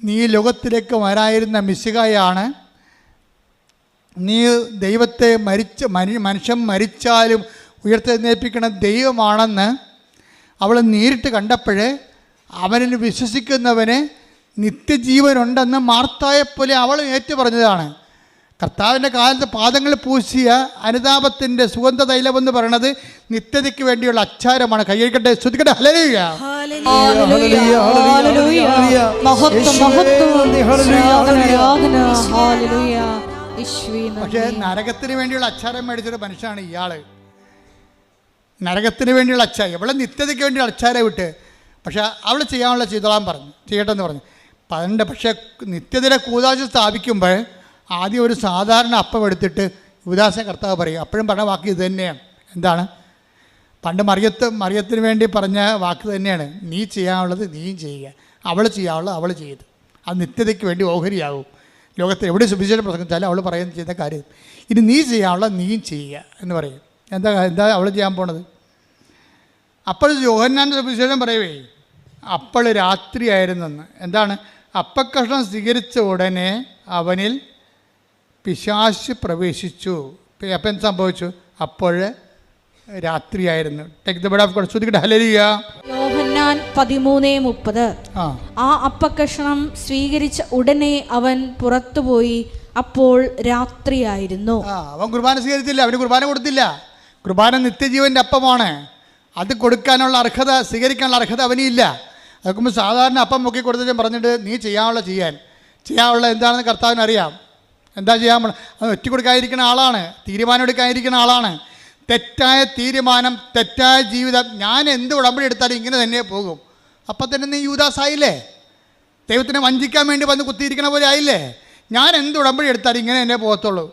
നീ ലോകത്തിലേക്ക് വരായിരുന്ന മിശിഹായാണ്, നീ ദൈവത്തെ മനുഷ്യൻ മരിച്ചാലും ഉയർത്തെഴുന്നേൽപ്പിക്കുന്ന ദൈവമാണെന്ന് അവൾ നേരിട്ട് കണ്ടപ്പോഴേ അവനിൽ വിശ്വസിക്കുന്നവന് നിത്യജീവനുണ്ടെന്ന് മാർത്തായെപ്പോലെ അവൾ ഏറ്റു പറഞ്ഞതാണ്. കർത്താവിൻ്റെ കാലത്ത് പാദങ്ങൾ പൂശിയ അനുതാപത്തിൻ്റെ സുഗന്ധ തൈലമെന്ന് പറയുന്നത് നിത്യതയ്ക്ക് വേണ്ടിയുള്ള അച്ചാരമാണ്. കൈയ്യടിക്കട്ടെ, ശ്രുതിക്കട്ടെ, ഹല്ലേലൂയ. പക്ഷേ നരകത്തിന് വേണ്ടിയുള്ള അച്ചാരം മേടിച്ചൊരു മനുഷ്യനാണ് ഇയാള്. നരകത്തിന് വേണ്ടിയുള്ള അച്ചാരം, എവിടെ നിത്യതയ്ക്ക് വേണ്ടിയുള്ള അച്ചാരം വിട്ട്, പക്ഷെ അവൾ ചെയ്യാനുള്ള ചെയ്തോളാൻ പറഞ്ഞു, ചെയ്യട്ടെ എന്ന് പറഞ്ഞു. പക്ഷേ നിത്യതയുടെ കൂതാശ സ്ഥാപിക്കുമ്പോൾ ആദ്യം ഒരു സാധാരണ അപ്പം എടുത്തിട്ട് യുവദാസൻ കർത്താവ് പറയും. അപ്പോഴും പറഞ്ഞ വാക്ക് ഇത് തന്നെയാണ്. എന്താണ്? പണ്ട് മറിയത്തിന് വേണ്ടി പറഞ്ഞ വാക്ക് തന്നെയാണ്. നീ ചെയ്യാനുള്ളത് നീയും ചെയ്യുക, അവൾ ചെയ്യാനുള്ളത് അവൾ ചെയ്ത്. അത് നിത്യതയ്ക്ക് വേണ്ടി ഓഹരിയാകും. ലോകത്തിൽ എവിടെ സുവിശേഷം പ്രസംഗിച്ചാലും അവൾ ചെയ്യുന്ന കാര്യം ഇനി നീ ചെയ്യാനുള്ളത് നീയും ചെയ്യുക എന്ന് പറയും. എന്താ അവൾ ചെയ്യാൻ പോണത്? അപ്പോൾ യോഹന്നാൻ്റെ സുവിശേഷം പറയുവേ, അപ്പോൾ രാത്രിയായിരുന്നെന്ന്. എന്താണ്? അപ്പക്കഷ്ണം സ്വീകരിച്ച ഉടനെ അവനിൽ പിശാച് പ്രവേശിച്ചു. അപ്പം എന്ത് സംഭവിച്ചു? അപ്പോൾ രാത്രിയായിരുന്നു. Take the bird of God. ശ്രുതിക്കട്ടെ, ഹല്ലേലൂയ. യോഹന്നാൻ 13:30. ആ അപ്പക്കഷണം സ്വീകരിച്ച ഉടനെ അവൻ പുറത്തുപോയി, അപ്പോൾ രാത്രിയായിരുന്നു. അവൻ കുർബാന സ്വീകരിച്ചില്ല, അവന് കുർബാന കൊടുത്തില്ല. കുർബാന നിത്യജീവൻ്റെ അപ്പമാണ്. അത് കൊടുക്കാനുള്ള അർഹത, സ്വീകരിക്കാനുള്ള അർഹത അവനില്ല. അതൊക്കെ സാധാരണ അപ്പം മുക്കി കൊടുത്തിട്ട് പറഞ്ഞിട്ട് നീ ചെയ്യാനുള്ള എന്താണെന്ന് കർത്താവിന് അറിയാം. എന്താ ചെയ്യാൻ പോണ? അത് ഒറ്റ കൊടുക്കാതിരിക്കുന്ന ആളാണ്, തീരുമാനം എടുക്കാതിരിക്കുന്ന ആളാണ്. തെറ്റായ തീരുമാനം, തെറ്റായ ജീവിതം. ഞാൻ എന്ത് ഉടമ്പടി എടുത്താലും ഇങ്ങനെ തന്നെ പോകും. അപ്പം തന്നെ നീ യൂദാസായില്ലേ? ദൈവത്തിനെ വഞ്ചിക്കാൻ വേണ്ടി വന്ന് കുത്തിയിരിക്കണ പോലെ ആയില്ലേ? ഞാൻ എന്ത് ഉടമ്പടി എടുത്താലും ഇങ്ങനെ തന്നെ പോകത്തുള്ളൂ.